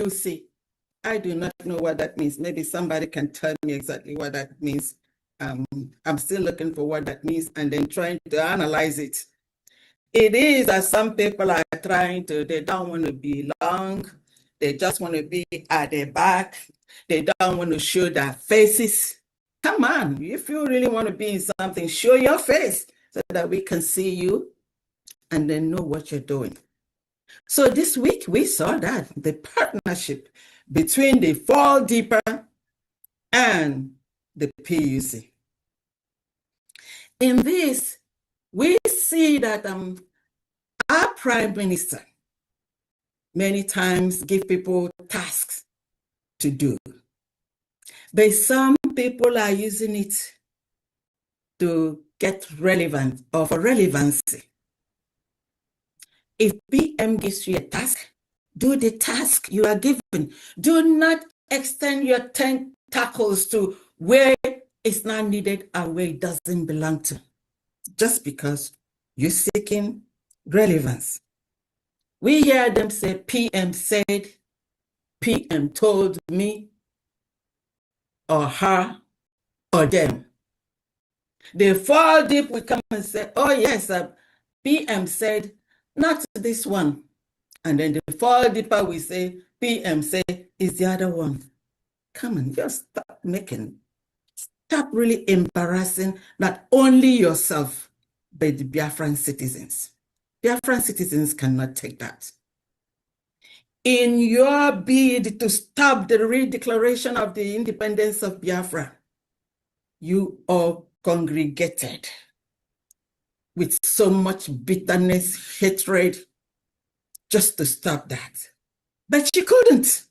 PUC. I do not know what that means. Maybe somebody can tell me exactly what that means. I'm still looking for what that means and then trying to analyze it. It is that some people are trying to, they don't want to belong. They just want to be at the back. They don't want to show their faces. Come on, if you really want to be in something, show your face so that we can see you and then know what you're doing. So this week we saw that the partnership between the Fall Deeper and the PUC. In this, we see that our Prime Minister many times give people tasks to do. But some people are using it to get relevant or for relevancy. If PM gives you a task, do the task you are given. Do not extend your tentacles to where it's not needed and where it doesn't belong to, just because you're seeking relevance. We hear them say, PM said, PM told me, or her, or them. They fall deep, we come and say, oh yes, PM said, not this one. And then they fall deeper, we say, PM say, is the other one. Come on, just stop really embarrassing not only yourself, but the Biafran citizens. Biafran citizens cannot take that. In your bid to stop the redeclaration of the independence of Biafra, you all congregated with so much bitterness, hatred, just to stop that. But you couldn't.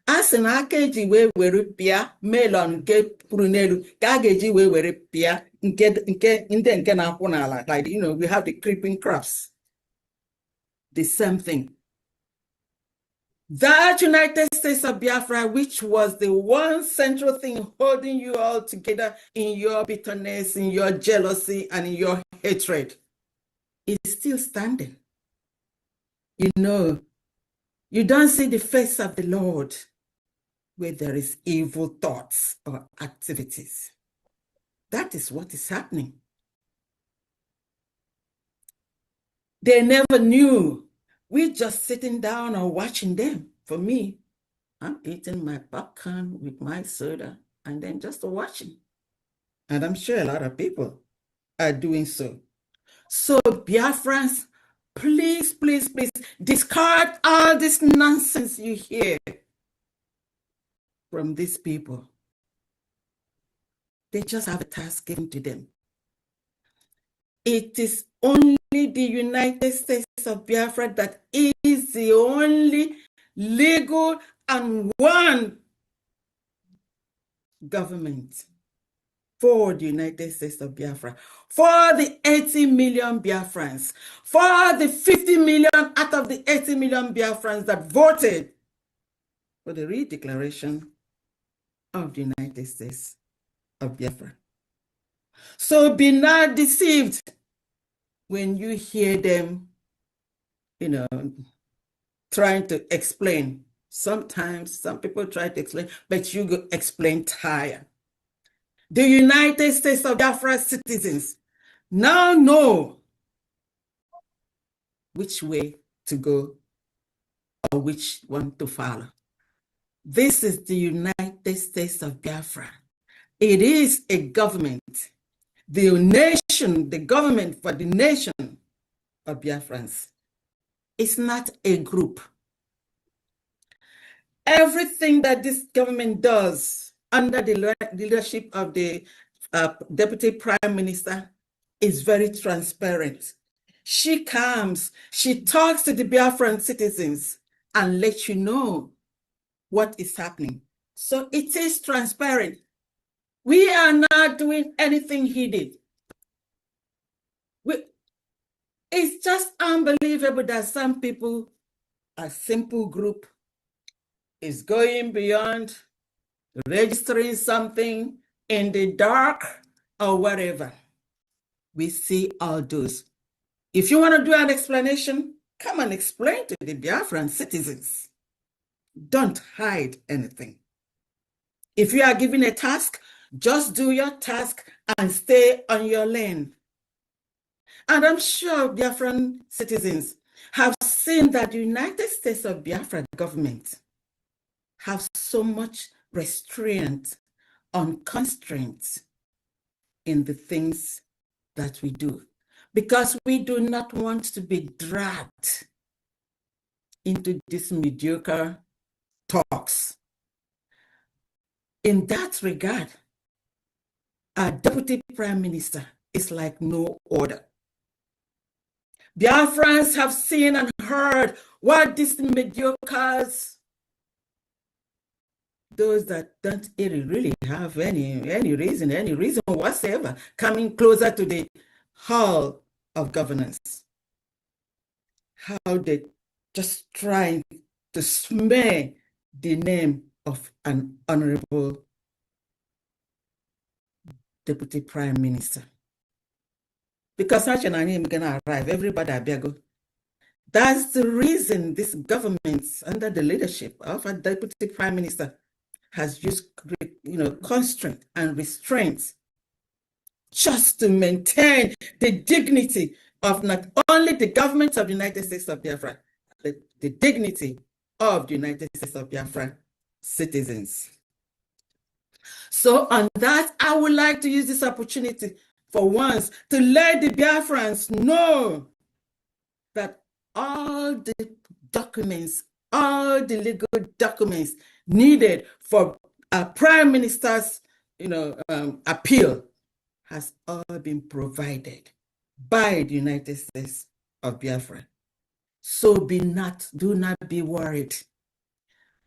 As an akeji we were pia melon get prunelu kageji we were pia nke na akwunala, like we have the creeping crops. The same thing. That United States of Biafra, which was the one central thing holding you all together in your bitterness, in your jealousy, and in your hatred, is still standing. You don't see the face of the Lord where there is evil thoughts or activities. That is what is happening. They never knew. We're just sitting down or watching them. For me, I'm eating my popcorn with my soda and then just watching. And I'm sure a lot of people are doing so. So Biafrans, please, please, please discard all this nonsense you hear from these people. They just have a task given to them. It is only the United States of Biafra that is the only legal and one government for the United States of Biafra, for the 80 million Biafrans, for the 50 million out of the 80 million Biafrans that voted for the redeclaration of the United States of Biafra. So be not deceived when you hear them, trying to explain. Sometimes some people try to explain, but you go explain tired. The United States of Biafra citizens now know which way to go or which one to follow. This is the United States of Biafra. It is a government. The nation, the government for the nation of Biafrans. It's not a group. Everything that this government does under the leadership of the Deputy Prime Minister is very transparent. She comes, she talks to the Biafran citizens and lets you know what is happening. So it is transparent. We are not doing anything hidden. It's just unbelievable that some people, a simple group, is going beyond registering something in the dark or whatever. We see all those. If you want to do an explanation, Come and explain to the Biafran citizens. Don't hide anything. If you are given a task, just do your task and stay on your lane. And I'm sure Biafran citizens have seen that the United States of Biafra government have so much restraint on constraints in the things that we do, because we do not want to be dragged into these mediocre talks. In that regard, our Deputy Prime Minister is like no other. Biafrans have seen and heard what these mediocres, those that don't really have any reason whatsoever, coming closer to the hall of governance, how they just trying to smear the name of an honorable Deputy Prime Minister. Because such an name gonna arrive, everybody abiago. That's the reason this government, under the leadership of a Deputy Prime Minister, has used constraint and restraints just to maintain the dignity of not only the government of the United States of Biafra, but the dignity of the United States of Biafra citizens. So on that, I would like to use this opportunity for once to let the Biafrans know that all the documents, all the legal documents needed for a Prime Minister's appeal has all been provided by the United States of Biafra. So do not be worried.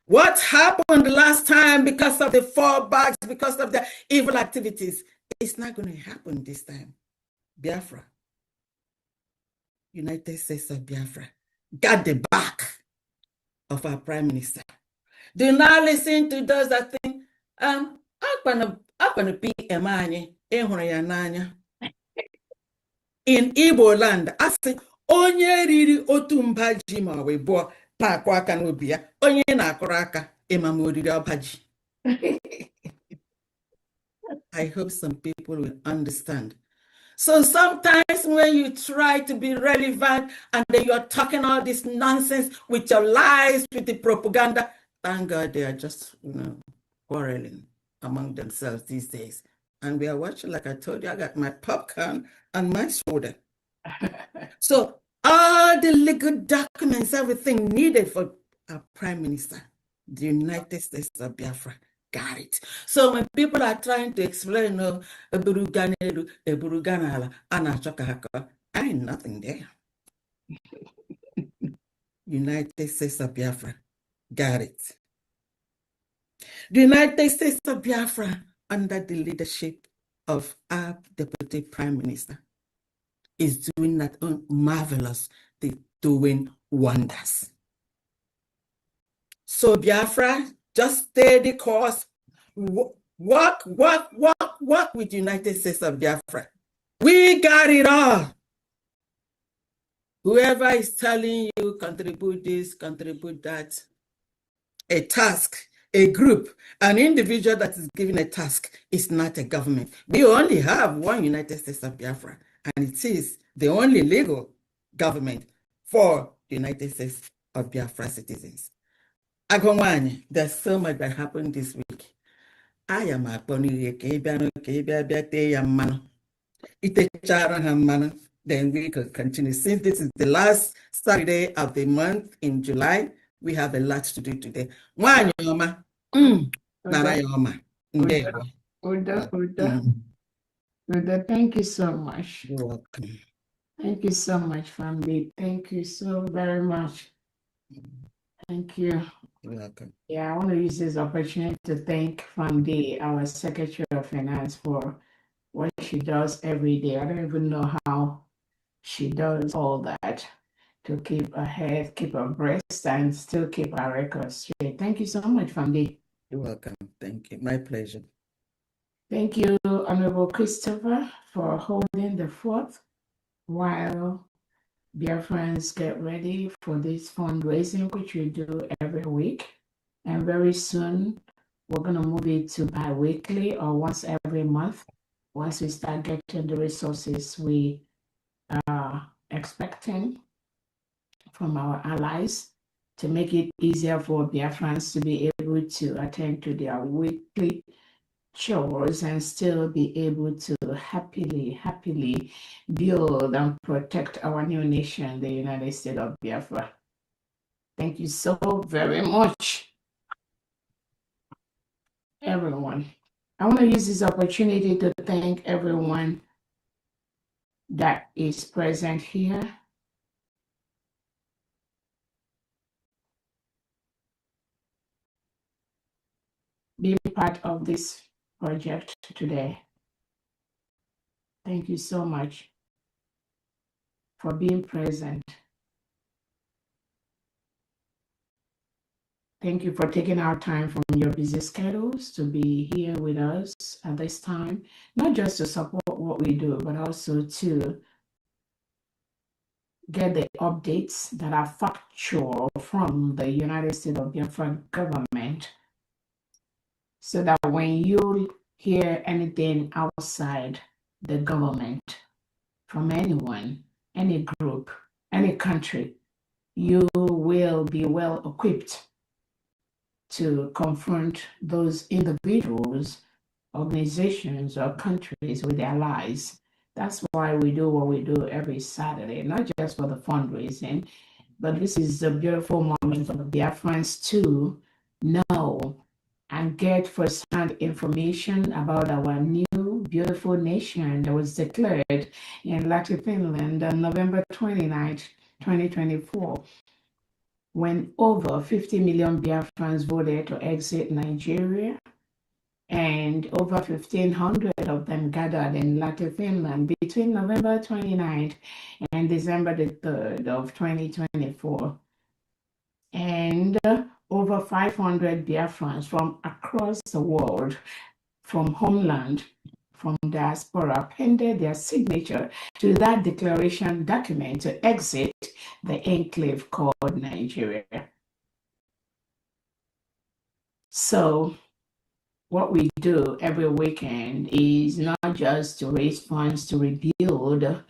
What happened last time because of the fallbacks, because of the evil activities, it's not going to happen this time. Biafra, United States of Biafra, got the back of our Prime Minister. Do not listen to those that think, I'm gonna be a man in Igbo land. I say, onye riri otu mba ji ma we bo na-akụ aka n'obi ya, onye na-akụrụ aka ịma ma oriri ọba ji. I hope some people will understand. So sometimes when you try to be relevant and then you're talking all this nonsense with your lies, with the propaganda, thank God they are just quarreling among themselves these days. And we are watching, like I told you, I got my popcorn and my soda. So all the legal documents, everything needed for a Prime Minister, the United States of Biafra got it. So when people are trying to explain, I ain't nothing there. United States of Biafra got it. The United States of Biafra, under the leadership of our Deputy Prime Minister, is doing that marvelous, doing wonders. So Biafra, just stay the course, work with the United States of Biafra. We got it all. Whoever is telling you contribute this, contribute that, a task, a group, an individual that is given a task is not a government. We only have one United States of Biafra, and it is the only legal government for the United States of Biafra citizens. Agomwani, there's so much that happened this week. I am a pony, then we could continue. Since this is the last Saturday of the month in July, we have a lot to do today. Uda. Uda, thank you so much. You're welcome. Thank you so much, family. Thank you so very much. Thank you. You're welcome. Yeah, I want to use this opportunity to thank Famdi, our Secretary of Finance, for what she does every day. I don't even know how she does all that to keep ahead, keep abreast, and still keep our records straight. Thank you so much, Famdi. You're welcome. Thank you. My pleasure. Thank you, Honorable Christopher, for holding the fort while Biafrans, get ready for this fundraising, which we do every week. And very soon, we're going to move it to bi-weekly or once every month. Once we start getting the resources we are expecting from our allies to make it easier for Biafrans to be able to attend to their weekly chores and still be able to happily build and protect our new nation, the United States of Biafra. Thank you so very much, everyone. I want to use this opportunity to thank everyone that is present here. Being part of this project today. Thank you so much for being present. Thank you for taking our time from your busy schedules to be here with us at this time, not just to support what we do, but also to get the updates that are factual from the United States of Biafra government, so that when you hear anything outside the government from anyone, any group, any country, you will be well equipped to confront those individuals, organizations, or countries with their lies. That's why we do what we do every Saturday, not just for the fundraising, but this is a beautiful moment for the Biafrans to know and get first-hand information about our new beautiful nation that was declared in Latvia, Finland on November 29th, 2024. When over 50 million Biafrans voted to exit Nigeria, and over 1,500 of them gathered in Latvia, Finland between November 29th and December the 3rd of 2024. And over 500 Biafrans from across the world, from homeland, from diaspora, appended their signature to that declaration document to exit the enclave called Nigeria. So what we do every weekend is not just to raise funds to rebuild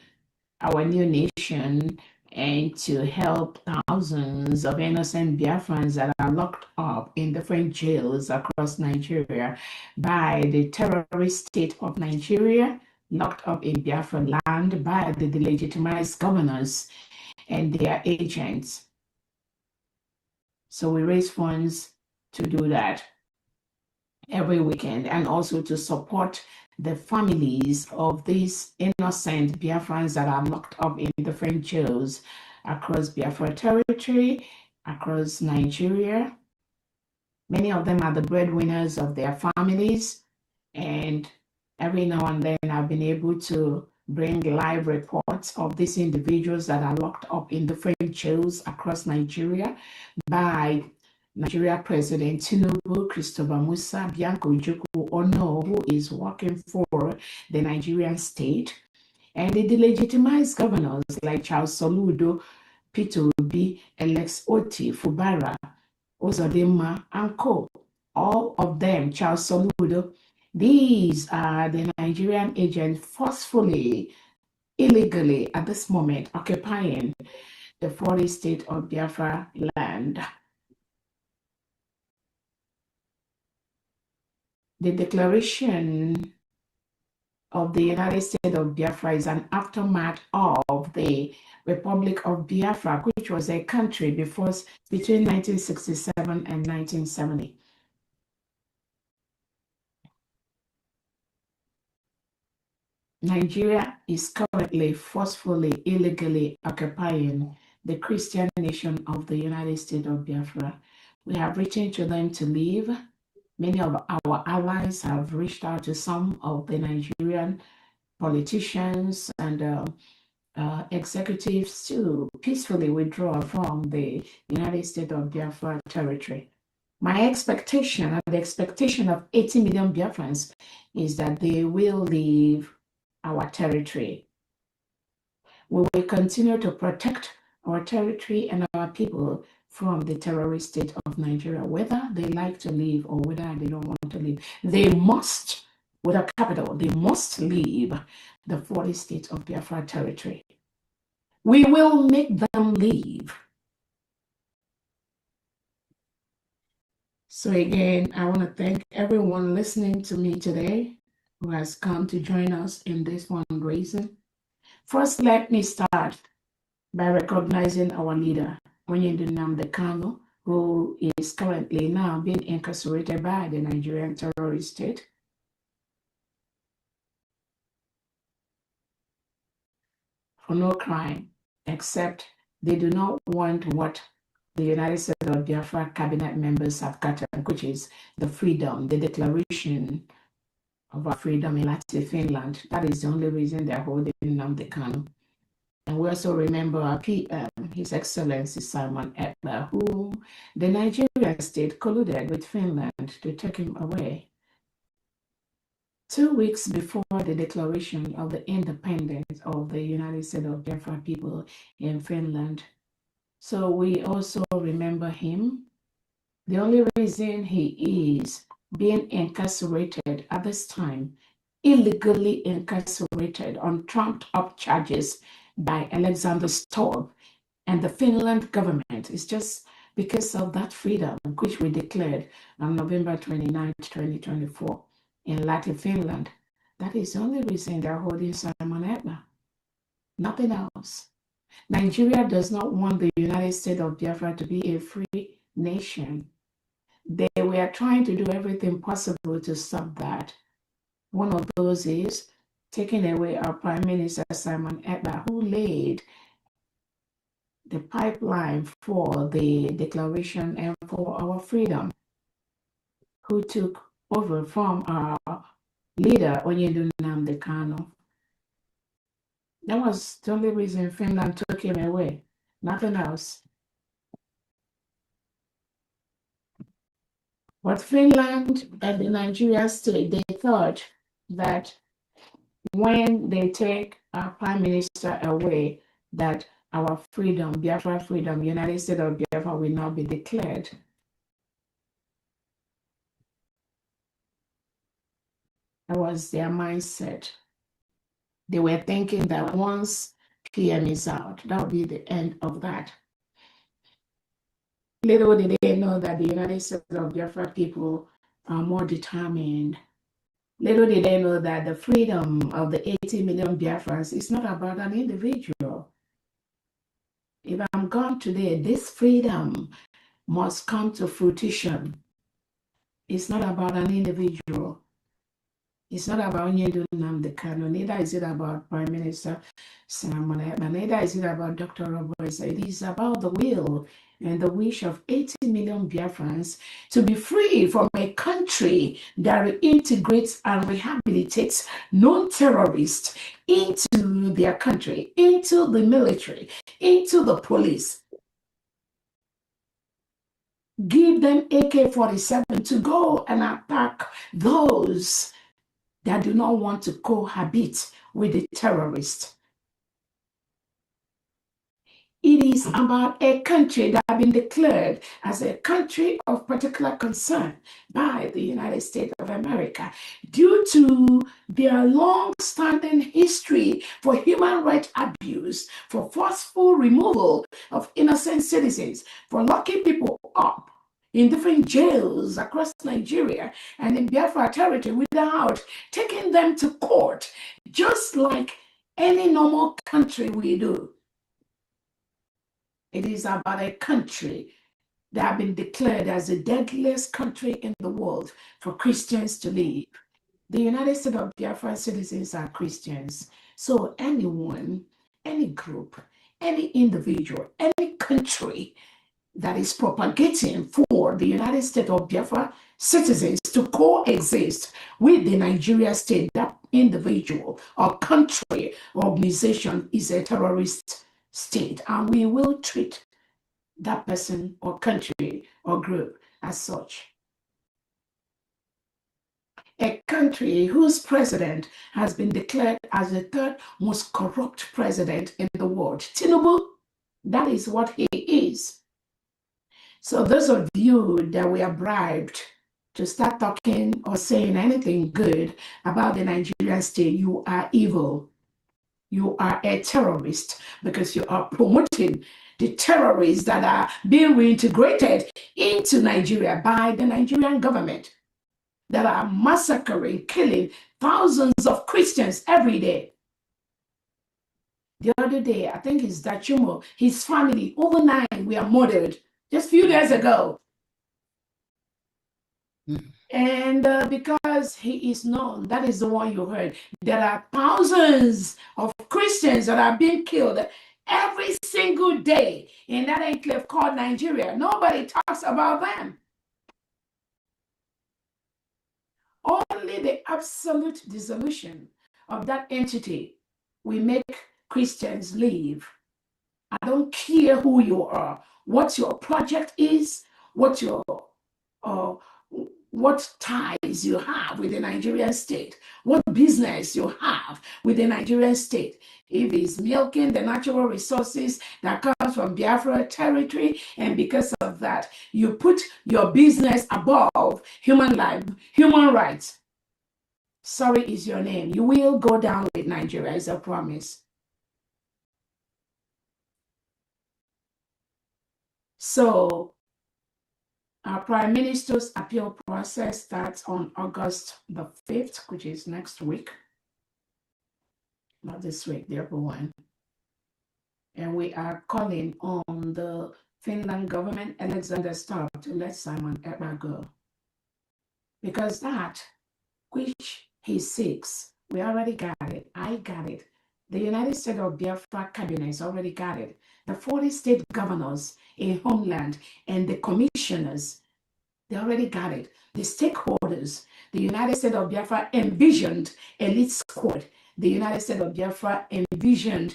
our new nation and to help thousands of innocent Biafrans that are locked up in different jails across Nigeria by the terrorist state of Nigeria, locked up in Biafra land by the delegitimized governors and their agents. So we raise funds to do that every weekend, and also to support the families of these innocent Biafrans that are locked up in different jails across Biafra territory, across Nigeria. Many of them are the breadwinners of their families, and every now and then I've been able to bring live reports of these individuals that are locked up in different jails across Nigeria by Nigeria President Tinubu, Christopher Musa, Bianco Ojukwu Ono, who is working for the Nigerian state, and the delegitimized governors like Charles Soludo, Peter Obi, Alex Oti, Fubara, Ozodinma, and co. All of them, Charles Soludo, these are the Nigerian agents forcefully, illegally at this moment occupying the 40 state of Biafra land. The declaration of the United States of Biafra is an aftermath of the Republic of Biafra, which was a country between 1967 and 1970. Nigeria is currently forcefully, illegally occupying the Christian nation of the United States of Biafra. We have written to them to leave. Many of our allies have reached out to some of the Nigerian politicians and executives to peacefully withdraw from the United States of Biafra territory. My expectation, and the expectation of 80 million Biafrans, is that they will leave our territory. We will continue to protect our territory and our people from the terrorist state of Nigeria, whether they like to leave or whether they don't want to leave. They must, with a capital, they must leave the 40 states of Biafra territory. We will make them leave. So again, I want to thank everyone listening to me today who has come to join us in this fundraising. First, let me start by recognizing our leader, Onyendu Nnamdi Kanu, who is currently now being incarcerated by the Nigerian terrorist state. For no crime, except they do not want what the United States of Biafra cabinet members have gotten, which is the freedom, the declaration of our freedom in Latin Finland. That is the only reason they're holding Nnamdi Kanu. And we also remember His Excellency Simon Ekpa, who the Nigerian state colluded with Finland to take him away. 2 weeks before the declaration of the independence of the United States of Biafra people in Finland. So we also remember him. The only reason he is being incarcerated at this time, illegally incarcerated on trumped-up charges by Alexander Stubb and the Finland government, is just because of that freedom which we declared on November 29, 2024 in Latin Finland. That is the only reason they're holding Simon Ekpa. Nothing else. Nigeria does not want the United States of Biafra to be a free nation. They were trying to do everything possible to stop that. One of those is taking away our Prime Minister Simon Ekpa, who laid the pipeline for the declaration and for our freedom, who took over from our leader, Onyendu Nnamdi Kanu. That was the only reason Finland took him away, nothing else. But Finland and the Nigeria state, they thought that when they take our Prime Minister away, that our freedom, Biafra freedom, United States of Biafra will not be declared. That was their mindset. They were thinking that once PM is out, that will be the end of that. Little did they know that the United States of Biafra people are more determined. Little did they know that the freedom of the 80 million Biafrans is not about an individual. If I'm gone today, this freedom must come to fruition. It's not about an individual. It's not about Onyendu Nnamdi Kanu. Neither is it about Prime Minister Simon Ekpa. Neither is it about Dr. Roberts. It is about the will and the wish of 80 million Biafrans to be free from a country that reintegrates and rehabilitates non-terrorists into their country, into the military, into the police. Give them AK-47 to go and attack those that do not want to cohabit with the terrorists. It is about a country that has been declared as a country of particular concern by the United States of America due to their long-standing history for human rights abuse, for forceful removal of innocent citizens, for locking people up in different jails across Nigeria and in Biafra territory without taking them to court, just like any normal country we do. It is about a country that has been declared as the deadliest country in the world for Christians to live. The United States of Biafra citizens are Christians. So anyone, any group, any individual, any country that is propagating for the United States of Biafra citizens to coexist with the Nigeria state, that individual or country or organization is a terrorist state, and we will treat that person or country or group as such. a country whose president has been declared as the third most corrupt president in the world. Tinubu, that is what he is. So those of you that were bribed to start talking or saying anything good about the Nigerian state, you are evil. You are a terrorist because you are promoting the terrorists that are being reintegrated into Nigeria by the Nigerian government, that are massacring, killing thousands of Christians every day. The other day, I think it's Dachumo, his family, over 9 were murdered just a few days ago. And because he is known, that is the one you heard. There are thousands of Christians that are being killed every single day in that enclave called Nigeria. Nobody talks about them. Only the absolute dissolution of that entity will make Christians leave. I don't care who you are, what your project is, what ties you have with the Nigerian state, what business you have with the Nigerian state. If it's milking the natural resources that comes from Biafra territory, and because of that, you put your business above human life, human rights. Sorry is your name. You will go down with Nigeria, is a promise. So our Prime Minister's appeal process starts on August the 5th, which is next week. Not this week, the other one. And we are calling on the Finland government, Alexander Stubb, to let Simon Ekpa go. Because that which he seeks, we already got it. I got it. The United States of Biafra cabinet already got it. The 40 state governors in Homeland and the commissioners, they already got it. The stakeholders, the United States of Biafra envisioned elite squad. The United States of Biafra envisioned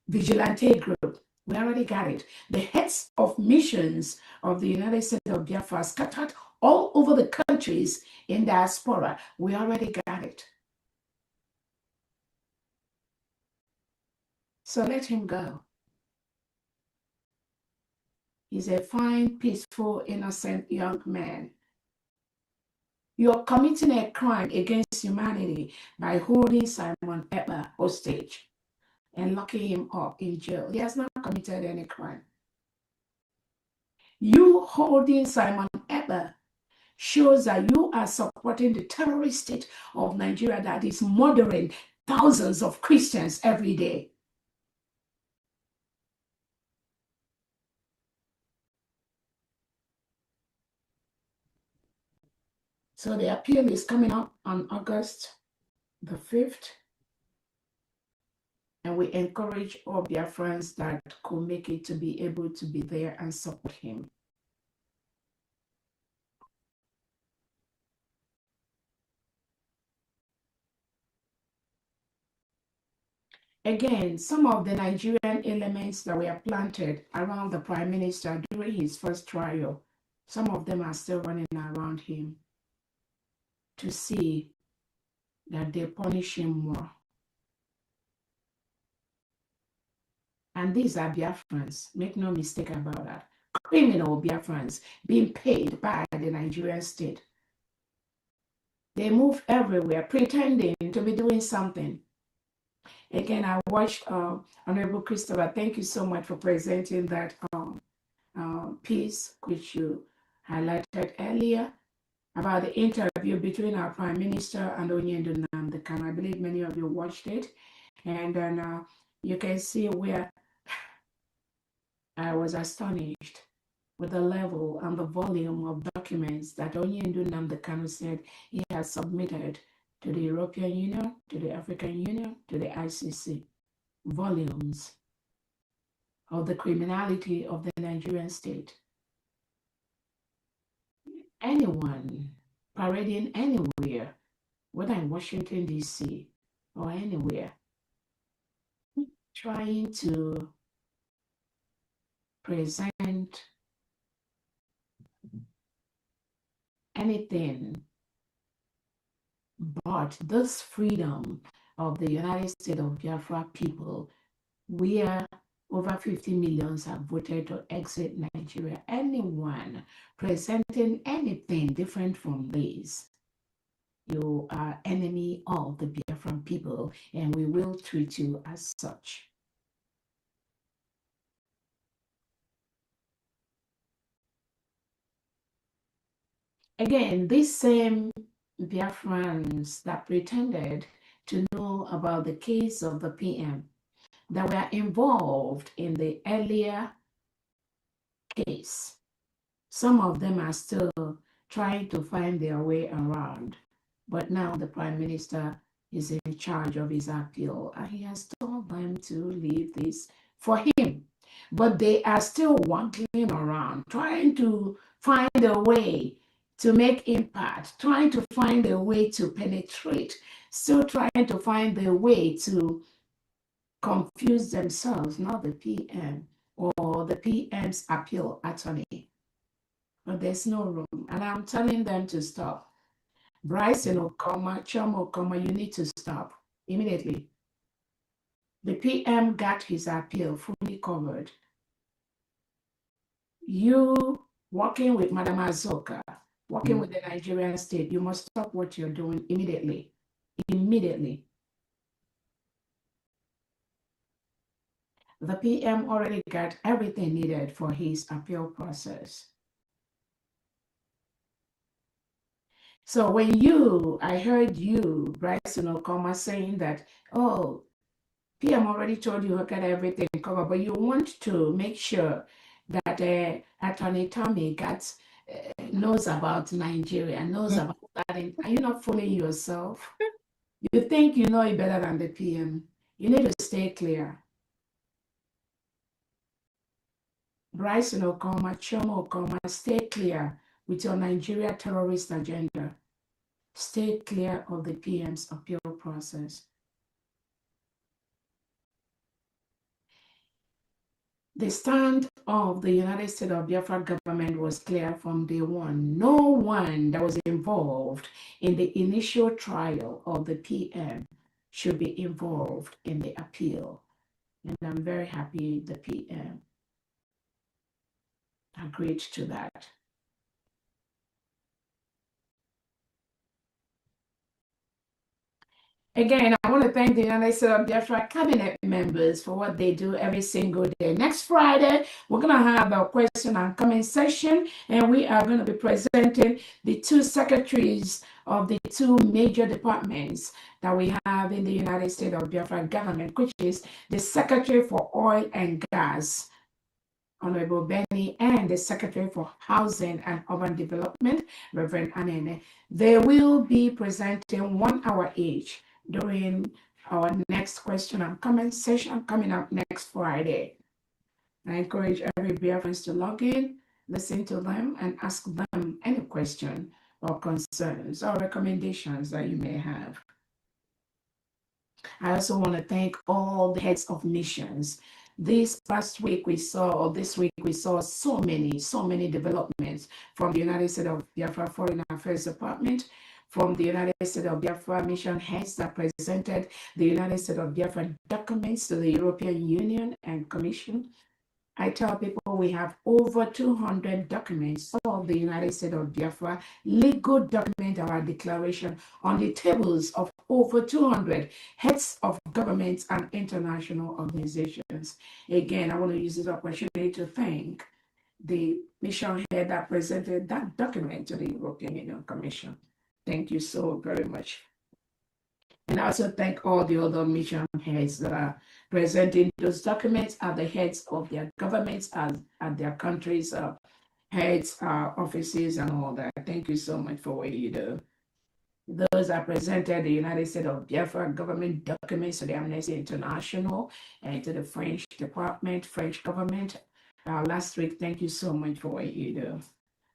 vigilante group. We already got it. The heads of missions of the United States of Biafra scattered all over the countries in diaspora. We already got it. So let him go. He's a fine, peaceful, innocent young man. You're committing a crime against humanity by holding Simon Ekpa hostage and locking him up in jail. He has not committed any crime. You holding Simon Ekpa shows that you are supporting the terrorist state of Nigeria that is murdering thousands of Christians every day. So the appeal is coming up on August the 5th. And we encourage all Biafrans that could make it to be able to be there and support him. Again, some of the Nigerian elements that were planted around the Prime Minister during his first trial, some of them are still running around him to see that they punish him more. And these are Biafrans, make no mistake about that. Criminal Biafrans being paid by the Nigerian state. They move everywhere pretending to be doing something. Again, I watched Honorable Christopher. Thank you so much for presenting that piece, which you highlighted earlier, about the interview between our Prime Minister and Onyendu Nnamdi Kanu. I believe many of you watched it. And then you can see where I was astonished with the level and the volume of documents that Onyendu Nnamdi Kanu said he has submitted to the European Union, to the African Union, to the ICC. Volumes of the criminality of the Nigerian state. Anyone parading anywhere, whether in Washington, D.C. or anywhere, trying to present anything But this freedom of the United States of Biafra people, where over 50 millions have voted to exit Nigeria, anyone presenting anything different from this, you are enemy of the Biafran people, and we will treat you as such. Again, these same Biafrans that pretended to know about the case of the PM that were involved in the earlier case, some of them are still trying to find their way around. But now the Prime Minister is in charge of his appeal, and he has told them to leave this for him. But they are still wandering around, trying to find a way to make impact, trying to find a way to penetrate, still trying to find a way to confuse themselves, not the PM or the PM's appeal attorney. But there's no room. And I'm telling them to stop. Bryson Okoma, Chum Okoma, you need to stop immediately. The PM got his appeal fully covered. You working with Madam Azoka, working with the Nigerian state, you must stop what you're doing immediately. Immediately. The PM already got everything needed for his appeal process. So when I heard you, Bryson Okoma, saying that, oh, PM already told you got everything covered, but you want to make sure that Attorney Tommy knows about Nigeria, knows about that. Are you not fooling yourself? You think you know it better than the PM. You need to stay clear. Bryson Okoma, Chioma Okoma, stay clear with your Nigeria terrorist agenda. Stay clear of the PM's appeal process. The stand of the United States of Biafra government was clear from day one. No one that was involved in the initial trial of the PM should be involved in the appeal. And I'm very happy the PM agreed to that. Again, I want to thank the United States of Biafra cabinet members for what they do every single day. Next Friday, we're going to have a question and comment session, and we are going to be presenting the two secretaries of the two major departments that we have in the United States of Biafra government, which is the Secretary for Oil and Gas, Honorable Benny, and the Secretary for Housing and Urban Development, Reverend Anene. They will be presenting 1 hour each during our next question and comment session coming up next Friday. I encourage every Biafrans to log in, listen to them, and ask them any question or concerns or recommendations that you may have. I also want to thank all the heads of missions. This week we saw so many developments from the United States of Biafra Foreign Affairs Department, from the United States of Biafra mission heads that presented the United States of Biafra documents to the European Union and Commission. I tell people we have over 200 documents of the United States of Biafra, legal document our declaration on the tables of over 200 heads of governments and international organizations. Again, I want to use this opportunity to thank the mission head that presented that document to the European Union Commission. Thank you so very much. And I also thank all the other mission heads that are presenting those documents at the heads of their governments, at their countries' heads, offices, and all that. Thank you so much for what you do. Those are presented the United States of Biafra government documents to the Amnesty International and to the French department, French government. Last week, thank you so much for what you do.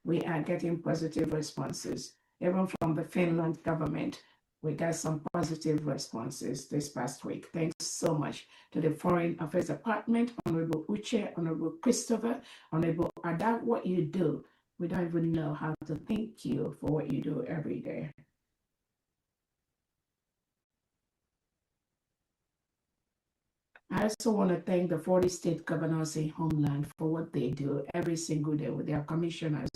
We are getting positive responses, even from the Finland government. We got some positive responses this past week. Thanks so much to the Foreign Affairs Department, Honorable Uche, Honorable Christopher, Honorable Ada. What you do, we don't even know how to thank you for what you do every day. I also want to thank the 40 state governors in Homeland for what they do every single day with their commissioners,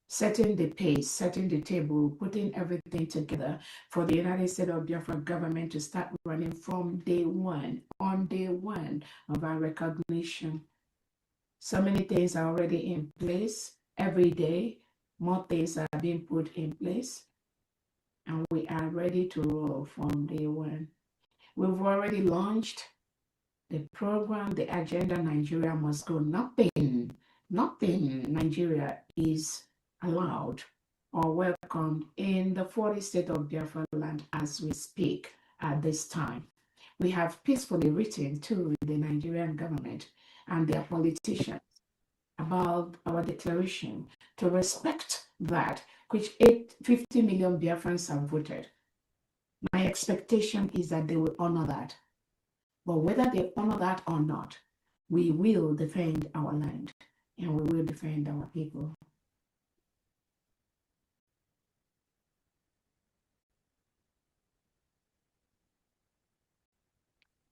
setting the pace, setting the table, putting everything together for the United States of Biafra government to start running from day one, on day one of our recognition. So many things are already in place. Every day, more things are being put in place, and we are ready to roll from day one. We've already launched the program, the agenda. Nigeria must go. Nothing Nigeria is allowed or welcomed in the 40 state of Biafra land as we speak at this time. We have peacefully written to the Nigerian government and their politicians about our declaration to respect that, which 50 million Biafrans have voted. My expectation is that they will honor that. But whether they honor that or not, we will defend our land and we will defend our people.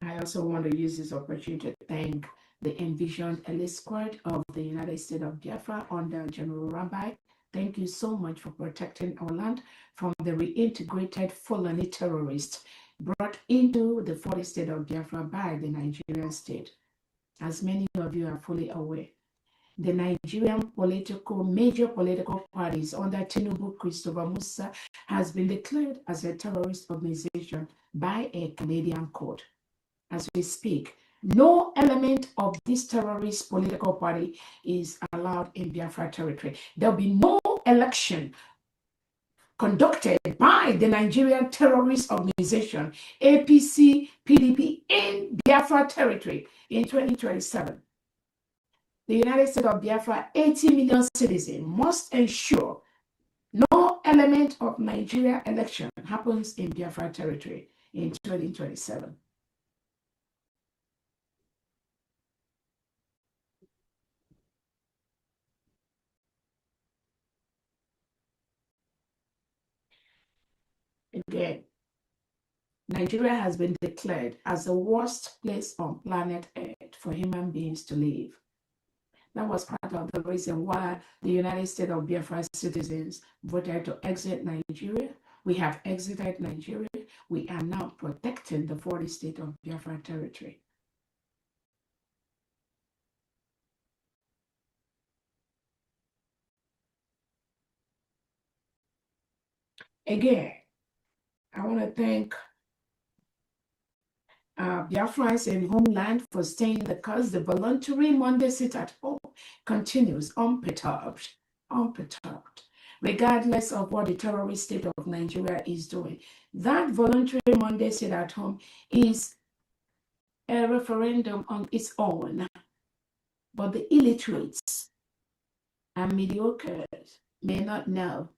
I also want to use this opportunity to thank the envisioned elite squad of the United States of Biafra under General Rabbi. Thank you so much for protecting our land from the reintegrated Fulani terrorists brought into the 40 state of Biafra by the Nigerian state. As many of you are fully aware, the Nigerian major political parties under Tinubu Christopher Musa has been declared as a terrorist organization by a Canadian court. As we speak, no element of this terrorist political party is allowed in Biafra territory. There'll be no election conducted by the Nigerian terrorist organization, APC, PDP, in Biafra territory in 2027. The United States of Biafra, 80 million citizens, must ensure no element of Nigeria election happens in Biafra territory in 2027. Again, Nigeria has been declared as the worst place on planet Earth for human beings to live. That was part of the reason why the United States of Biafra citizens voted to exit Nigeria. We have exited Nigeria. We are now protecting the 40 state of Biafra territory. Again, I want to thank Biafrans in Homeland for staying the course. The voluntary Monday sit at home continues unperturbed, regardless of what the terrorist state of Nigeria is doing. That voluntary Monday sit at home is a referendum on its own, but the illiterates and mediocres may not know.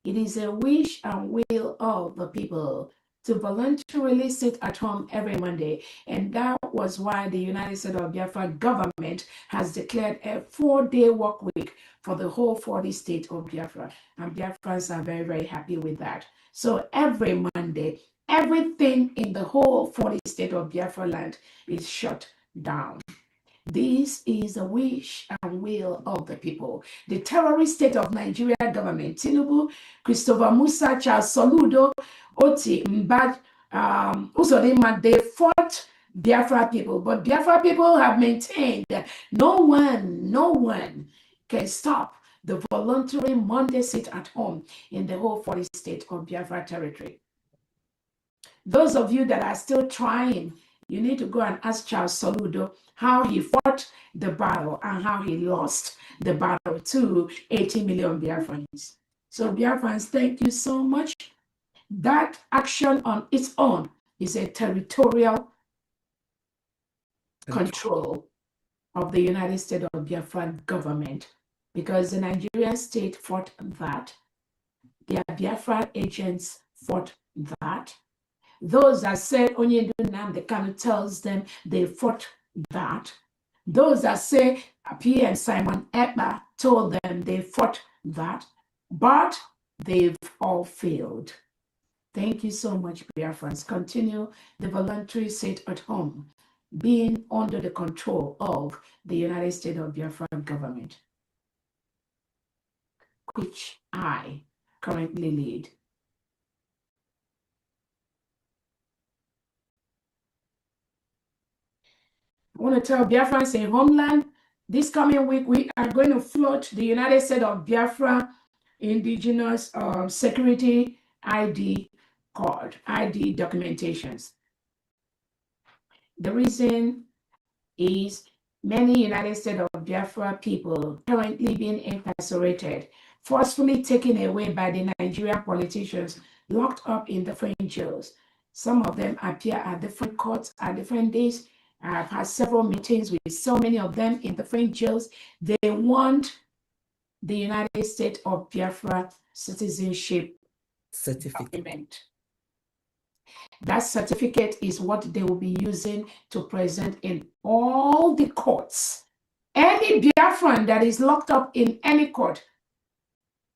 It is a wish and will of the people to voluntarily sit at home every Monday. And that was why the United States of Biafra government has declared a 4-day work week for the whole 40 state of Biafra. And Biafrans are very, very happy with that. So every Monday, everything in the whole 40 state of Biafra land is shut down. This is a wish and will of the people. The terrorist state of Nigeria government, Tinubu, Christopher Musa, Charles Soludo, Oti Mbad, Uzodinma, they fought Biafra people, but Biafra people have maintained that no one can stop the voluntary Monday sit at home in the whole 40 state of Biafra territory. Those of you that are still trying, you need to go and ask Charles Soludo how he fought the battle and how he lost the battle to 80 million Biafrans. So Biafrans, thank you so much. That action on its own is a territorial control of the United States of Biafra government, because the Nigerian state fought that. Their Biafra agents fought that. Those that said Onyedu Nnamdi Kanu tells them they fought that. Those that say PM Simon Ekpa told them they fought that. But they've all failed. Thank you so much, Biafrans. Continue the voluntary sit at home, being under the control of the United States of Biafra government, which I currently lead. I want to tell Biafrans in homeland, this coming week, we are going to float the United States of Biafra indigenous security ID card, ID documentations. The reason is many United States of Biafra people currently being incarcerated, forcefully taken away by the Nigerian politicians, locked up in different jails. Some of them appear at different courts at different days. I've had several meetings with so many of them in different jails. They want the United States of Biafra citizenship certificate. That certificate is what they will be using to present in all the courts. Any Biafran that is locked up in any court,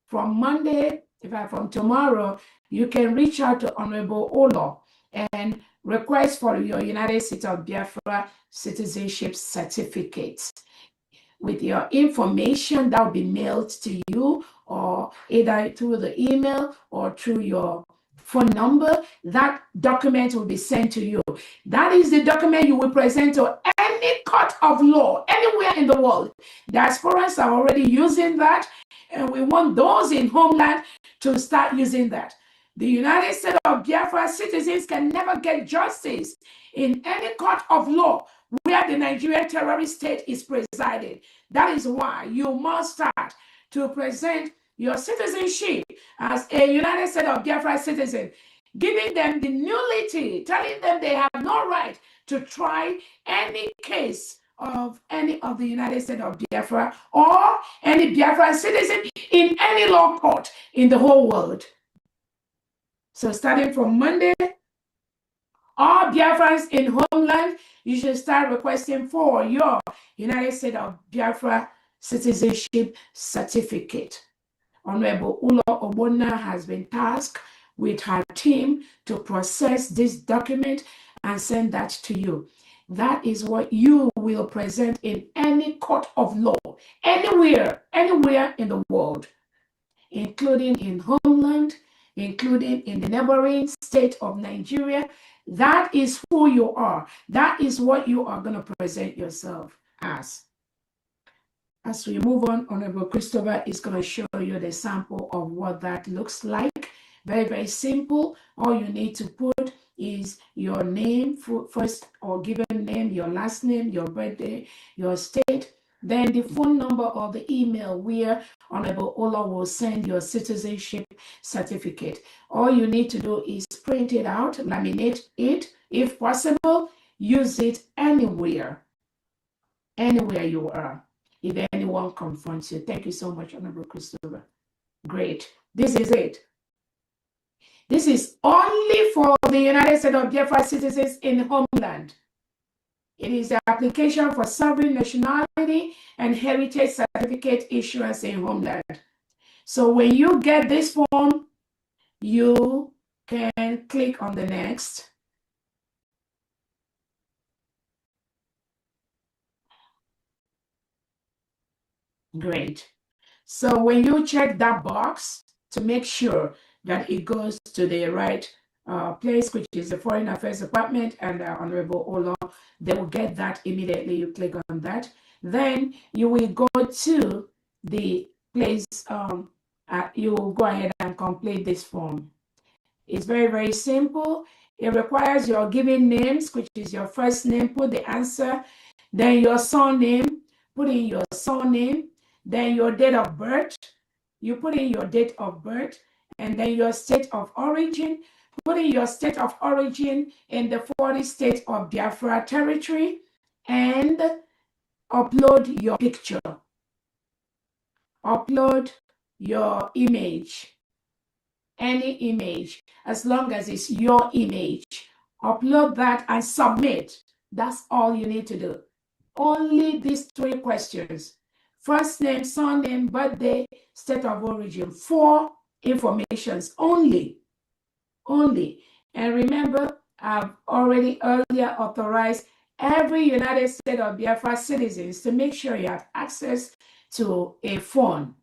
from Monday, from tomorrow, you can reach out to Honorable Olo and request for your United States of Biafra citizenship certificate. With your information that will be mailed to you, or either through the email or through your phone number, that document will be sent to you. That is the document you will present to any court of law anywhere in the world. Diasporans are already using that, and we want those in homeland to start using that. The United States of Biafra citizens can never get justice in any court of law where the Nigerian terrorist state is presiding. That is why you must start to present your citizenship as a United States of Biafra citizen, giving them the nullity, telling them they have no right to try any case of any of the United States of Biafra or any Biafra citizen in any law court in the whole world. So starting from Monday, all Biafrans in homeland, you should start requesting for your United States of Biafra citizenship certificate. Honorable Ulo Obona has been tasked with her team to process this document and send that to you. That is what you will present in any court of law, anywhere in the world, including in homeland, including in the neighboring state of Nigeria. That is who you are. That is what you are going to present yourself as. As we move on, Honorable Christopher is going to show you the sample of what that looks like. Very, very simple. All you need to put is your name first, or given name, your last name, your birthday, your state, then the phone number or the email where Honorable Ola will send your citizenship certificate. All you need to do is print it out, laminate it, if possible, use it anywhere you are. If anyone confronts you. Thank you so much, Honorable Christopher. Great. This is it. This is only for the United States of Biafra citizens in homeland. It is the application for sovereign nationality and heritage certificate issuance in homeland. So when you get this form, you can click on the next. Great. So when you check that box to make sure that it goes to the right place, which is the Foreign Affairs Department and Honorable Olo, they will get that immediately. You click on that. Then you will go to the place, you will go ahead and complete this form. It's very, very simple. It requires your given names, which is your first name, put the answer, then your surname, put in your surname, then your date of birth, you put in your date of birth, and then your state of origin, put in your state of origin in the 40 states of Biafra territory, and upload your picture. Upload your image, any image, as long as it's your image. Upload that and submit. That's all you need to do. Only these 3 questions. First name, surname, birthday, state of origin. 4 informations only. only. And remember, I've already earlier authorized every United States of Biafra citizens to make sure you have access to a phone,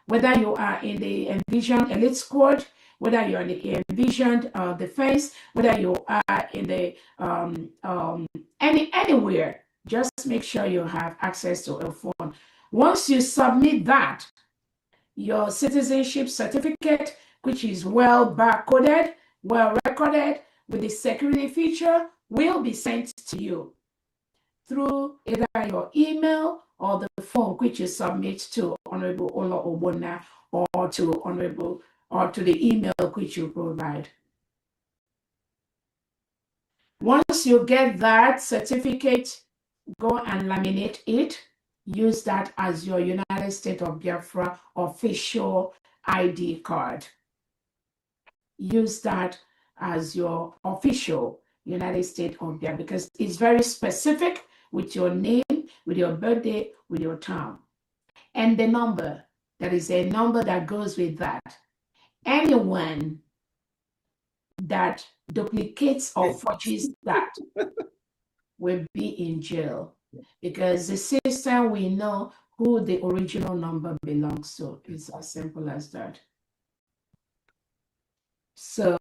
whether you are in the envisioned elite squad, whether you're in the envisioned defense, whether you are in the anywhere, just make sure you have access to a phone. Once you submit that, your citizenship certificate, which is well barcoded, well recorded with the security feature, will be sent to you through either your email or the form which you submit to Honorable Ola Obona or to Honorable or to the email which you provide. Once you get that certificate, go and laminate it. Use that as your United States of Biafra official ID card. Use that as your official United States of Biafra because it's very specific with your name, with your birthday, with your town. And the number, there is a number that goes with that. Anyone that duplicates or forges that will be in jail because the system we know who the original number belongs to. It's as simple as that. So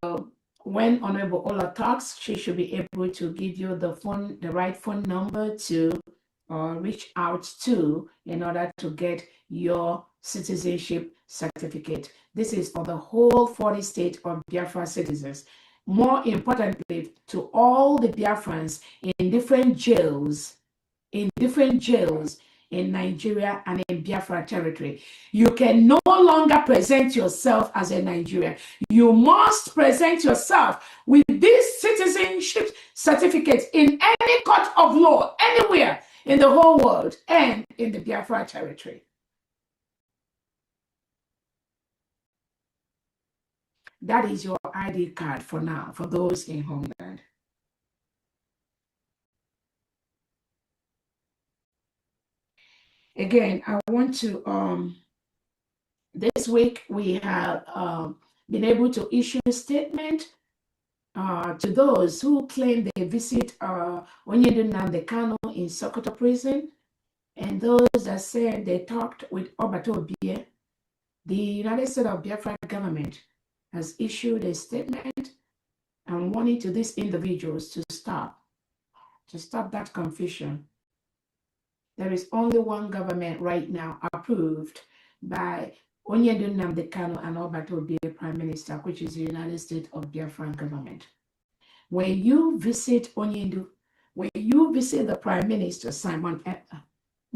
when Honorable Ola talks, she should be able to give you the right phone number to reach out to in order to get your citizenship certificate. This is for the whole 40 states of Biafra citizens. More importantly, to all the Biafrans in different jails in Nigeria and in Biafra territory. You can no longer present yourself as a Nigerian. You must present yourself with this citizenship certificate in any court of law, anywhere in the whole world and in the Biafra territory. That is your ID card for now, for those in homeland. Again, I want to, this week we have been able to issue a statement to those who claim they visit Onyedu Nnamdi Kanu in Sokoto prison, and those that said they talked with Obato Obie. The United States of Biafra government has issued a statement and warning to these individuals to stop that confusion. There is only one government right now approved by Onyedu Nnamdi Kanu and Obato Obie Prime Minister, which is the United States of Biafra government. When you visit Onyedu, when you visit the Prime Minister, Simon Ekpa,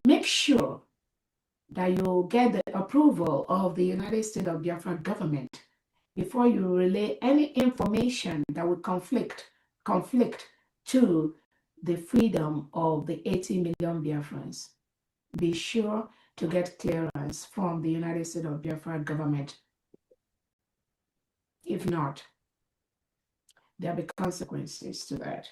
make sure that you get the approval of the United States of Biafra government before you relay any information that would conflict to the freedom of the 80 million Biafrans. Be sure to get clearance from the United States of Biafra government. If not, there'll be consequences to that.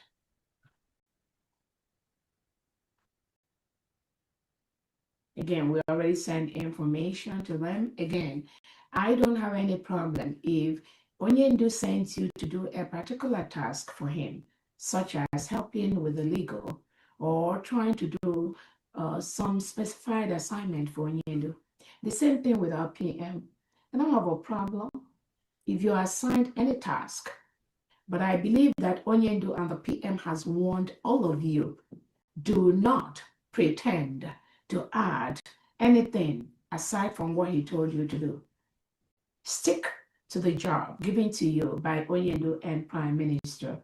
Again, we already sent information to them. Again, I don't have any problem if Onyendu sends you to do a particular task for him, such as helping with the legal or trying to do some specified assignment for Onyendu. The same thing with our PM. I don't have a problem if you are assigned any task, but I believe that Onyendu and the PM has warned all of you, do not pretend to add anything aside from what he told you to do. Stick to the job given to you by Onyendu and Prime Minister.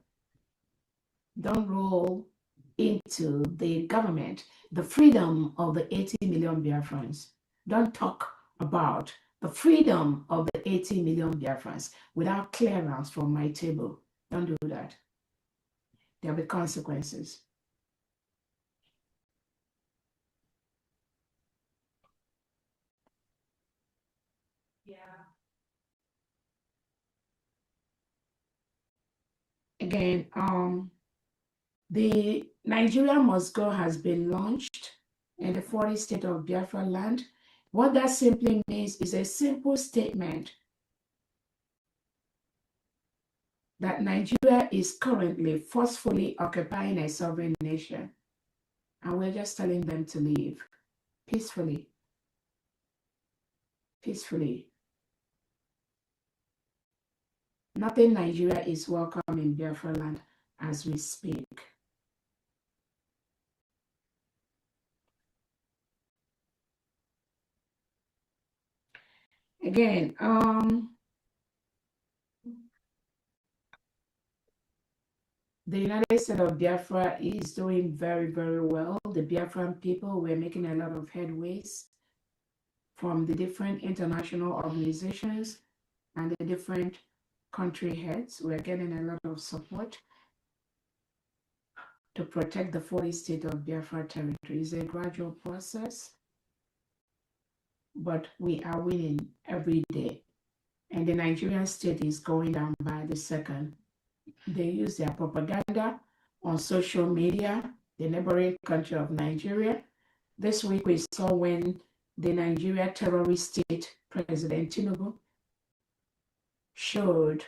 Don't roll into the government, the freedom of the 80 million Biafrans. Don't talk about the freedom of the 80 million Biafrans without clearance from my table. Don't do that. There'll be consequences. Yeah. Again, the Nigeria Must Go has been launched in the 40 state of Biafra land. What that simply means is a simple statement that Nigeria is currently forcefully occupying a sovereign nation, and we're just telling them to leave peacefully. Peacefully. Nothing Nigeria is welcome in Biafra land as we speak. Again, the United States of Biafra is doing very, very well. The Biafran people were making a lot of headways from the different international organizations and the different country heads. We're getting a lot of support to protect the 40 state of Biafra territory. It's a gradual process, but we are winning every day. And the Nigerian state is going down by the second. They use their propaganda on social media, the neighboring country of Nigeria. This week we saw when the Nigeria terrorist state President Tinubu showed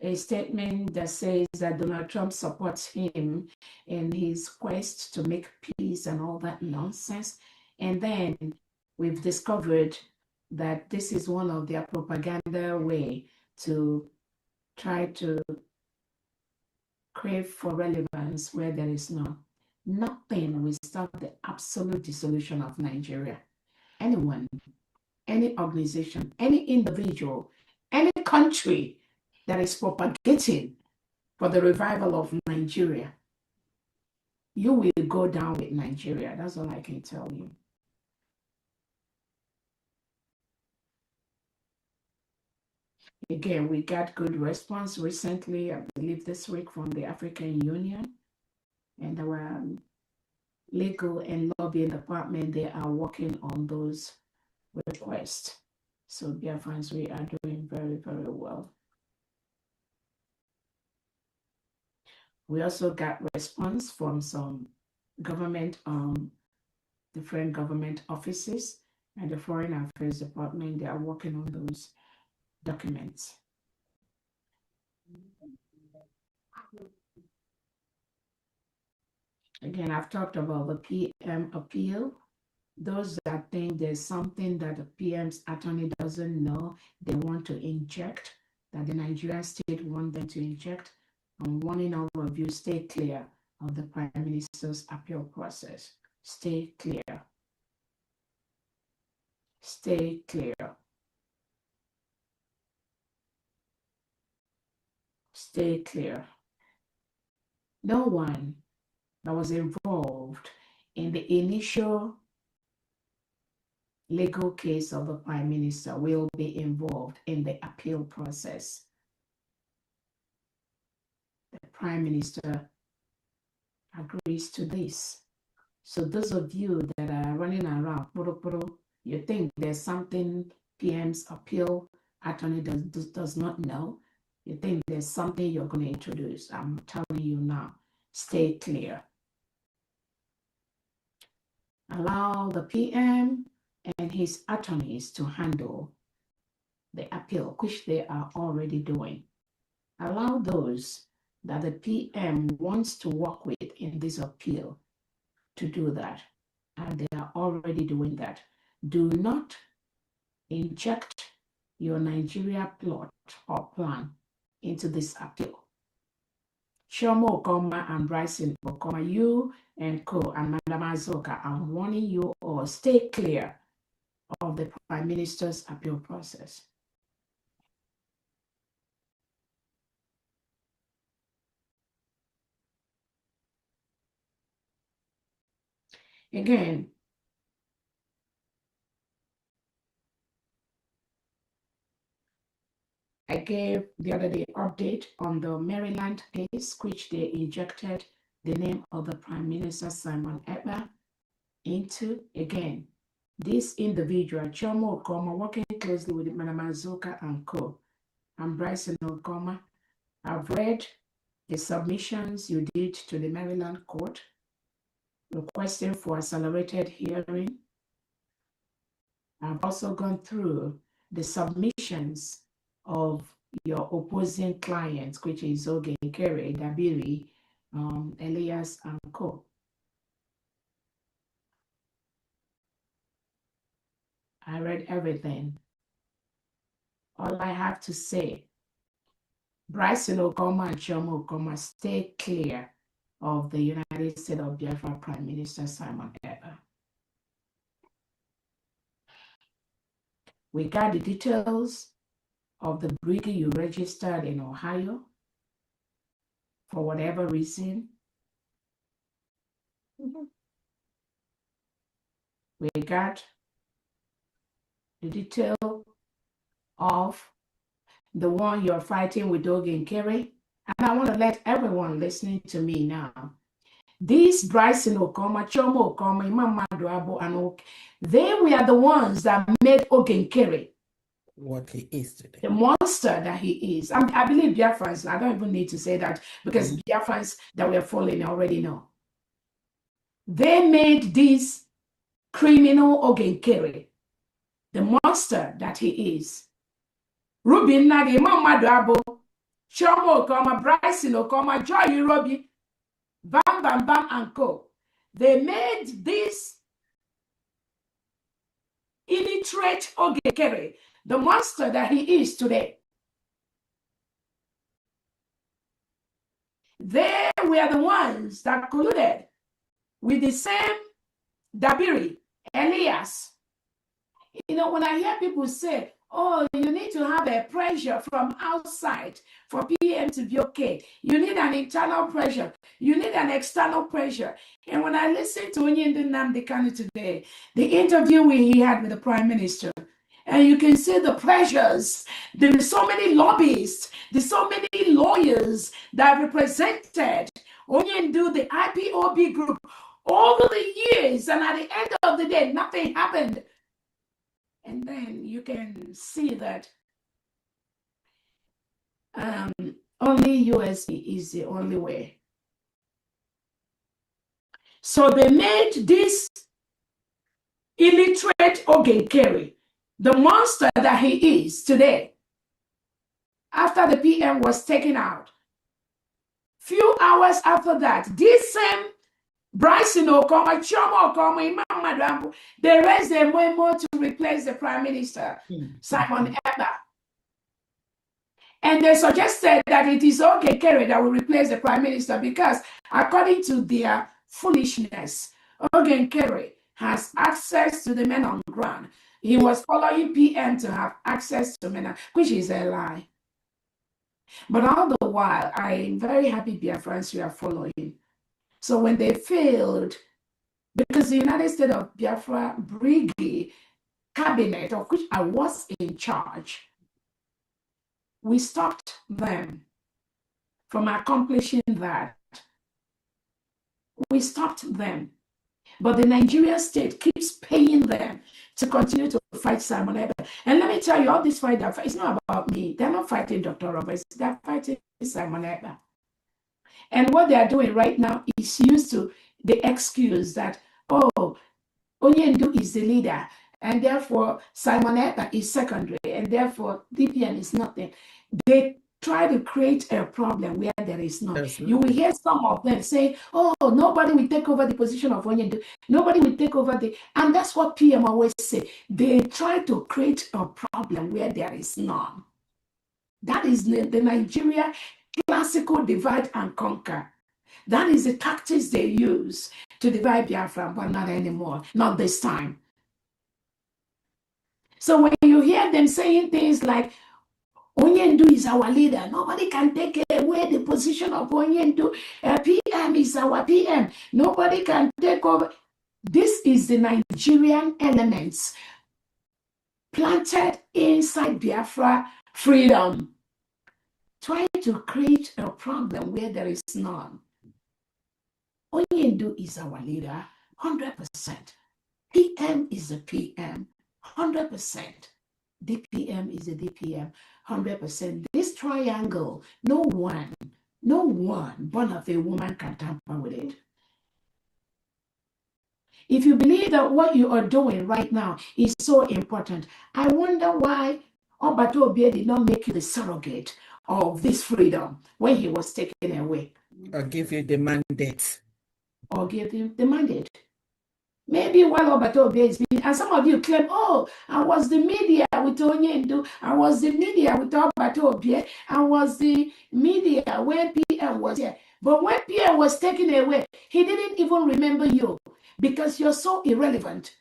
a statement that says that Donald Trump supports him in his quest to make peace and all that nonsense. And then we've discovered that this is one of their propaganda way to try to crave for relevance where there is none. Nothing will stop the absolute dissolution of Nigeria. Anyone, any organization, any individual, any country that is propagating for the revival of Nigeria, you will go down with Nigeria. That's all I can tell you. Again, we got good response recently, I believe this week, from the African Union. And our legal and lobbying department, they are working on those requests. So Biafrans, we are doing very, very well. We also got response from some government, different government offices, and the Foreign Affairs Department. They are working on those documents. Again, I've talked about the PM appeal. Those that think there's something that the PM's attorney doesn't know, they want to inject, that the Nigerian state want them to inject. I'm warning all of you, stay clear of the Prime Minister's appeal process. Stay clear. Stay clear. Stay clear. No one that was involved in the initial legal case of the Prime Minister will be involved in the appeal process. The Prime Minister agrees to this. So those of you that are running around, you think there's something PM's appeal attorney does not know, you think there's something you're going to introduce. I'm telling you now, stay clear. Allow the PM and his attorneys to handle the appeal, which they are already doing. Allow those that the PM wants to work with in this appeal to do that, and they are already doing that. Do not inject your Nigeria plot or plan into this appeal. Shomo Okoma and Bryson Okoma, you and Co and Madam Azoka, I'm warning you all, stay clear of the Prime Minister's appeal process. Again, I gave the other day update on the Maryland case, which they injected the name of the Prime Minister Simon Ekpa into. Again, this individual, Chomo Okoma, working closely with Madam Azoka and Co. and Bryson Okoma, I've read the submissions you did to the Maryland court requesting for accelerated hearing. I've also gone through the submissions of your opposing clients, which is Oge Kere, Dabiri, Elias, and Co. I read everything. All I have to say, Bryson Okoma and Chioma Okoma, stay clear of the United States of Biafra Prime Minister Simon Ekpa. We got the details of the brigade you registered in Ohio for whatever reason. We got the detail of the one you're fighting with Oge and Kerry. And I want to let everyone listening to me now. These Bryson Okoma, Chomo Okoma, Imam Maduabo, and Oke, they were the ones that made Oge and Kerry what he is today. the monster that he is. I believe Biafrans, I don't even need to say that because Biafrans that we're following already know. They made this criminal Oge Kerry the monster that he is. Rubin Nadi, Imam Maduabo, Chomo Okoma, Bryson Okoma, Joy Robbie, Bam Bam Bam and Co. They made this illiterate Oge Kerry the monster that he is today. They were the ones that colluded with the same Dabiri, Elias. You know, when I hear people say, oh, you need to have a pressure from outside for PM to be okay. You need an internal pressure. You need an external pressure. And when I listen to Onyindu Nnamdi Kanu today, the interview he had with the Prime Minister, and you can see the pressures. There are so many lobbyists. There's so many lawyers that represented Onyindu, the IPOB group, over the years. And at the end of the day, nothing happened. And then you can see that only USB is the only way. So they made this illiterate Oge Kerry the monster that he is today. After the PM was taken out, few hours after that, this same Bryson Okoma, Chioma Okoma, Imam Maduabo, they raised a memo to replace the Prime Minister, Simon Ekpa. And they suggested that it is Oge Kerry that will replace the Prime Minister because, according to their foolishness, Oge Kerry has access to the men on the ground. He was following PM to have access to men, which is a lie. But all the while, I'm very happy Biafrans you are following. So when they failed, because the United States of Biafra Brigade cabinet, of which I was in charge, we stopped them from accomplishing that. We stopped them. But the Nigerian state keeps paying them to continue to fight Simon Ekpa. And let me tell you, all this fight, it's not about me. They're not fighting Dr. Roberts. They're fighting Simon Ekpa. And what they are doing right now is used to the excuse that, oh, Onyindu is the leader, and therefore Simon Ekpa is secondary, and therefore DPM is nothing. They try to create a problem where there is none. You will hear some of them say, oh, nobody will take over the position of Onyindu. Nobody will take over the... And that's what PM always say. They try to create a problem where there is none. That is the Nigeria classical divide and conquer. That is the tactics they use to divide Biafra, but not anymore. Not this time. So when you hear them saying things like, Onyindu is our leader. Nobody can take away the position of Onyindu. PM is our PM. Nobody can take over. This is the Nigerian elements planted inside Biafra freedom, trying to create a problem where there is none. Onyindu is our leader, 100%. PM is the PM, 100%. DPM is the DPM, 100%. This triangle, no one born of a woman can tamper with it. If you believe that what you are doing right now is so important, I wonder why Obato Obie did not make you the surrogate of this freedom when he was taken away. Or give you the mandate. Or give him the mandate. Maybe while Obato Obie is being, and some of you claim, oh, I was the media with Onyendu, I was the media with Obato Obie, I was the media when PM was here. But when PM was taken away, he didn't even remember you because you're so irrelevant.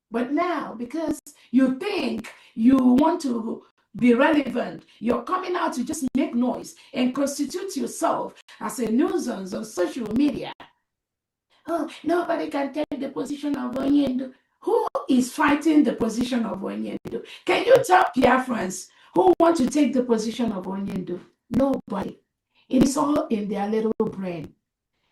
But now, because you think you want to be relevant, you're coming out to just make noise and constitute yourself as a nuisance on social media. Oh, nobody can take the position of Onyendu. Who is fighting the position of Onyendu? Can you tell Biafrans who want to take the position of Onyendu? Nobody. It is all in their little brain.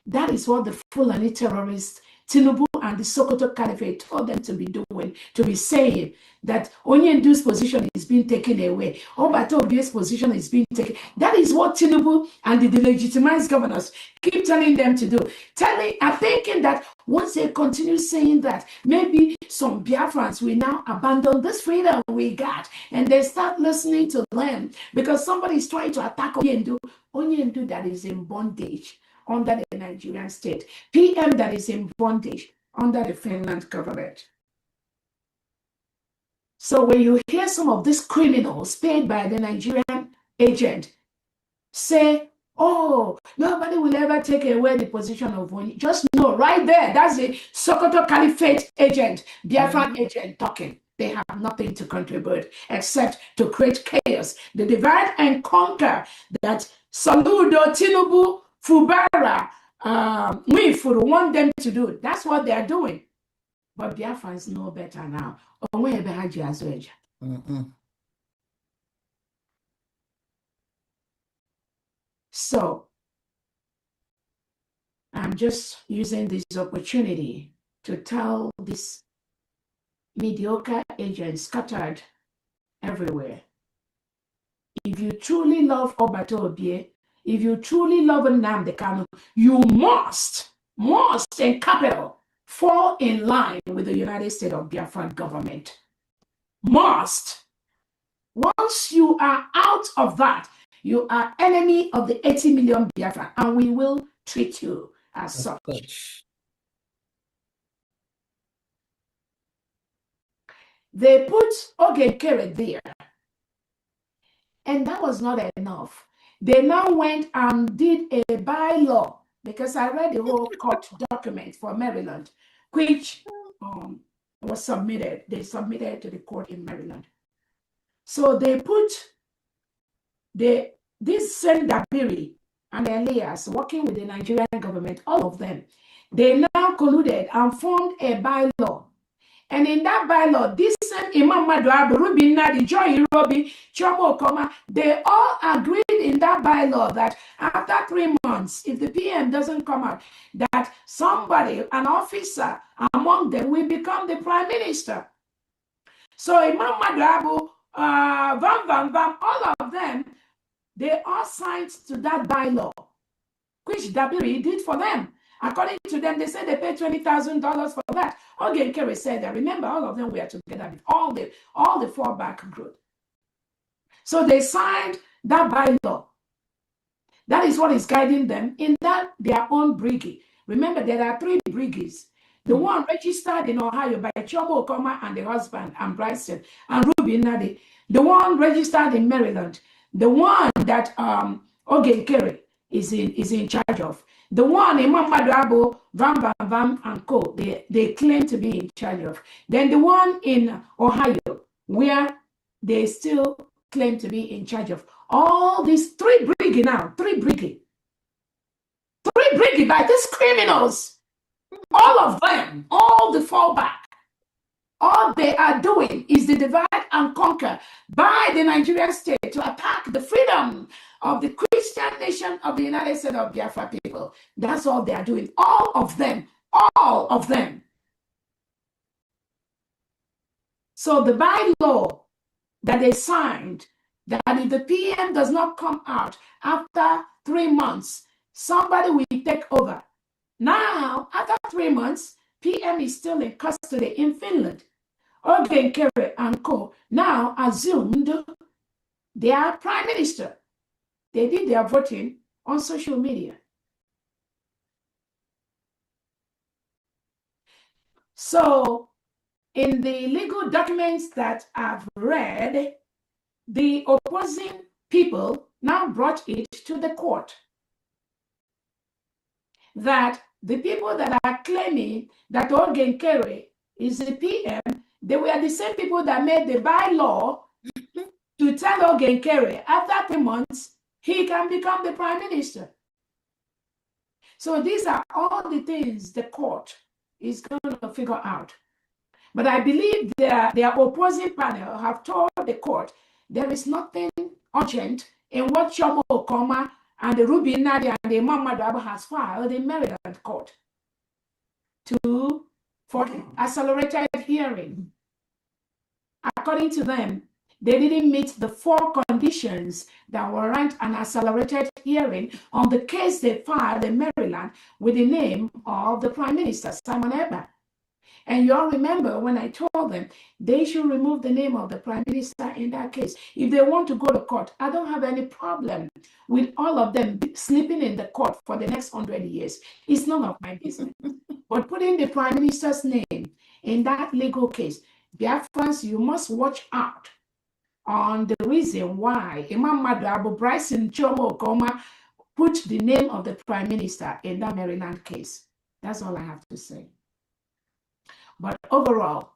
That is what the Fulani terrorists, Tinubu and the Sokoto Caliphate told them to be doing, to be saying that Onyendu's position is being taken away. Obato Obie's position is being taken. That is what Tinubu and the delegitimized governors keep telling them to do. Thinking that once they continue saying that, maybe some Biafrans will now abandon this freedom we got and they start listening to them because somebody is trying to attack Onyendu that is in bondage under the Nigerian state, PM that is in bondage under the Finland government. So when you hear some of these criminals paid by the Nigerian agent say, oh, nobody will ever take away the position of Onyendu, just know right there, that's the Sokoto Caliphate agent, Biafran agent talking. They have nothing to contribute except to create chaos. The divide and conquer that Saludo, Tinubu, Fubara, Mwifuru want them to do. That's what they are doing. But Biafrans know better now. So, I'm just using this opportunity to tell these mediocre agents scattered everywhere. If you truly love Obato Obie, if you truly love Nnamdi Kanu, you must, in capital, fall in line with the United States of Biafran government. Must. Once you are out of that, you are enemy of the 80 million Biafran, and we will treat you as such. They put Ogenkere there, and that was not enough. They now went and did a bylaw, because I read the whole court document for Maryland, which was submitted. They submitted to the court in Maryland. So they put this Dabiri and Elias working with the Nigerian government, all of them, they now colluded and formed a bylaw. And in that bylaw, this same Imam Maduabu, Ruby Nadi, Joy Irobi, Chomo Okoma, they all agreed in that bylaw that after 3 months, if the PM doesn't come out, that somebody, an officer among them, will become the prime minister. So Imam Maduabu, all of them, they all signed to that bylaw, which Dabiri did for them. According to them, they said they paid $20,000 for that. Ogenkere said that. Remember, all of them were together with all the fallback group. So they signed that bylaw. That is what is guiding them in their own brigade. Remember, there are 3 brigades. The one registered in Ohio by Chomo Okoma and the husband, and Bryson, and Ruby Nadi. The one registered in Maryland. The one that Ogenkere is in charge of. The one Imam Maduabu, Vam and Co. They claim to be in charge of. Then the one in Ohio, where they still claim to be in charge of. All these 3 brigade now, 3 brigade. 3 brigade by these criminals. All of them, all the fallback. All they are doing is the divide and conquer by the Nigerian state to attack the freedom of the Christian nation of the United States of Biafra people. That's all they are doing. All of them. All of them. So the bylaw that they signed, that if the PM does not come out after 3 months, somebody will take over. Now, after 3 months, PM is still in custody in Finland. Ogenkere and co. now assumed they are prime minister. They did their voting on social media. So in the legal documents that I've read, the opposing people now brought it to the court that the people that are claiming that Ogenkere is the PM, they were the same people that made the bylaw to tell Ogenkere after 3 months he can become the prime minister. So these are all the things the court is going to figure out. But I believe their opposing panel have told the court there is nothing urgent in what Chomo Okoma and the Ruby Nadia and the Imam Madaba has filed in Maryland court for accelerated hearing. According to them, they didn't meet the 4 conditions that warrant an accelerated hearing on the case they filed in Maryland with the name of the Prime Minister, Simon Eber. And you all remember when I told them they should remove the name of the Prime Minister in that case. If they want to go to court, I don't have any problem with all of them sleeping in the court for the next 100 years. It's none of my business. But putting the Prime Minister's name in that legal case, Biafrans, you must watch out on the reason why Imam Madabo Bryson Chomo Okoma put the name of the Prime Minister in that Maryland case. That's all I have to say. But overall,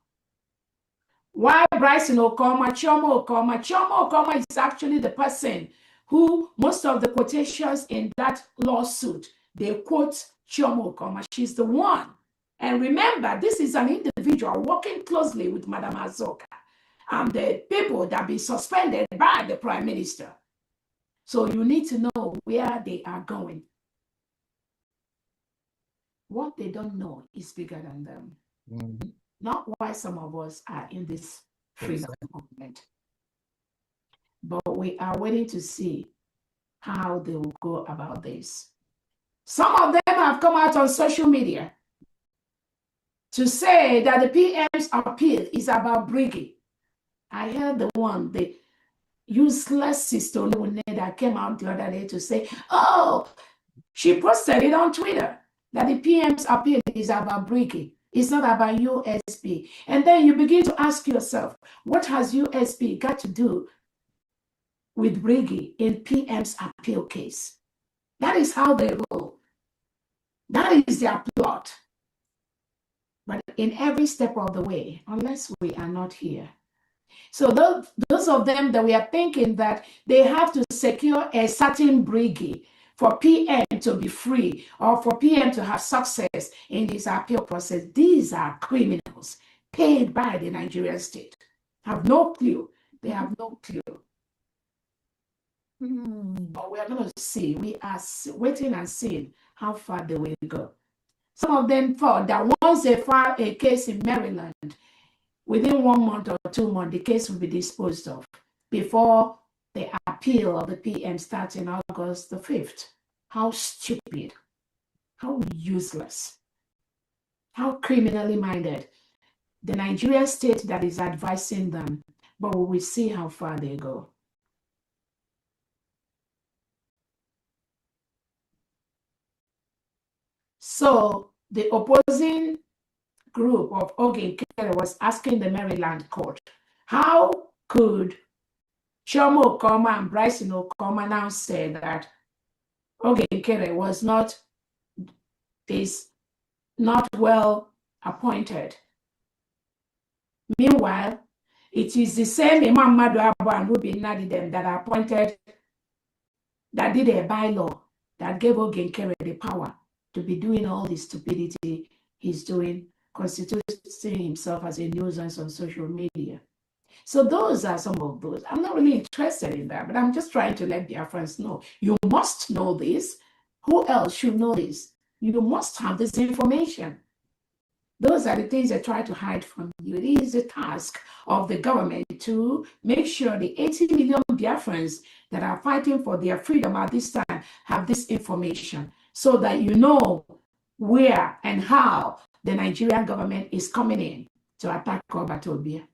why Bryson Okoma, Chomo Okoma is actually the person who most of the quotations in that lawsuit, they quote Chomo Okoma. She's the one. And remember, this is an individual working closely with Madam Azoka and the people that be suspended by the Prime Minister. So you need to know where they are going. What they don't know is bigger than them. Mm-hmm. Not why some of us are in this freedom movement. But we are waiting to see how they will go about this. Some of them have come out on social media to say that the PM's appeal is about Briggy. I heard the useless sister that came out the other day to say, oh, she posted it on Twitter that the PM's appeal is about Briggy. It's not about USB. And then you begin to ask yourself, what has USB got to do with Briggy in PM's appeal case? That is how they roll. That is their plot. But in every step of the way, unless we are not here. So those of them that we are thinking that they have to secure a certain Briggy for PM to be free or for PM to have success in this appeal process, these are criminals paid by the Nigerian state. Have no clue. They have no clue. But we are going to see. We are waiting and seeing how far they will go. Some of them thought that once they file a case in Maryland, within 1 month or 2 months, the case will be disposed of before the appeal of the PM starts in August the 5th. How stupid, how useless, how criminally minded. The Nigerian state that is advising them, but we will see how far they go. So the opposing group of Ogenkere was asking the Maryland court, how could Chomo Okoma and Bryson Okoma now say that Ogenkere is not well appointed? Meanwhile, it is the same Imam Madabo and Ruby Nadidem that are appointed, that did a bylaw that gave Ogenkere the power to be doing all the stupidity he's doing, constituting himself as a nuisance on social media. So those are some of those. I'm not really interested in that, but I'm just trying to let Biafrans know. You must know this. Who else should know this? You must have this information. Those are the things they try to hide from you. It is the task of the government to make sure the 80 million Biafrans that are fighting for their freedom at this time have this information so that you know where and how the Nigerian government is coming in to attack Obatobia.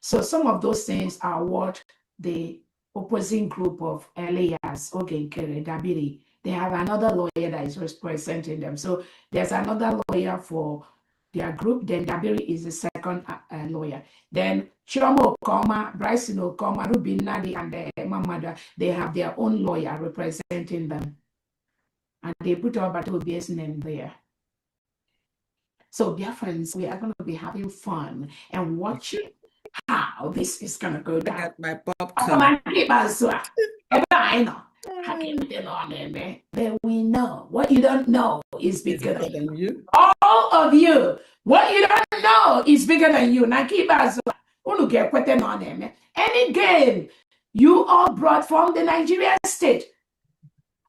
So some of those things are what the opposing group of Elias, Ogenkere, Dabiri, they have another lawyer that is representing them. So there's another lawyer for their group. Then Dabiri is the second lawyer. Then Chomo Okoma, Bryson Okoma, Ruby Nadi, and Mamada, they have their own lawyer representing them. And they put Obatobia's name there. So, dear friends, we are going to be having fun and watching how this is going to go down. I got my popcorn. Then we know what you don't know is bigger than you. All of you, what you don't know is bigger than you. Any game you all brought from the Nigerian state,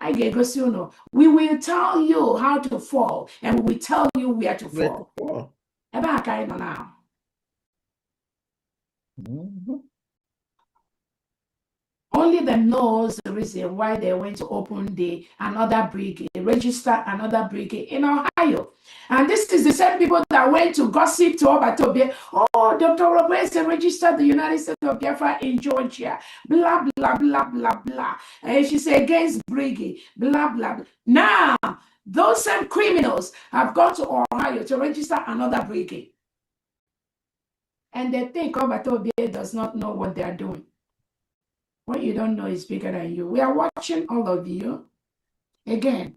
we will tell you how to fall, and we will tell you where to fall. Now. Only them knows the reason why they went to open another brigade, register another brigade in Ohio. And this is the same people that went to gossip to Obatobia. Oh, Dr. Robese registered the United States of Biafra in Georgia. Blah, blah, blah, blah, blah. And she said against brigade. Blah, blah, blah. Now, those same criminals have gone to Ohio to register another brigade. And they think Obatobia does not know what they are doing. What you don't know is bigger than you. We are watching all of you. Again,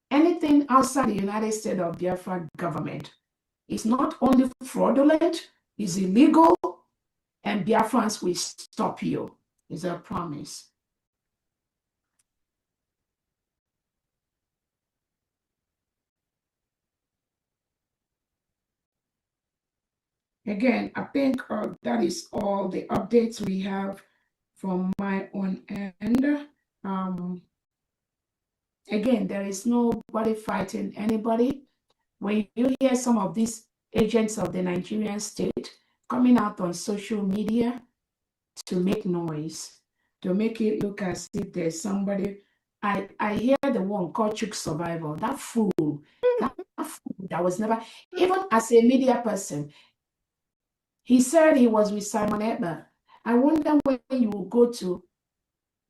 anything outside the United States of Biafra government is not only fraudulent, it's illegal, and Biafrans will stop you. It's a promise. Again, I think that is all the updates we have from my own end. Again, there is nobody fighting anybody. When you hear some of these agents of the Nigerian state coming out on social media to make noise, to make it look as if there's somebody, I hear the one called Chuk Survival, that fool that was never, even as a media person, he said he was with Simon Edna. I wonder when you will go to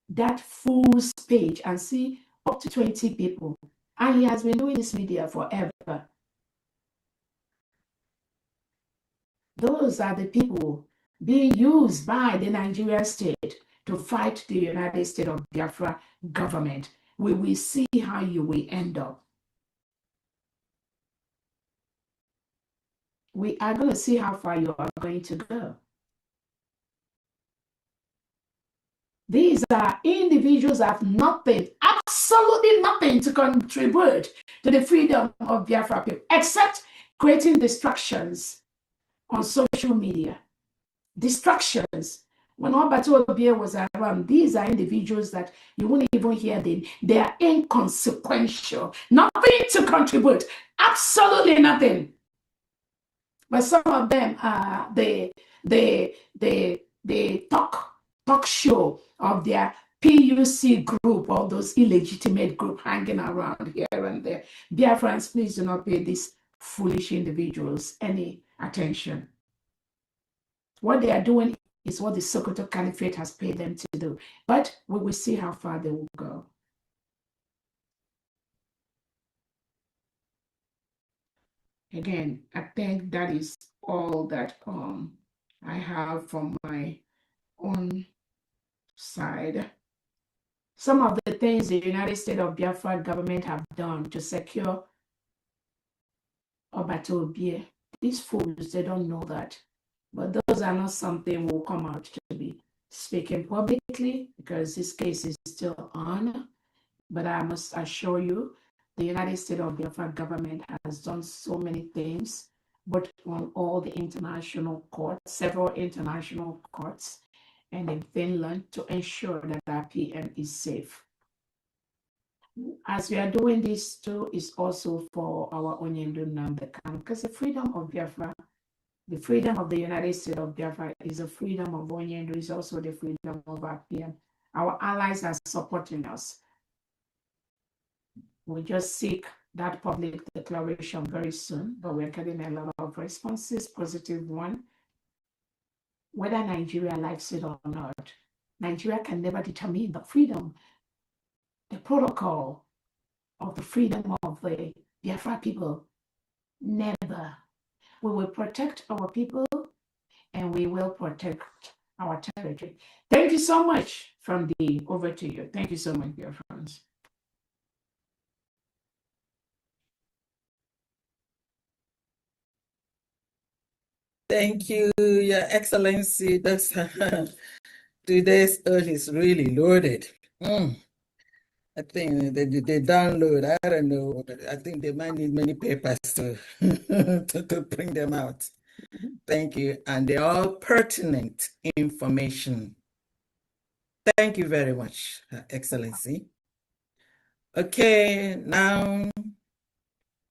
that fool's page and see up to 20 people. And he has been doing this media forever. Those are the people being used by the Nigerian state to fight the United States of Biafra government. We will see how you will end up. We are going to see how far you are going to go. These are individuals that have nothing, absolutely nothing to contribute to the freedom of Biafra people, except creating distractions on social media. Distractions. When Obatobia was around, these are individuals that you wouldn't even hear them. They are inconsequential. Nothing to contribute. Absolutely nothing. But some of them are the talk show of their PUC group, or those illegitimate group hanging around here and there. Dear friends, please do not pay these foolish individuals any attention. What they are doing is what the Sokoto Caliphate has paid them to do. But we will see how far they will go. Again, I think that is all that I have from my own side. Some of the things the United States of Biafra government have done to secure Obatobia, these fools, they don't know that. But those are not something we'll come out to be speaking publicly, because this case is still on. But I must assure you, the United States of Biafra government has done so many things, but on all the international courts, several international courts, and in Finland, to ensure that our PM is safe. As we are doing this too, is also for our Onyendu Namdekan, because the freedom of Biafra, the freedom of the United States of Biafra is the freedom of Onyendu, is also the freedom of our PM. Our allies are supporting us. We just seek that public declaration very soon, but we're getting a lot of responses, positive one. Whether Nigeria likes it or not, Nigeria can never determine the freedom, the protocol of the freedom of the Biafra people. Never. We will protect our people and we will protect our territory. Thank you so much, From D. Over to you. Thank you so much, dear friends. Thank you, Your Excellency. That's today's earth is really loaded. I think they download. I don't know. I think they might need many papers to to bring them out. Thank you, and they're all pertinent information. Thank you very much, Excellency. Okay, now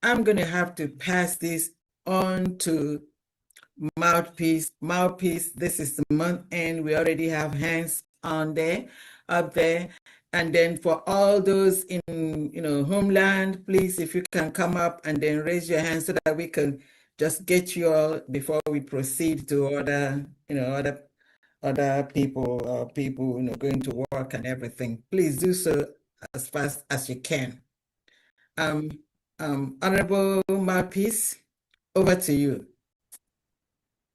I'm going to have to pass this on to Mouthpiece. Mouthpiece, this is the month end. We already have hands on there, up there. And then for all those in, homeland, please, if you can come up and then raise your hand so that we can just get you all before we proceed to other, other people, going to work and everything. Please do so as fast as you can. Honorable Mouthpiece, over to you.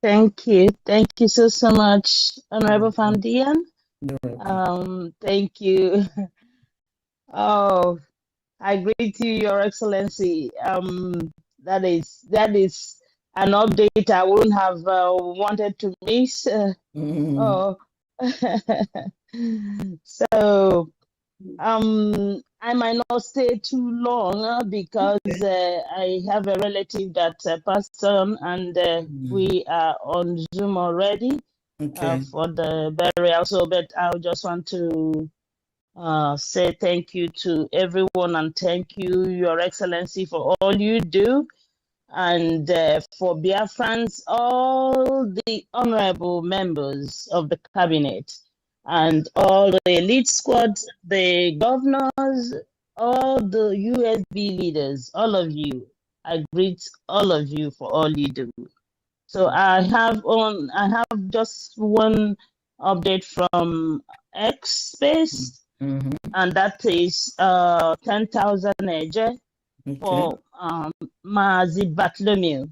Thank you. Thank you so much, Honorable Fandian. Thank you. Oh, I greet you, Your Excellency. That is an update I wouldn't have wanted to miss. Oh, so I might not stay too long because I have a relative that passed on, and we are on Zoom already for the burial. So, but I just want to say thank you to everyone and thank you, Your Excellency, for all you do. And for Biafrans, all the honorable members of the cabinet and all the elite squads, the governors, all the USB leaders, all of you, I greet all of you for all you do. So I have just one update from X Space, and that is 10,000 Eje for Mazi Bartholomew.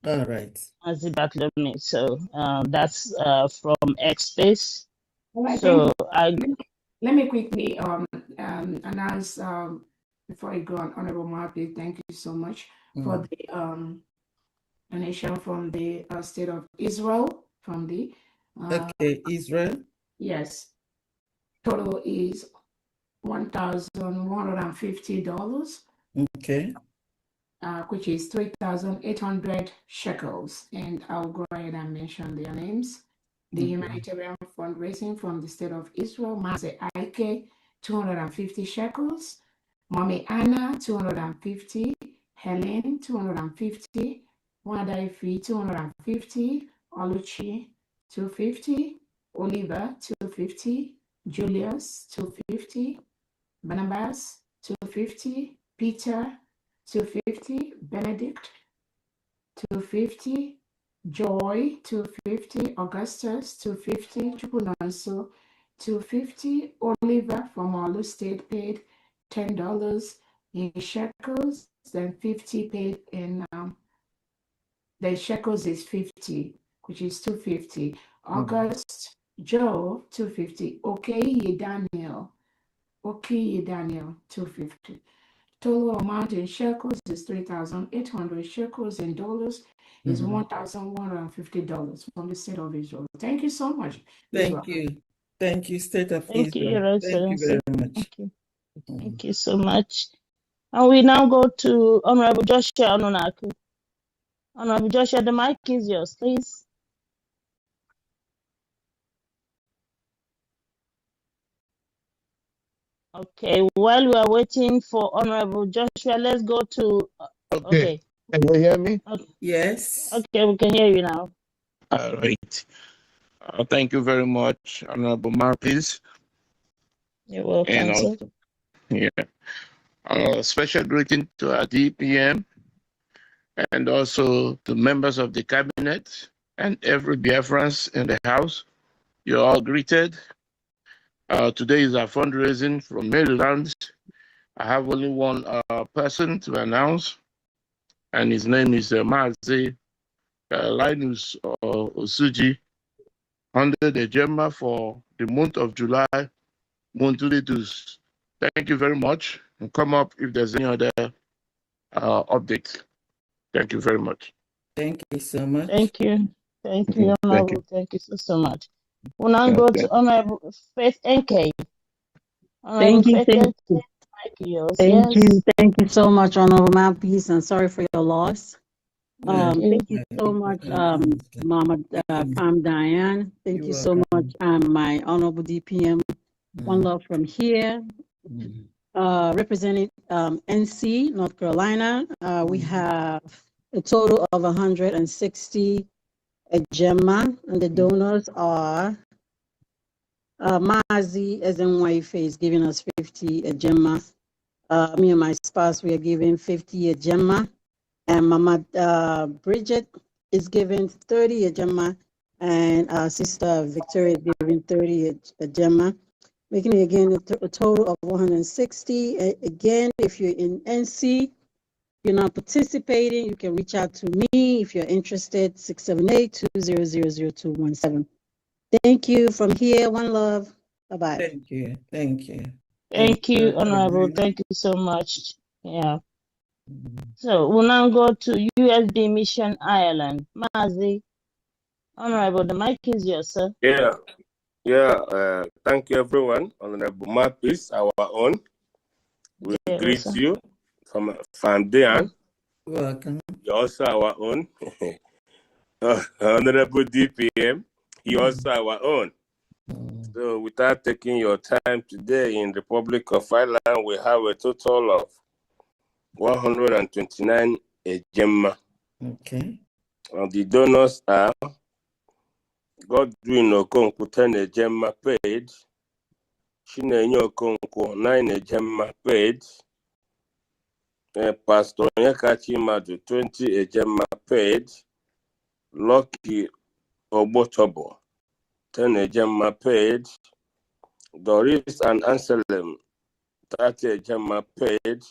All right. Mazi Bartholomew. So that's from X Space. Well, so let me quickly announce before I go on, Honorable Mouthpiece, thank you so much for the donation from the state of Israel, from the Israel. Yes, total is $1,150. Okay. Which is 3,800 shekels, and I'll go ahead and mention their names. The Humanitarian Fundraising from the state of Israel, Maze Aike, 250 shekels. Mommy Anna, 250. Helen, 250. Wadaifi, 250. Oluchi, 250. Oliver, 250. Julius, 250. Barnabas, 250. Peter, 250. Benedict, 250. Joy, 250. Augustus, 250. Chupunanso, 250. Oliver from Olu State paid $10 in shekels, then 50 paid in the shekels is 50, which is 250. August, Joe, 250. Okay, Daniel, 250. Total amount in shekels is 3,800 shekels, in dollars is $1,150 from the state of Israel. Thank you so much. Thank you. Thank you, State of Thank Israel. You, Your Excellency. Thank you very much. Thank you. Thank you so much. And we now go to Honorable Joshua Ononaku. Honorable Joshua, the mic is yours, please. Okay, while we are waiting for Honorable Joshua, let's go to... Okay. Can you hear me? Yes. Okay, we can hear you now. All right. Thank you very much, Honorable Mouthpiece. You're welcome, sir. Yeah. Special greeting to our DPM and also to members of the cabinet and every Biafrans in the house. You're all greeted. Today is our fundraising from Maryland. I have only one person to announce, and his name is Mazi Linus Osuji, under the Gemma for the month of July. Thank you very much. And come up if there's any other update. Thank you very much. Thank you so much. Thank you. Thank you, Honorable. Thank you so much. We'll now go to Honorable Faith NK. Thank you. Thank you. Thank you so much, Honorable Mouthpiece, and sorry for your loss. Thank you so much, Mama Palm Diane. Thank you so much, my Honorable DPM. One love from here. Representing NC, North Carolina. We have a total of 160 Gemma, and the donors are Mazi as in wife is giving us 50 Gemma. Me and my spouse, we are giving 50 Gemma. And Mama Bridget is giving 30 Gemma. And our sister Victoria is giving 30 Gemma. Making it again a total of 160. Again, if you're in NC, you're not participating, you can reach out to me if you're interested, 678-2000217. Thank you. From here, one love. Bye-bye. Thank you. Thank you. Thank you, Honorable. Thank you so much. Yeah. So we'll now go to USB Mission Ireland. Mazi, Honorable, the mic is yours, sir. Thank you, everyone. Honorable Mapis, our own. We greet you from Fandian. Welcome. You're also our own. Honorable DPM, he also our own. So without taking your time today in the Republic of Ireland, we have a total of 129 Gemma. Okay. The donors are Godwin Okonkwo 10 Gemma paid, Chinenye Okonkwo 9 Gemma paid, Pastor Nyakachi Madu 20 Gemma paid, Lucky Obotobo 10 Gemma paid, Doris and Anselm 30 Gemma paid,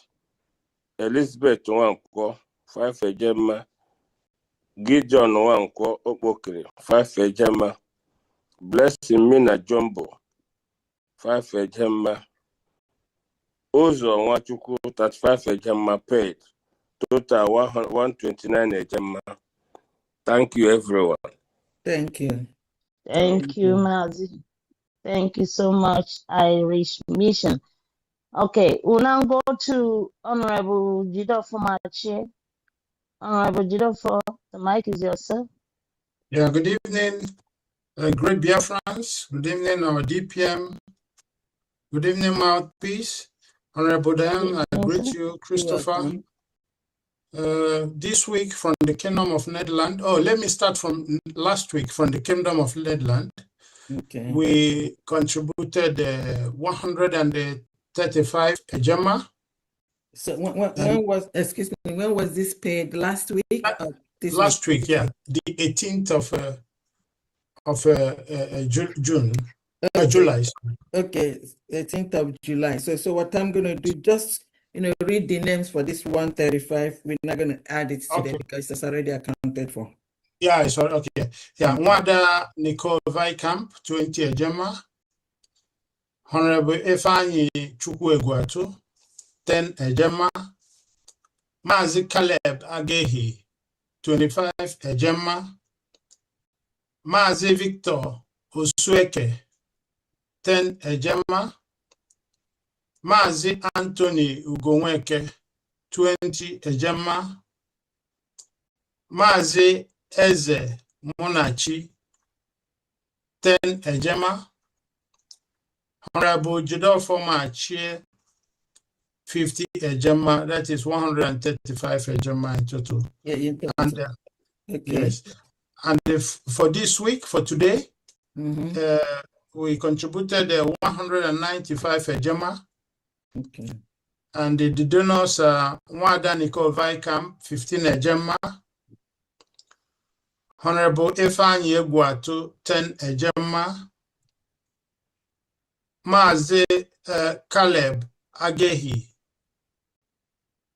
Elizabeth Wankwo 5 Gemma, Gideon Wankwo Okpokiri 5 Gemma, Blessing Mina Jumbo 5 Gemma, Ozo Nwachukwu 35 Gemma paid, total 129 Gemma. Thank you, everyone. Thank you. Thank you, Mazi. Thank you so much, Irish Mission. Okay, we'll now go to Honorable Jidofo Mache. Honorable Jidofo, the mic is yours, sir. Yeah, good evening, great Biafrans. Good evening, our DPM. Good evening, Mouthpiece. Honorable Diane, I greet you, Christopher. This week from the Kingdom of Netherlands. Oh, let me start from last week from the Kingdom of Netherlands. Okay. We contributed 135 Gemma. So when was this paid? Last week? Last week, yeah, the 18th of June, July. Okay, 18th of July. So what I'm going to do, just read the names for this 135. We're not going to add it today because it's already accounted for. Yeah, it's okay. Yeah, Wanda Nicole Vikamp, 20 Gemma. Honorable Efani Chukwuegwatu, 10 Gemma. Mazi Caleb Agehi, 25 Gemma. Mazi Victor Osueke, 10 Gemma. Mazi Anthony Ugonweke, 20 Gemma. Mazi Eze Munachi, 10 Gemma. Honorable Jidofo Mache, 50 Gemma. That is 135 Gemma in total. Yeah, and okay. Yes. And for this week, for today, we contributed 195 Gemma. Okay. And the donors are Wada Nicole Vaikam, 15 Ejema. Honorable Ifeanyi Egwuatu, 10 Ejema. Mazi Caleb Agehi,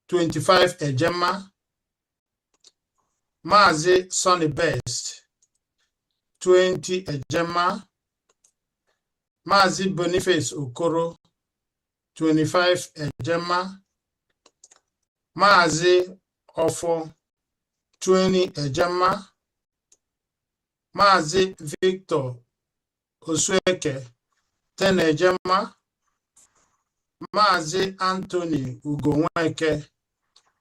25 Ejema. Mazi Sonny Best, 20 Ejema. Mazi Boniface Okoro, 25 Ejema. Mazi Ofo, 20 Ejema. Mazi Victor Osweke, 10 Ejema. Mazi Anthony Ugonweke,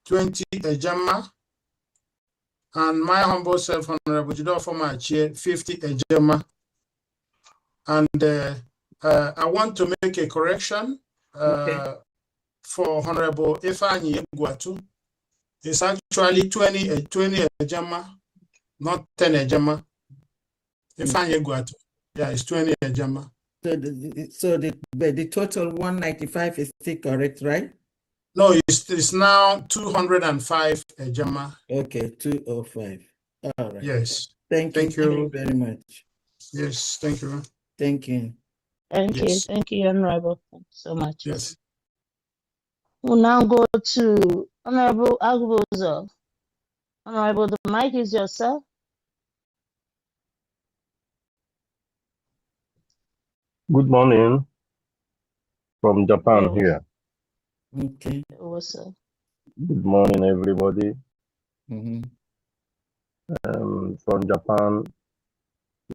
20 Ejema. And my humble self, Honorable Jidofo Machie, 50 Ejema. And I want to make a correction for Honorable Ifeanyi Egwuatu. It's actually 20 Ejema, not 10 Ejema. Ifeanyi Egwuatu, yeah, it's 20 Ejema. So the total 195 is still correct, right? No, it's now 205 Ejema. Okay, 205. All right. Yes. Thank you very much. Yes, thank you. Thank you. Thank you. Yes. Thank you, Honorable. Thank you so much. Yes. We'll now go to Honorable Agbozo. Honorable, the mic is yours, sir. Good morning from Japan Yes. here. Okay. Also, Good morning, everybody. Mm-hmm. From Japan,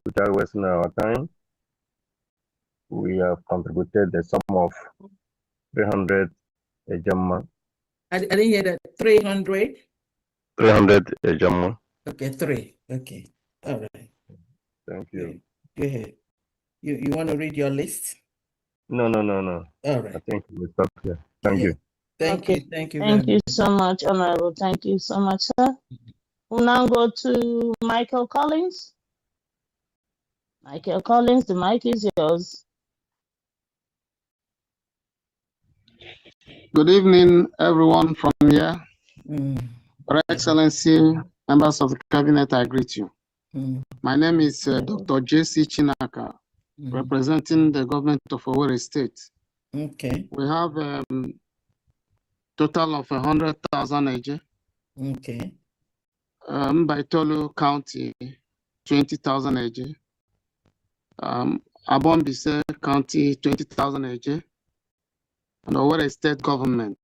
which are wasting our time, we have contributed the sum of 300 Ejema. I didn't hear that. 300? 300 Ejema. Okay, 3. Okay. All right. Thank you. Go ahead. You want to read your list? No. All I right. think we stop here. Thank you. Thank Okay. you. Thank you. thank very you much. so much, Honorable. Thank you so much, sir. We'll now go to Michael Collins. Michael Collins, the mic is yours. Good evening, everyone from here. Mm. Your Excellency, members of the Cabinet, I greet you. Mm. My name is Dr. J.C. Chinaka, representing the government of Owerri State. Okay. We have total of 100,000 AJ. Okay. Baitolu County, 20,000 AJ. Abombise County, 20,000 AJ. And Owerri State Government,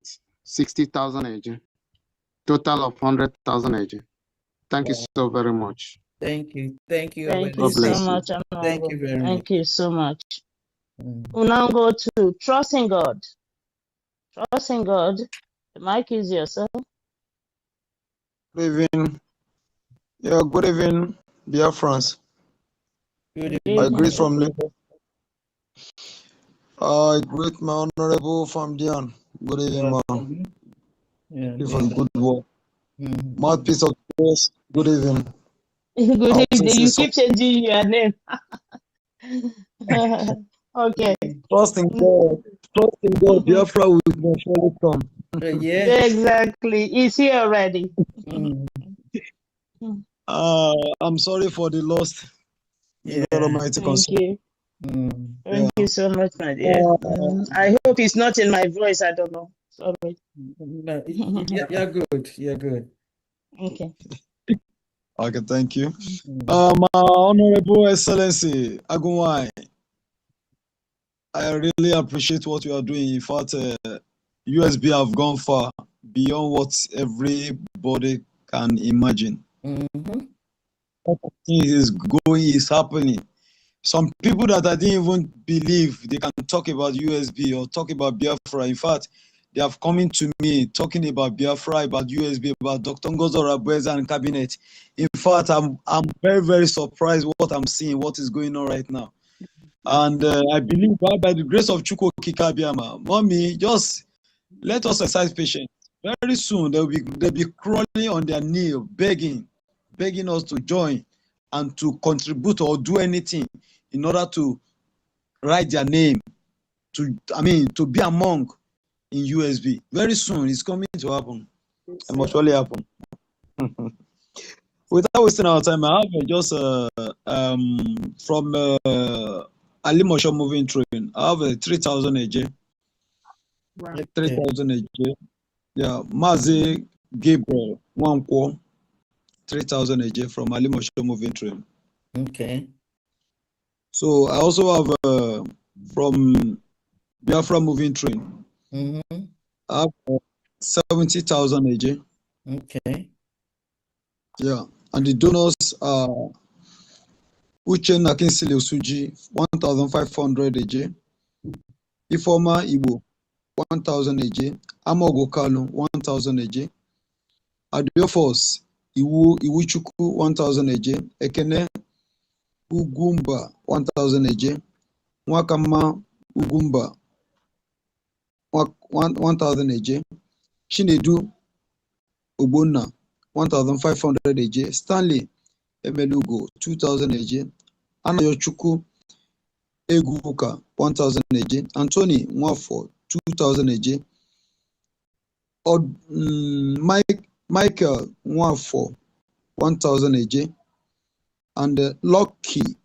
60,000 AJ. Total of 100,000 AJ. Thank you so very much. Thank you. Thank you. Thank God you so bless you. much, Honorable. Thank you very much. Thank you so much. Mm. We'll now go to Trusting God. Trusting God, the mic is yours, sir. Good evening. Yeah, good evening, dear friends. Good I evening. greet from Lagos. I greet my honorable from Dion. Good evening, man. Mhm. Yeah, Thank you for the good work. Mhm. Mouthpiece of grace. Good evening. Good I'll evening. say You so. keep changing your name. Okay. Trust in God. Trust in God. Biafra will surely come. Yeah. Exactly. Is he already? Mm. I'm sorry for the loss. Yeah. God Almighty Thank consider. you. Mm. Thank you so much, my dear. I hope it's not in my voice. I don't know. Sorry. No, you're good. You're good. Okay. Okay, thank you. Mm. My Honorable Excellency Agunwai, I really appreciate what you are doing. In fact, USB have gone far beyond what everybody can imagine. Mm-hmm. What is happening. Some people that I didn't even believe they can talk about USB or talk about Biafra. In fact, they have come to me talking about Biafra, about USB, about Dr. Ngozo Rabweza and cabinet. In fact, I'm very, very surprised what I'm seeing, what is going on right now. And I believe by the grace of Chukwu Kikabiama, mommy, just let us exercise patience. Very soon they'll be crawling on their knee, begging us to join and to contribute or do anything in order to write their name, to be among in USB. Very soon, it's coming to happen. It must surely happen. Without wasting our time, I have just from Ali Mosho moving train. I have a 3,000 AJ. 3,000 AJ. Yeah, Mazi Gabriel, 3,000 AJ from Ali Mosho moving train. Okay. So I also have from Biafra moving train. Mm-hmm. I have 70,000 AJ. Okay. Yeah, and the donors are Uchen Akinsile Osuji, 1,500 AJ. Ifoma Igbo, 1,000 AJ. Amogo Kalu, 1,000 AJ. Adiofos Iwuchukwu, 1,000 AJ. Ekene Ugumba, 1,000 AJ. Nwakama Ugumba, 1,000 AJ. Chinedu Ogbonna, 1,500 AJ. Stanley Emelugo, 2,000 AJ. Anayochukwu Eguka, 1,000 AJ. Anthony Nwafo, 2,000 AJ. Michael Nwafo, 1,000 AJ. And Lucky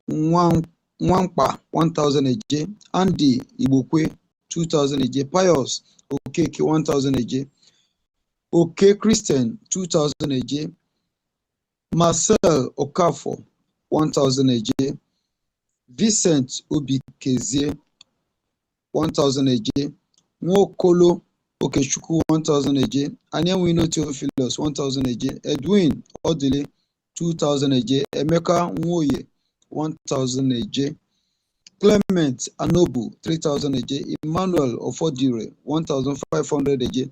Nwampa, 1,000 AJ. Andy Ibokwe, 2,000 AJ. Pius Okeke, 1,000 AJ. OK Christian, 2,000 AJ. Marcel Okafor, 1,000 AJ. Vincent Obikezie, 1,000 AJ. Nwokolo Okechukwu, 1,000 AJ. Anyanwino Theophilus, 1,000 AJ. Edwin Odile, 2,000 AJ. Emeka Nwoye, 1,000 AJ. Clement Anobu, 3,000 AJ. Emmanuel Ofodire, 1,500 AJ.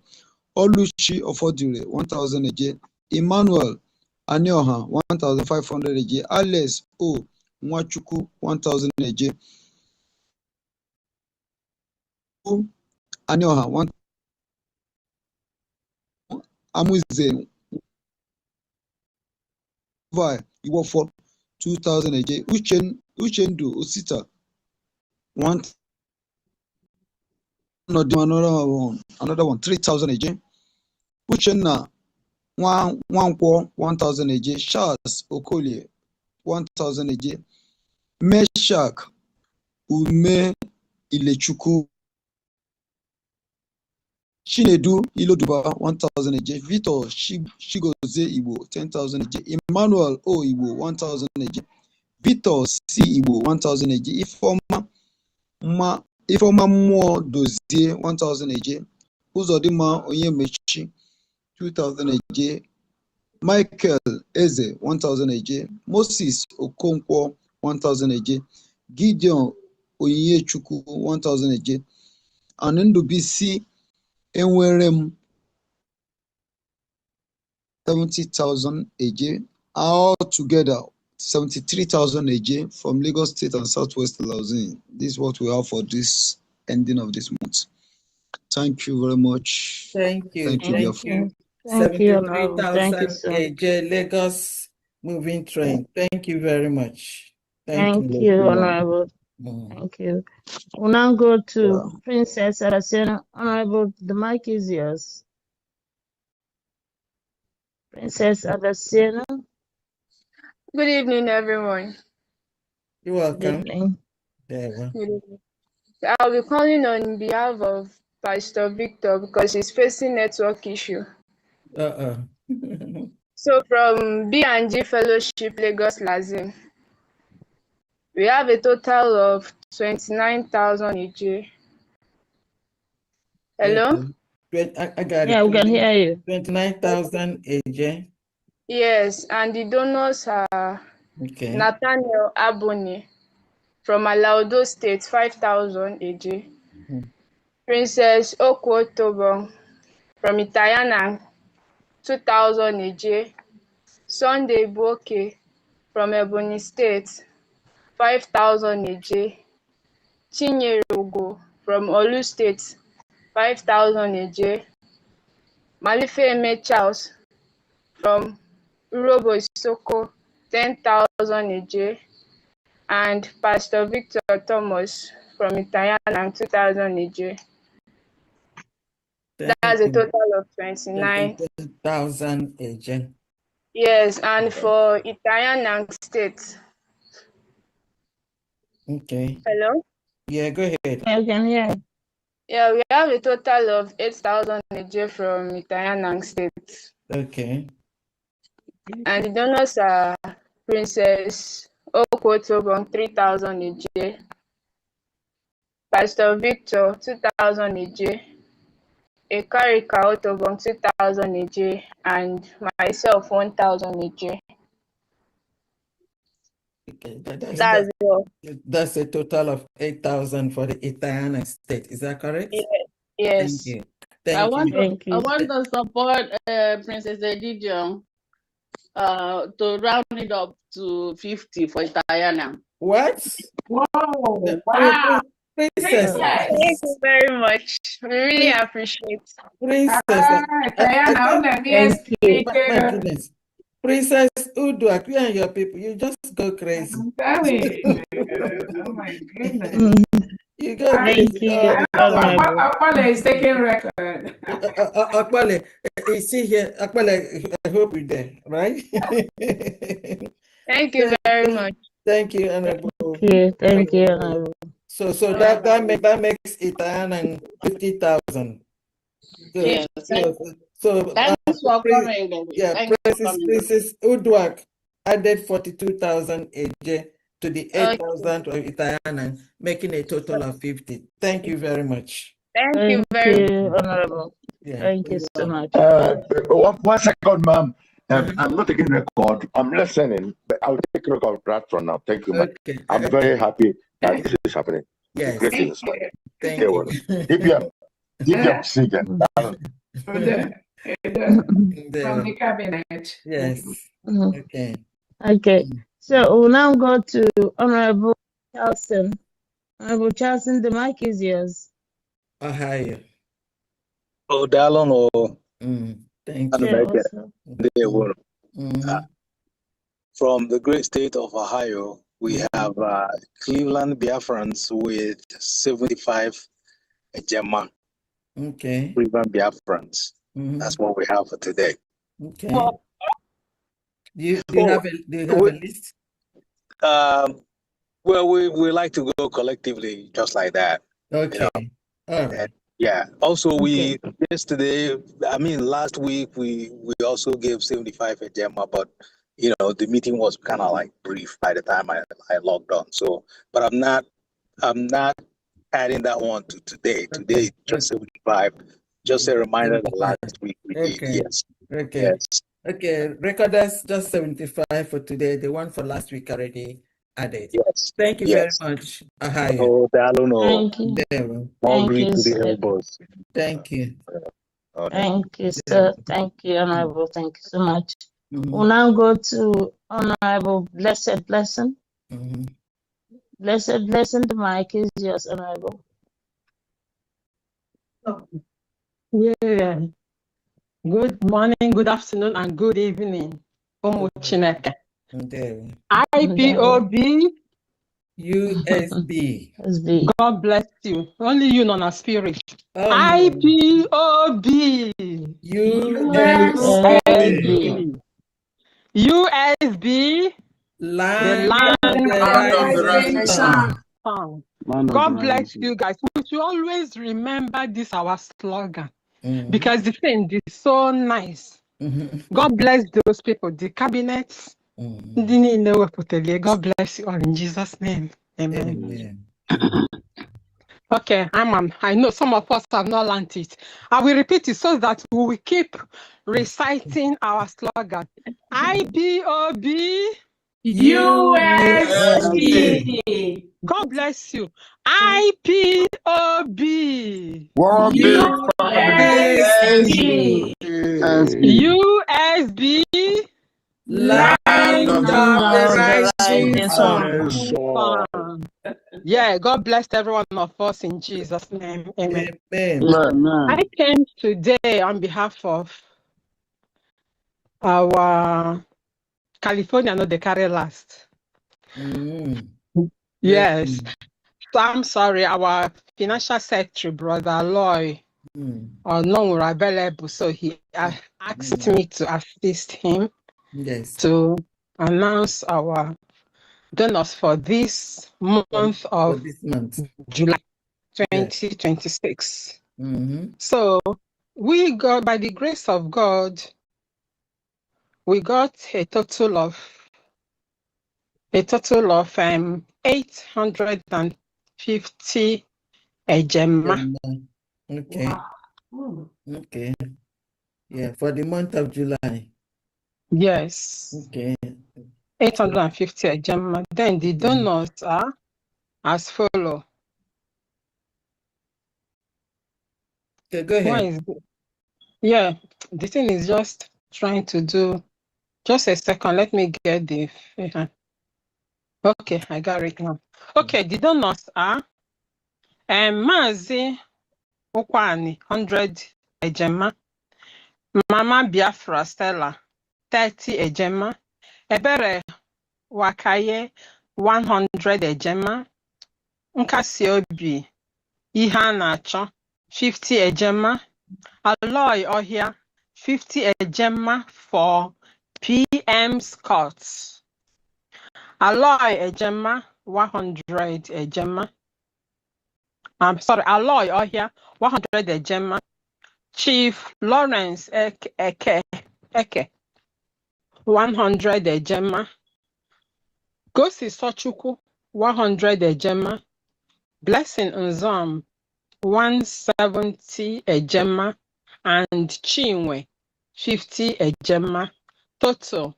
Oluchi Ofodire, 1,000 AJ. Emmanuel Anioha, 1,500 AJ. Alex O. Nwachukwu, 1,000 AJ. Anioha, 1,000 Amuze Iwofo, 2,000 AJ. Uchendu Osita, 1,000. Another one, 3,000 AJ. Uchenna Nwankwo, 1,000 AJ. Charles Okolie, 1,000 AJ. Meshak Ume Ilechukwu, Chinedu Iloduba, 1,000 AJ. Victor Shigoze Igbo, 10,000 AJ. Emmanuel O Igbo, 1,000 AJ. Victor C Igbo, 1,000 AJ. Ifeoma Mmụọ Dozie, 1,000 AJ. Uzodimma Onyemechi, 2,000 AJ. Michael Eze, 1,000 AJ. Moses Okonkwo, 1,000 AJ. Gideon Onyechukwu, 1,000 AJ. And Ndubisi Enwerem, 70,000 AJ. All together, 73,000 AJ from Lagos State and Southwest Lauzin. This is what we have for this ending of this month. Thank you very much. Thank you. Thank you, Biafra. Thank you, Honorable. Thank you, 73,000 sir. AJ Lagos moving train. Thank you very much. Thank you, Honorable. Thank you. We'll now go to Princess Aracena. Honorable, the mic is yours. Princess Aracena. Good evening, everyone. You're welcome. Good evening. Good evening. I'll be calling on behalf of Pastor Victor because he's facing network issue. So from B&G Fellowship Lagos Lazim, we have a total of 29,000 AJ. Hello? I got it. Yeah, we can hear you. 29,000 AJ. Yes, and the donors are Okay. Nathaniel Aboni from Alaudo State, 5,000 AJ. Princess Okwotobo from Itayana, 2,000 AJ. Sunday Boke from Ebonyi State, 5,000 AJ. Chinyerugo from Olu State, 5,000 AJ. Malifeme Charles from Urobo Isoko, 10,000 AJ. And Pastor Victor Thomas from Itayana, 2,000 AJ. That's a total of 29. 20,000 agent. Yes, and for Italian State. Okay. Hello? Yeah, go ahead. I can hear. Yeah, we have a total of 8,000 AJ from Italian State. Okay. And the donors are Princess Okotobong, 3,000 AJ. Pastor Victor, 2,000 AJ. Ekarika Otobong, 2,000 AJ. And myself, 1,000 AJ. Okay. That's all. That's a total of 8,000 for the Italian state. Is that correct? Yes. Thank you. I want Thank you. I want to support Princess Edition to round it up to 50 for Diana. What? Whoa, wow. Princess. Thank you very much. We really appreciate it. Princess. Thank you. My goodness. Princess Uduak, you and your people, you just go crazy. I'm telling you. Oh my goodness. You go Thank crazy. you. Akpale is taking record. Akpale, is he here? Akpale, I hope you're there, right? Thank you very much. Thank you, Honorable. Thank you, Honorable. So that makes Italian 50,000. Yes. So Thanks for coming, baby. yeah, Thanks for coming. Princess Uduak added 42,000 AJ to the 8,000 of Italian, making a total of 50. Thank you very much. Thank you very much. Honorable. Yeah. Thank you so much. 1 second, ma'am. I'm not taking record. I'm listening, but I'll take record right from now. Thank you, ma'am. Okay. I'm very happy that this is happening. Yes. Great things, man. Thank you. DPM, Sigan. From the cabinet. Yes. Okay. Okay. So we'll now go to Honorable Charleston. Honorable Charleston, the mic is yours. Ohio. Oh, Dallon, Thank you. From the great state of Ohio, we have Cleveland Biafrans with 75 Gemma. Okay. Cleveland Biafrans. That's what we have for today. Okay. Do you have a list? Well, we like to go collectively just like that. Okay. You know? All right. Yeah. Also, last week we also gave 75 a Gemma, but the meeting was kind of like brief by the time I logged on. So, but I'm not adding that one to today. Today, just 75. Just a reminder that last week we did. Yes. Okay. Yes. Okay. Recorders just 75 for today. The one for last week already added. Yes. Thank you very much. Oh, Dallon. Thank you. All Thank you, to the sir. elbows. Thank you. Thank you, sir. Thank you, Honorable. Thank you so much. We'll now go to Honorable Blessed Blessing. Blessed Blessing, the mic is yours, Honorable. Yeah. Good morning, good afternoon, and good evening. Chineke. IPOB. USB. God bless you. Only you know spirit. IPOB. USB. USB. Land of the rising sun. God bless you guys. We should always remember this our slogan because the thing is so nice. God bless those people, the cabinets. God bless you all in Jesus' name. Amen. Okay, I know some of us have not learned it. I will repeat it so that we will keep reciting our slogan. IPOB. USB. God bless you. IPOB. USB. USB. Land of the rising sun. Yeah, God bless every one of us in Jesus' name. Amen. Amen. I came today on behalf of our California, no, they carry last. Yes. So I'm sorry, our financial secretary, Brother Loy, or no were available. So he asked me to assist him to announce our donors for this month of July 2026. So we got, by the grace of God, we got a total of 850 ejema. Okay. Wow. Okay. Yeah, for the month of July. Yes. Okay. 850 ejema. Then the donors are as follow. Okay, go ahead. Why is it? Yeah, the thing is just trying to do. Just a second, let me get the. Okay, I got it now. Okay, the donors are Mazi Ukwani 100 ejema, Mama Biafra Stella 30 ejema, Ebere Wakaye 100 ejema, Nkasi Obi ihe a na-achọ 50 ejema, Aloy Ohia 50 ejema for PM Scott, Aloy ejema 100 ejema. I'm sorry, Aloy Ohia 100 ejema, Chief Lawrence Eke 100 ejema, Gosi Sochukwu 100 ejema, Blessing Nzom 170 ejema, and Chinwe 50 ejema. Total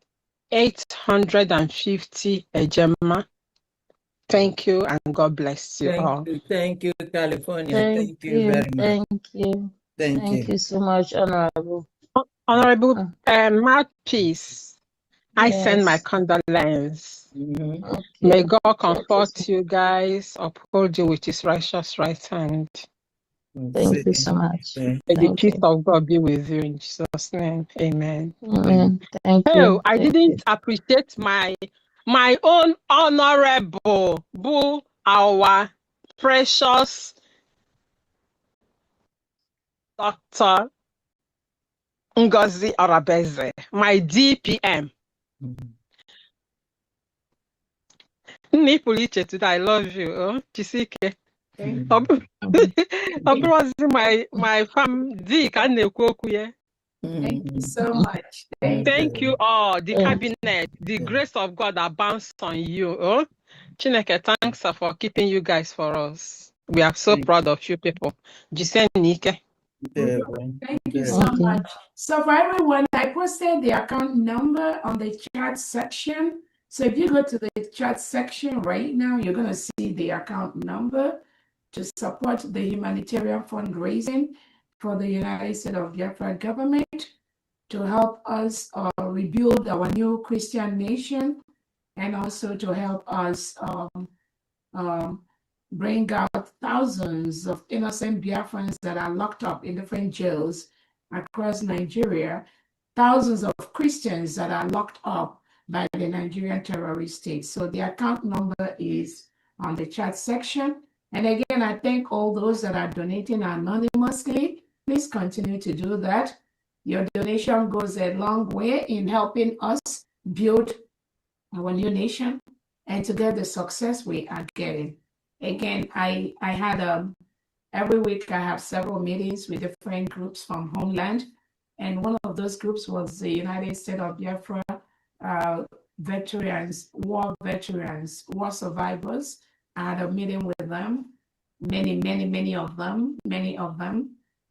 850 ejema. Thank you and God bless you all. Thank you, California. Thank you very much. Thank you so much, Honorable. Honorable Mouthpiece, I send my Yes. condolence. Okay. May God comfort you guys, uphold you with his righteous right hand. Thank you so much. May the peace of God be with you in Jesus' name. Amen. Amen. Thank Oh, you. I Thank didn't appreciate my own honorable, our precious Dr. Ngozi Arabeze, my DPM. Nipuli today, I love you. Oh, Chisike. My fam Dick and Nekwokuye. Thank you so much. Thank you all, the cabinet, the grace of God abounds on you. Oh, Chineke, thanks for keeping you guys for us. We are so proud of you people. Jisen Nike. Thank you so much. So for everyone, I posted the account number on the chat section. So if you go to the chat section right now, you're going to see the account number to support the humanitarian fundraising for the United States of Biafra government to help us rebuild our new Christian nation, and also to help us bring out thousands of innocent Biafrans that are locked up in different jails across Nigeria, thousands of Christians that are locked up by the Nigerian terrorist state. So the account number is on the chat section. And again, I thank all those that are donating anonymously. Please continue to do that. Your donation goes a long way in helping us build our new nation and to get the success we are getting. Again, I had every week I have several meetings with different groups from Homeland, and one of those groups was the United States of Biafra veterans, war survivors. I had a meeting with them, many of them,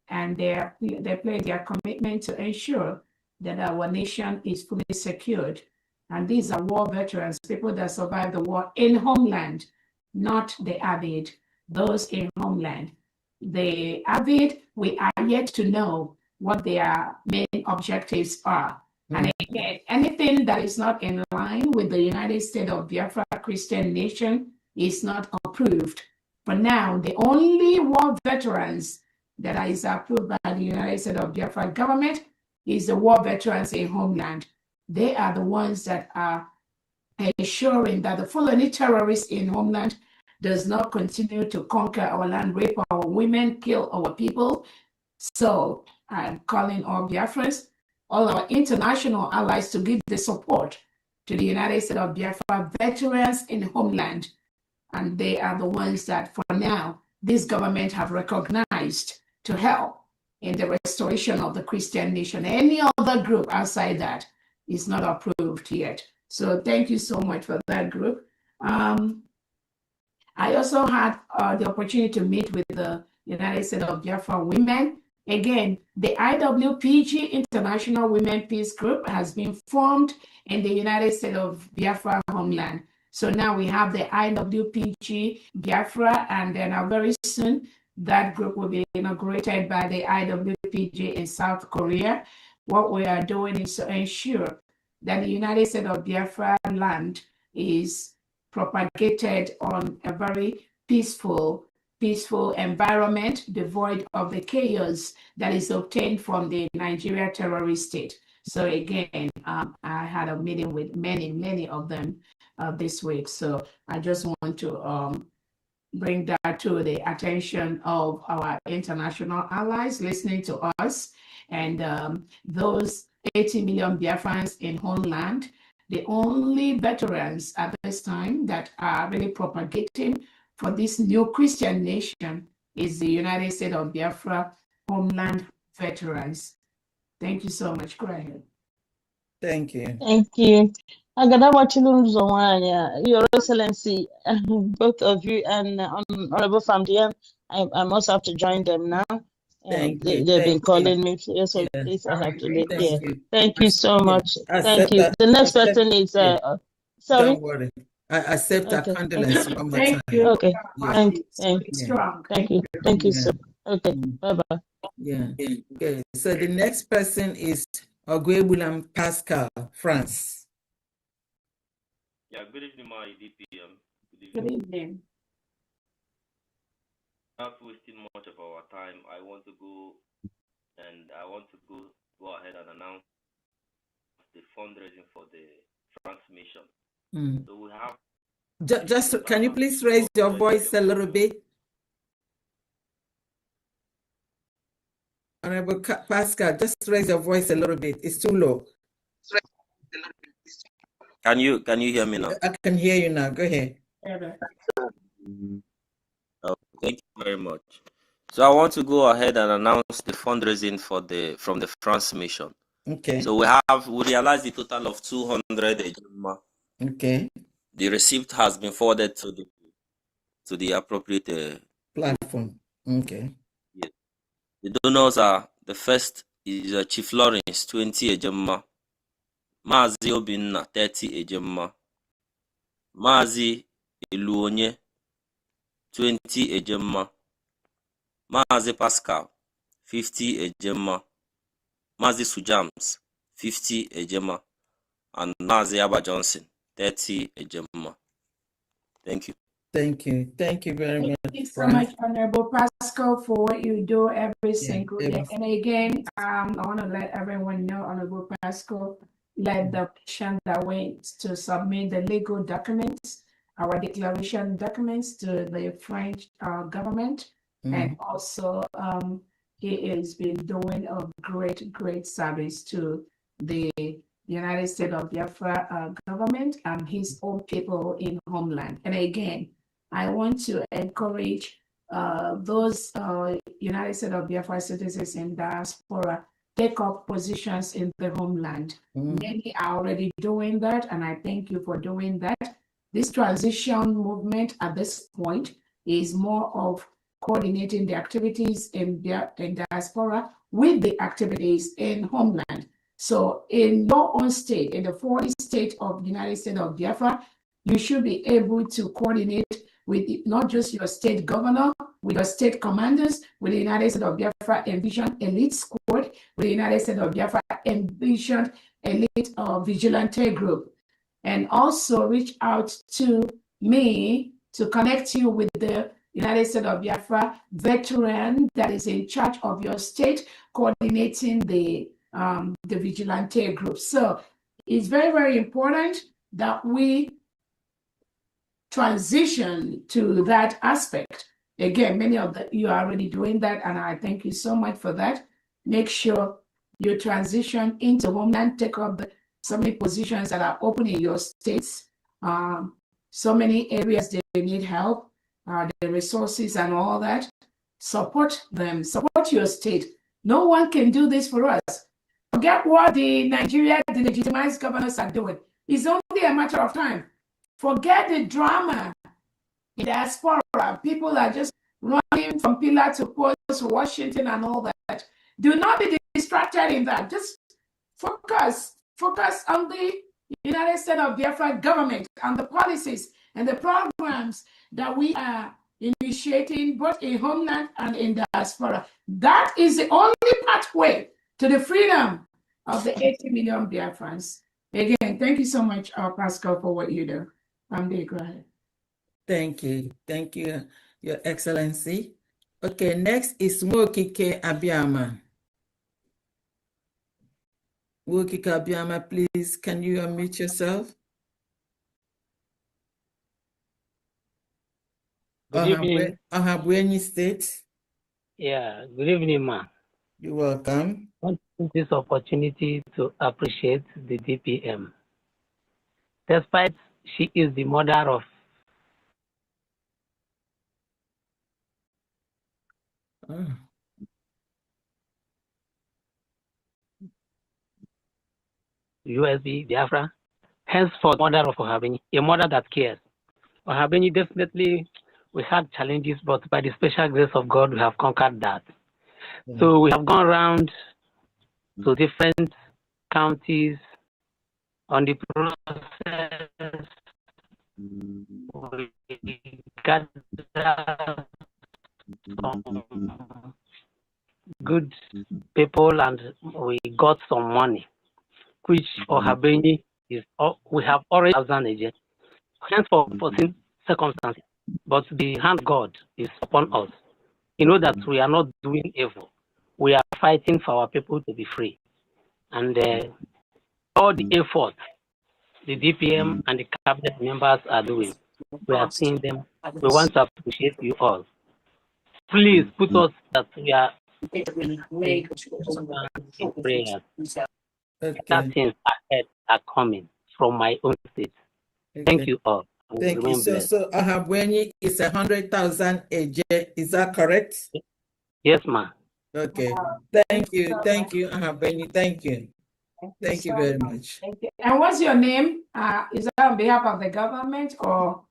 and they pledged their commitment to ensure that our nation is fully secured. And these are war veterans, people that survived the war in Homeland, not the avid, those in Homeland. The avid, we are yet to know what their main objectives are. And again, anything that is not in line with the United States of Biafra Christian nation is not approved. For now, the only war veterans that is approved by the United States of Biafra government is the war veterans in Homeland. They are the ones that are ensuring that the Fulani terrorists in Homeland does not continue to conquer our land, rape our women, kill our people, So I'm calling all Biafrans, all our international allies to give the support to the United States of Biafra veterans in the homeland. And they are the ones that for now, this government have recognized to help in the restoration of the Christian nation. Any other group outside that is not approved yet. So thank you so much for that group. I also had the opportunity to meet with the United States of Biafra women. Again, the IWPG, International Women Peace Group, has been formed in the United States of Biafra homeland. So now we have the IWPG Biafra, and then very soon that group will be inaugurated by the IWPG in South Korea. What we are doing is to ensure that the United States of Biafra land is propagated on a very peaceful environment, devoid of the chaos that is obtained from the Nigeria terrorist state. So again, I had a meeting with many of them this week. So I just want to bring that to the attention of our international allies listening to us, and those 80 million Biafrans in homeland. The only veterans at this time that are really propagating for this new Christian nation is the United States of Biafra homeland veterans. Thank you so much. Go ahead. Thank you. Thank you. Your Excellency, both of you and Honorable Famdian, I must have to join them now. Thank you. They've been calling you. me, so Yeah. please I have to leave. Thank Yeah. you. Thank you so much. Accept Thank you. The next accept- person is yeah. sorry. Don't worry. I accept our Okay. condolence one more Thank time. you. Okay. Yeah. Thank Yeah. Strong. Thank you. Thank you, Yeah. sir. Okay. Bye-bye. Yeah. Okay. So the next person is Oguebulam Pascal, France. Yeah, good evening, my DPM. Good evening. Not wasting much of our time, I want to go ahead and announce the fundraising for the transmission. So we have just can you please raise your voice a little bit? Honorable Pascal, just raise your voice a little bit. It's too low. Can you hear me now? I can hear you now. Go ahead. Oh, thank you very much. So I want to go ahead and announce the fundraising from the France mission. Okay. So we realized the total of 200 ejima. Okay. The receipt has been forwarded to the appropriate platform. Okay. Yes. The donors are, the first is Chief Lawrence 20 ejima, Mazi Obinna 30 ejima, Mazi Eluonye 20 ejima, Mazi Pascal 50 ejima, Mazi Sujams 50 ejima, and Mazi Abba Johnson 30 ejima. Thank you. Thank you. Thank you very much. Thank you so much, Honorable Pascal, for what you do every single day. And again, I want to let everyone know, Honorable Pascal led the patient that went to submit the legal documents, our declaration documents to the French government. And also, he has been doing a great service to the United States of Biafra government and his own people in homeland. And again, I want to encourage those United States of Biafra citizens in diaspora take up positions in the homeland. Many are already doing that, and I thank you for doing that. This transition movement at this point is more of coordinating the activities in diaspora with the activities in homeland. So in your own state, in the 40 state of the United States of Biafra, you should be able to coordinate with not just your state governor, with your state commanders, with the United States of Biafra Envision Elite Squad, with the United States of Biafra Envision Elite Vigilante Group. And also reach out to me to connect you with the United States of Biafra veteran that is in charge of your state, coordinating the vigilante group. So it's very important that we transition to that aspect Again, many of you are already doing that, and I thank you so much for that. Make sure you transition into Homeland, take up so many positions that are open in your states. So many areas they need help, the resources and all that. Support them, support your state. No one can do this for us. Forget what the Nigeria, the legitimized governors are doing. It's only a matter of time. Forget the drama in diaspora. People are just running from pillar to post, Washington and all that. Do not be distracted in that. Just focus on the United States of Biafra government and the policies and the programs that we are initiating both in homeland and in diaspora. That is the only pathway to the freedom of the 80 million Biafrans. Again, thank you so much, Pascal, for what you do. I'm there, go ahead. Thank you, Your Excellency. Okay, next is Mwokike Abiyama. Mwokike Abiyama, please, can you unmute yourself? Good evening. Ahabwenyi State. Yeah, good evening, ma. You're welcome. I want to take this opportunity to appreciate the DPM. Despite she is the mother of USB, Biafra, henceforth mother of Ohabeni, a mother that cares. Ohabeni, definitely we had challenges, but by the special grace of God, we have conquered that. So we have gone around to different counties on the process. We gathered some good people and we got some money, which Ohabeni is, we have already thousand again. Hence for foreseen circumstances, but the hand of God is upon us. You know that we are not doing evil. We are fighting for our people to be free. And all the efforts the DPM and the cabinet members are doing, we are seeing them. We want to appreciate you all. Please put us that we are in prayers. Better things ahead are coming from my own state. Thank you all. Thank you. So Ahabwenyi is 100,000 AJ. Is that correct? Yes, ma. Okay. Thank you, Ahabwenyi. Thank you. Thank you very much. Thank you. And what's your name? Is that on behalf of the government or?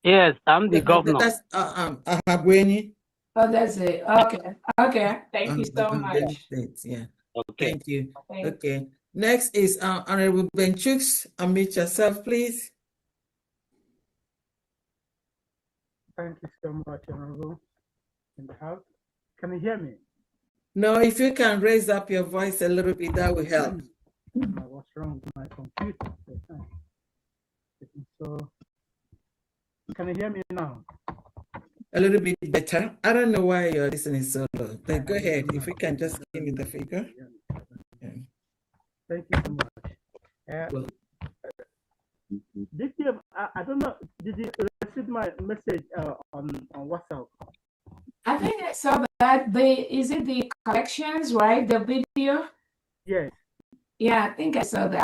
Yes, I'm the governor. That's Ahabwenyi. Oh, that's it. Okay. Thank you so much. Yeah. Okay. Thank you. Okay. Next is Honorable Benchooks. Unmute yourself, please. Thank you so much, Honorable, in the house. Can you hear me? No, if you can raise up your voice a little bit, that will help. What's wrong with my computer? So, can you hear me now? A little bit better. I don't know why you're listening so low. Then go ahead. If we can just give me the figure. Yeah. Thank you so much. DPM, I don't know, did you receive my message on WhatsApp? I think I saw that. Is it the collections, right? The video? Yes. Yeah, I think I saw that.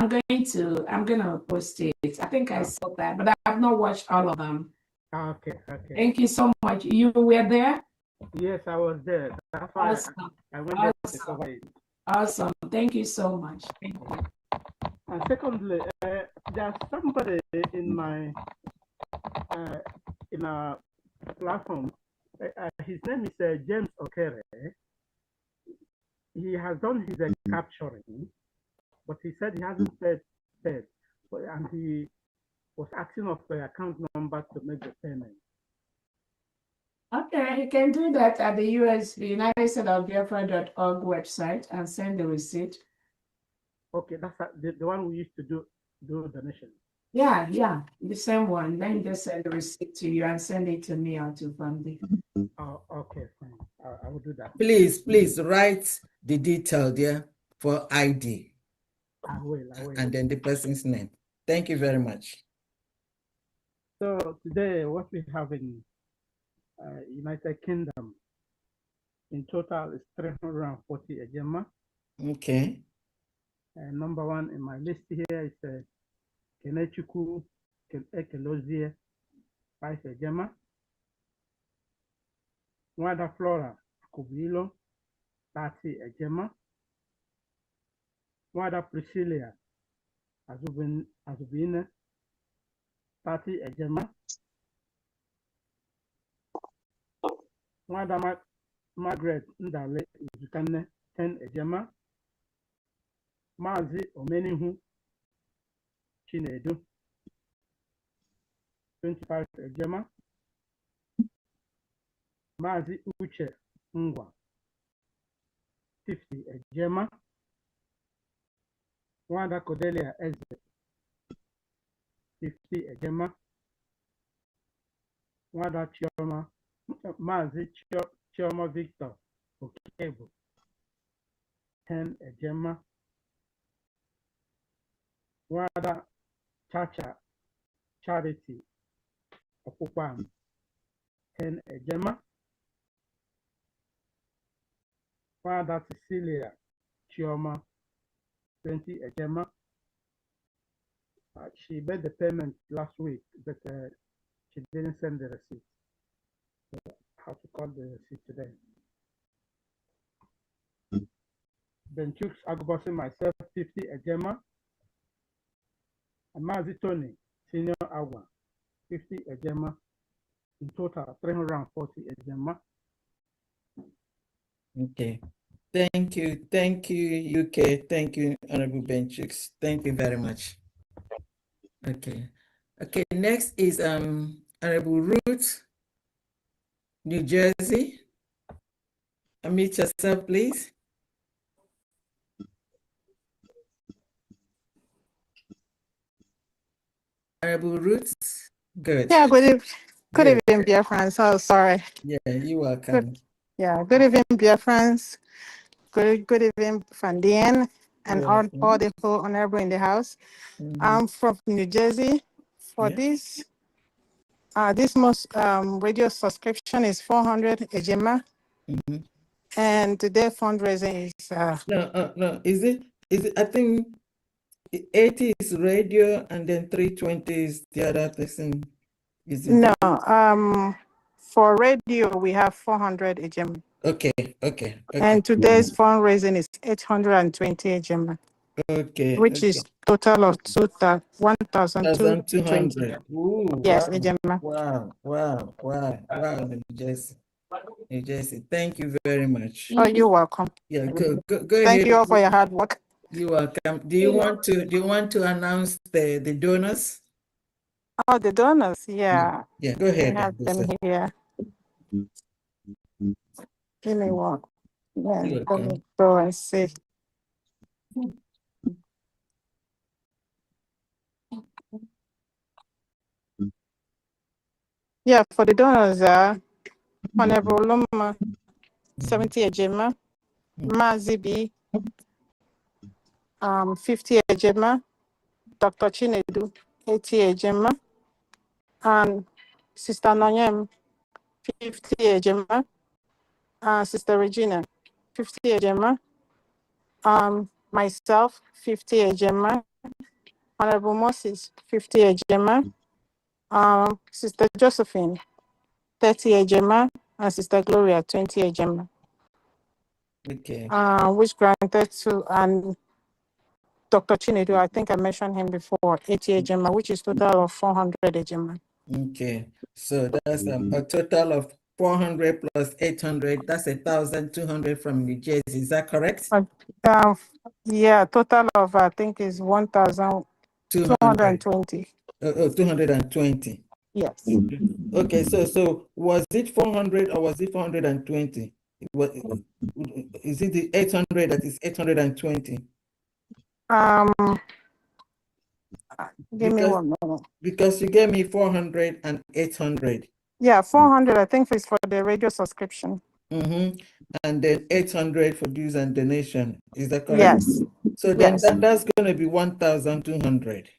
I'm gonna post it. I think I saw that, but I have not watched all of them. Okay. Thank you so much. You were there? Yes, I was there. That's why I went there to cover it. Awesome. Thank you so much. Thank you. And secondly, there's somebody in my in our platform. His name is James Okere. He has done his capturing, but he said he hasn't paid. And he was asking us for the account number to make the payment. Okay, you can do that at the United States of Biafra.org website and send the receipt. Okay, that's the one we used to do donation. Yeah, the same one. Then just send the receipt to you and send it to me or to family. Oh, okay, fine. I will do that. Please write the detail there for ID. I will. And then the person's name. Thank you very much. So today, what we have in United Kingdom. In total, it's 340 Ejema. Okay. And number one in my list here is Kenechuku Ekelozie, 5 Ejema. Wada Flora Kubilo, 30 Ejema. Wada Priscilla Azubine, 30 Ejema. Wada Margaret Ndale Uzukane, 10 Ejema. Mazi Omenihu Chinedu, 25 Ejema. Mazi Uche Ngwa, 50 Ejema. Wanda Cordelia Eze, 50 Ejema. Wanda Chioma, Mazi Chioma Victor Okebo, 10 Ejema. Wanda Chacha Charity Opupam, 10 Ejema. Wanda Cecilia Chioma, 20 Ejema. She made the payment last week, but she didn't send the receipt. So I have to call the receipt today. Then Chooks Agbosi, myself, 50 Ejema. And Mazi Tony, Senior Agua, 50 Ejema. In total, 340 Ejema. Okay. Thank you, UK. Thank you, Honorable Ben Chooks. Thank you very much. Okay. Okay, next is Honorable Ruth, New Jersey. Unmute yourself, please. Honorable Ruth, good. Yeah, good evening, dear friends. So sorry. Yeah, you're welcome. Good evening, dear friends. Good evening, Fandian, and all the whole honorable in the house. I'm from New Jersey. For this most radio subscription is 400 Ejema. And today fundraising is no. Is it I think 80 is radio and then 320 is the other person. Is it? No, for radio we have 400 Ejema. Okay. And today's fundraising is 820 Ejema. Okay. Which is total of 1,200. Yes, Ejema. Wow, New Jersey. Thank you very much. Oh, you're welcome. Yeah, go ahead. Thank you all for your hard work. You're welcome. Do you want to announce the donors? Oh, the donors, yeah. Yeah, go ahead. We have them here. Give me one. Yeah, let me go and see. Yeah, for the donors, Honorable Loma, 70 Ejema, Mazibi, 50 Ejema, Dr. Chinedu, 80 Ejema, and Sister Nonyem, 50 Ejema, Sister Regina, 50 Ejema, myself, 50 Ejema, Honorable Moses, 50 Ejema, Sister Josephine, 30 Ejema, and Sister Gloria, 20 Ejema. Okay. Which granted to Dr. Chinedu, I think I mentioned him before, 80 Ejema, which is total of 400 Ejema. Okay, so that's a total of 400 plus 800. That's 1,200 from New Jersey. Is that correct? Yeah, total of I think is 1,220. 220. Yes. Okay, so was it 400 or was it 420? Is it the 800 that is 820? Give me one moment. Because you gave me 400 and 800. Yeah, 400 I think is for the radio subscription. And then 800 for dues and donation. Is that correct? Yes. So then that's going to be 1,200.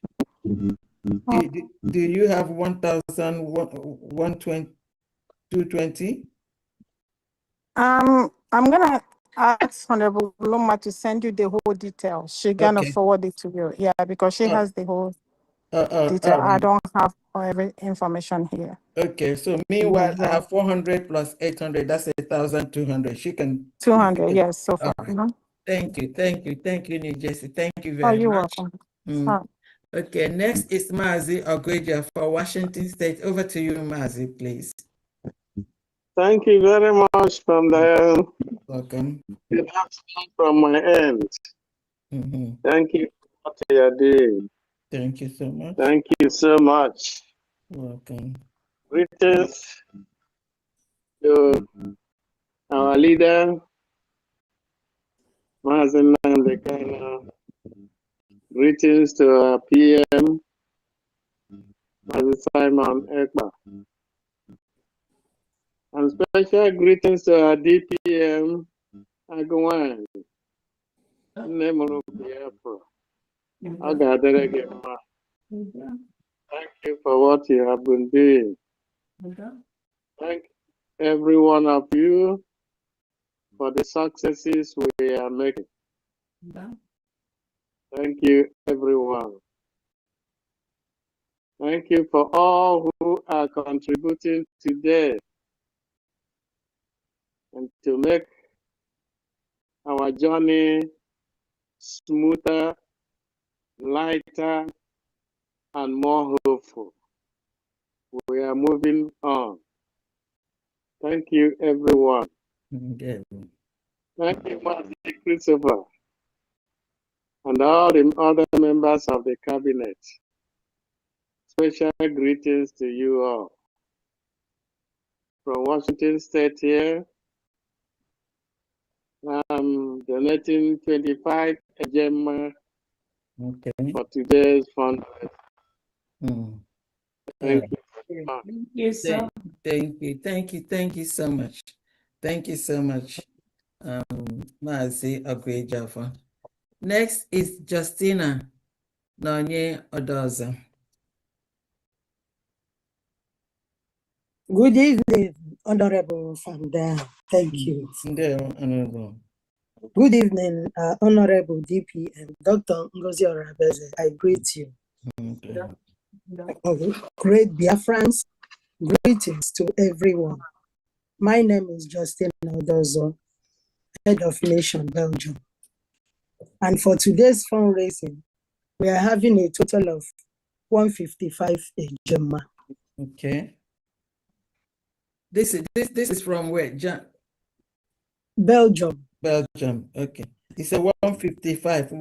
Do you have 1,120? 220? I'm gonna ask Honorable Loma to send you the whole details. She's gonna Okay. forward it to you. Yeah, because she has the whole detail. All I right. don't have every information here. Okay, so meanwhile, I Yeah. have 400 plus 800. That's 1,200. She can. 200, yes, so far. Okay. Thank you, New Jersey. Thank you Oh, very you're much. welcome. Okay, next is Mazi Ogweja for Washington State. Over to you, Mazi, please. Thank you very much from there. Welcome. Good afternoon from my end. Thank you for what you are doing. Thank you so much. Thank you so much. Welcome. Greetings to our leader, Mazen Nandekana. Greetings to our PM, Mazen Simon Ekba. And special greetings to our DPM, Agwan, Nemoro Biafra. Agadarege. Thank you for what you have been doing. Thank every one of you for the successes we are making. Thank you, everyone. Thank you for all who are contributing today and to make our journey smoother, lighter, and more hopeful. We are moving on. Thank you, everyone. Okay. Thank you, Master Christopher, and all the other members of the cabinet. Special greetings to you all. From Washington State here, I'm donating 25 ejema for today's fundraiser. Thank you very much. Thank you so much. Thank you so much, Mazi Ogweja. Next is Justina Nonye Odoza. Good evening, Honorable Fanda. Thank you. Honorable. Good evening, Honorable DPM, Dr. Ngozi Orabeze. I greet you. Great Biafrans, greetings to everyone. My name is Justin Odozo, head of Nation Belgium. And for today's fundraising, we are having a total of 155 ejema. Okay. This is from where? Belgium. Belgium. Okay. It's a 155.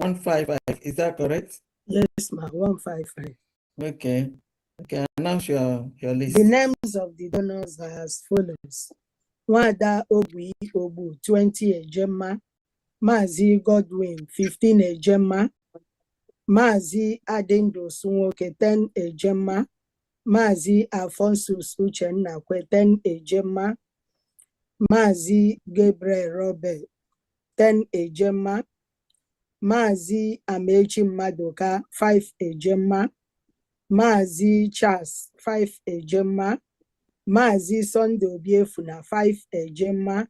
Is that correct? Yes, ma'am. 155. Okay. Okay. Announce your list. The names of the donors are as follows: Wada Ogwi Obu 20 ejema, Mazi Godwin 15 ejema, Mazi Adendo Sunwoke 10 ejema, Mazi Alphonsus Uchenna 10 ejema, Mazi Gabriel Robert 10 ejema, Mazi Amechi Madoka 5 ejema, Mazi Charles 5 ejema, Mazi Sunday Obiefuna 5 ejema,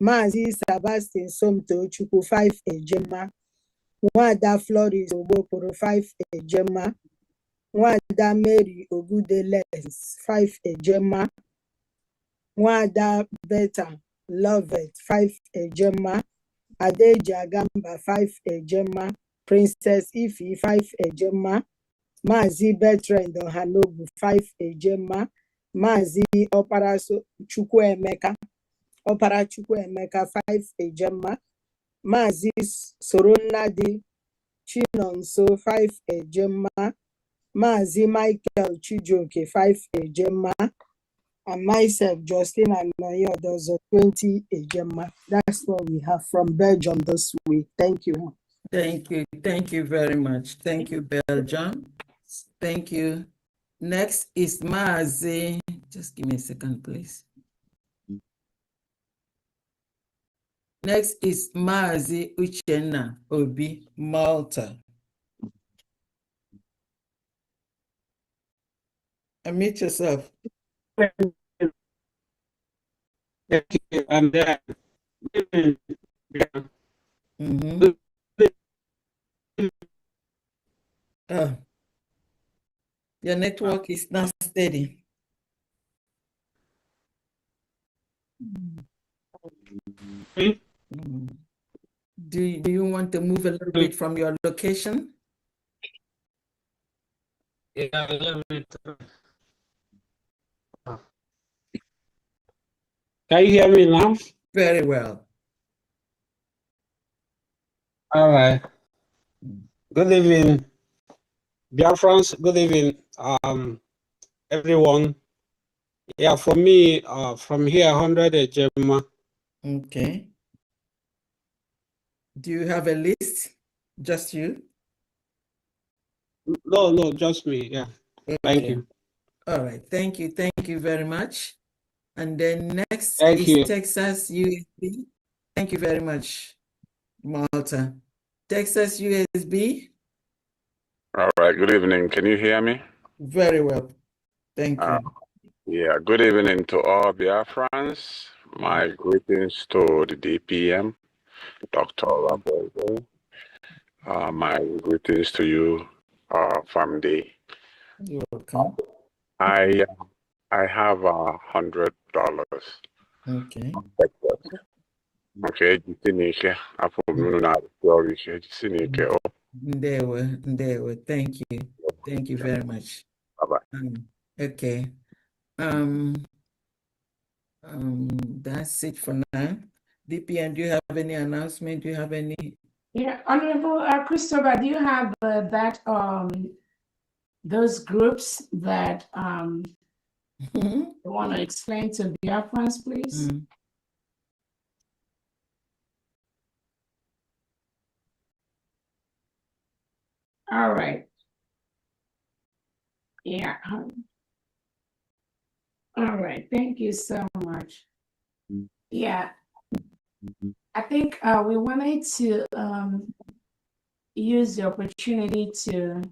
Mazi Sebastian Somto Chukwu 5 ejema, Nwada Floris Ogbokoro 5 ejema, Nwada Mary Ogudeles 5 ejema, Nwada Beta Lovet 5 ejema, Adeja Gamba 5 ejema, Princess Ifi 5 ejema, Mazi Bertrand Ohanobu 5 ejema, Mazi Opara Chukwuemeka 5 ejema, Mazi Soronnadi Chinonso 5 ejema, Mazi Michael Chijoke 5 ejema, and myself, Justina Noyodozo 20 ejema. That's what we have from Belgium this week. Thank you. Thank you. Thank you very much. Thank you, Belgium. Thank you. Next is Mazi. Just give me a second, please. Next is Mazi Uchenna Obi, Malta. Unmute yourself. Thank you. And your network is not steady. Do you want to move a little bit from your location? yeah, let me Can you hear me now? Very well. All right. Good evening, Biafrans. Good evening, everyone. Yeah, for me, from here, 100 Ejema. Okay. Do you have a list? Just you? No, just me. Yeah. Okay. Thank you. All right. Thank you. Thank you very much. And then next Thank is you. Texas USB. Thank you very much, Malta. Texas USB. All right, good evening. Can you hear me? Very well. Thank you. Yeah, good evening to all Biafrans. My greetings to the DPM, Dr. Rabogo. My greetings to you, family. You're welcome. I have $100. Okay. Okay, jisinike. Afọ mmiri na-arụsi ọrụ ike. Jisinike. Ndewo. Thank you. Thank you very much. Bye-bye. Okay. That's it for now. DPN, do you have any announcement? Do you have any? Yeah, Honorable Christopher, do you have those groups that you want to explain to Biafrans, please? All right. Yeah. All right. Thank you so much. Yeah. I think we wanted to use the opportunity to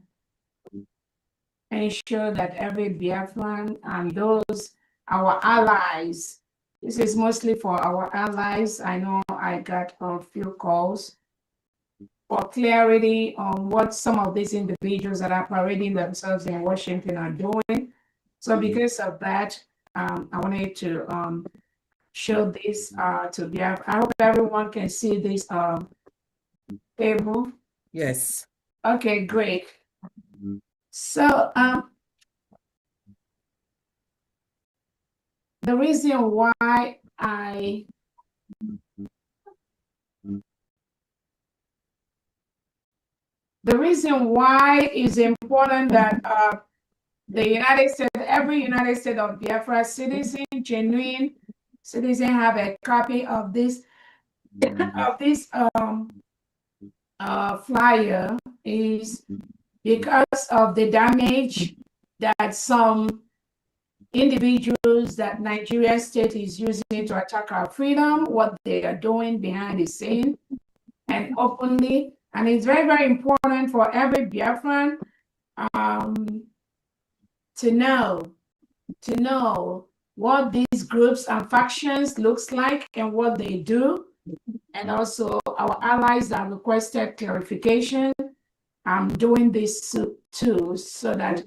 ensure that every Biafran and those, our allies, this is mostly for our allies. I know I got a few calls for clarity on what some of these individuals that are parading themselves in Washington are doing. So because of that, I wanted to show this to Biafra. I hope everyone can see this table. Yes. Okay, great. So the reason why it's important that the United States, every United States of Biafra citizen, genuine citizen, have a copy of this flyer is because of the damage that some individuals that Nigeria state is using to attack our freedom, what they are doing behind the scene and openly. And it's very, very important for every Biafran to know what these groups and factions looks like and what they do. And also our allies that requested clarification. I'm doing this too, so that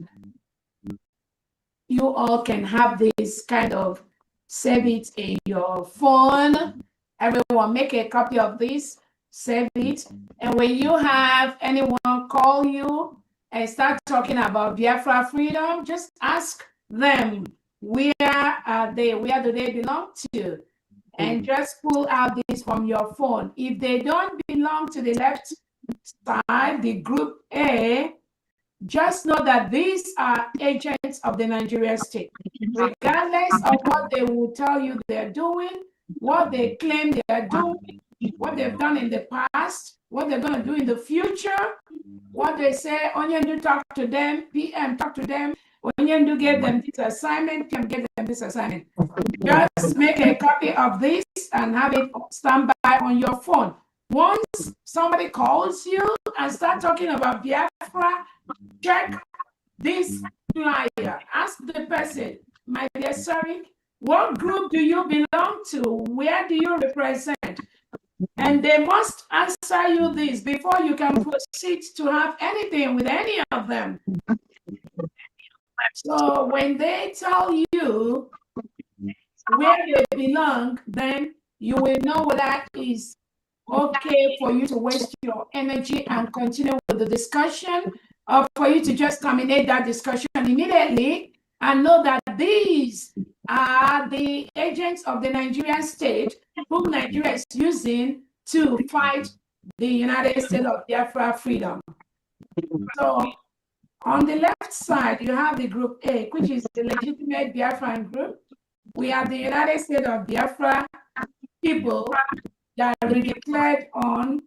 you all can have this kind of, save it in your phone. Everyone make a copy of this, save it. And when you have anyone call you and start talking about Biafra freedom, just ask them, where are they? Where do they belong to? And just pull out this from your phone. If they don't belong to the left side, the group A, just know that these are agents of the Nigeria state. Regardless of what they will tell you they're doing, what they claim they're doing, what they've done in the past, what they're going to do in the future, what they say, Onyendu talk to them, PM talk to them, Onyendu gave them this assignment, PM gave them this assignment. Just make a copy of this and have it stand by on your phone. Once somebody calls you and start talking about Biafra, check this flyer. Ask the person, my dear, sorry, What group do you belong to? Where do you represent? And they must answer you this before you can proceed to have anything with any of them. So when they tell you where they belong, then you will know what that is okay for you to waste your energy and continue with the discussion, or for you to just terminate that discussion immediately and know that these are the agents of the Nigerian state whom Nigeria is using to fight the United States of Biafra freedom. So on the left side, you have the group A, which is the legitimate Biafran group. We have the United States of Biafra people that were declared on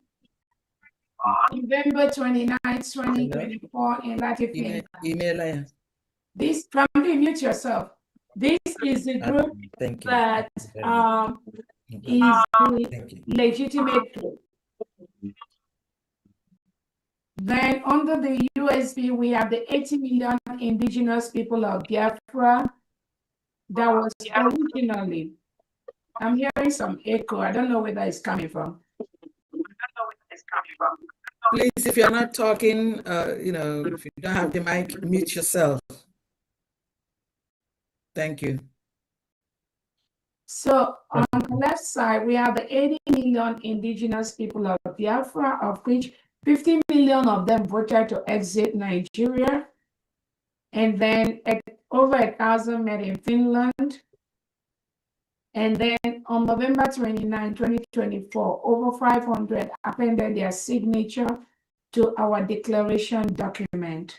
November 29, 2024 in Latifin. This, Family, mute yourself. This is the group that is the legitimate group. Then under the USB, we have the 80 million indigenous people of Biafra that was originally, I'm hearing some echo. I don't know where that is coming from. Please, if you're not talking, if you don't have the mic, mute yourself. Thank you. So on the left side, we have the 80 million indigenous people of Biafra, of which 50 million of them voted to exit Nigeria. And then over 1,000 met in Finland. And then on November 29, 2024, over 500 appended their signature to our declaration document.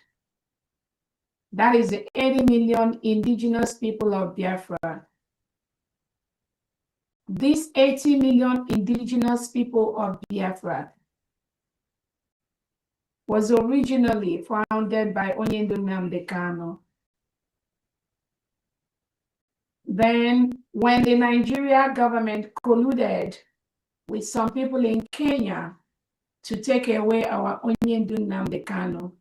That is the 80 million indigenous people of Biafra. These 80 million indigenous people of Biafra was originally founded by Onyendu Nnamdi Kanu. Then, when the Nigeria government colluded with some people in Kenya to take away our Onyendu Nnamdi Kanu,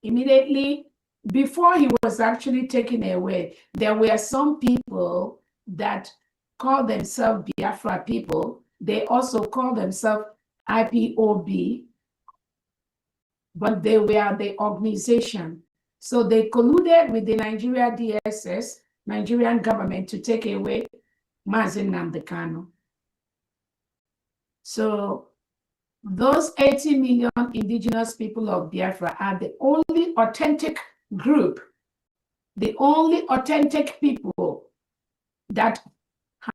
immediately, before he was actually taken away, there were some people that called themselves Biafra people. They also called themselves IPOB, but they were the organization. So they colluded with the Nigeria DSS, Nigerian government, to take away Mazi Nnamdi Kanu. So those 80 million indigenous people of Biafra are the only authentic group, the only authentic people that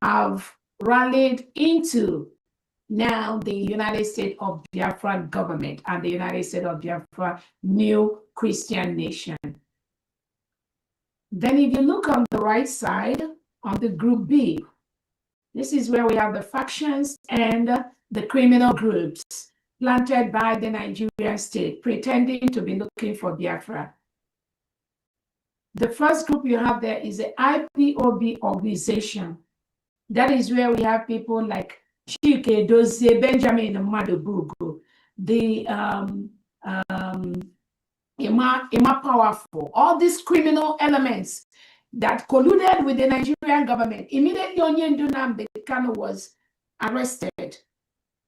have rallied into now the United States of Biafra government and the United States of Biafra new Christian nation. Then if you look on the right side, on the group B, this is where we have the factions and the criminal groups planted by the Nigerian state, pretending to be looking for Biafra. The first group you have there is the IPOB organization. That is where we have people like Chike Dozie, Benjamin Madubugu, the Emma Powerful, all these criminal elements that colluded with the Nigerian government. Immediately, Onyendu Nnamdi Kanu was arrested.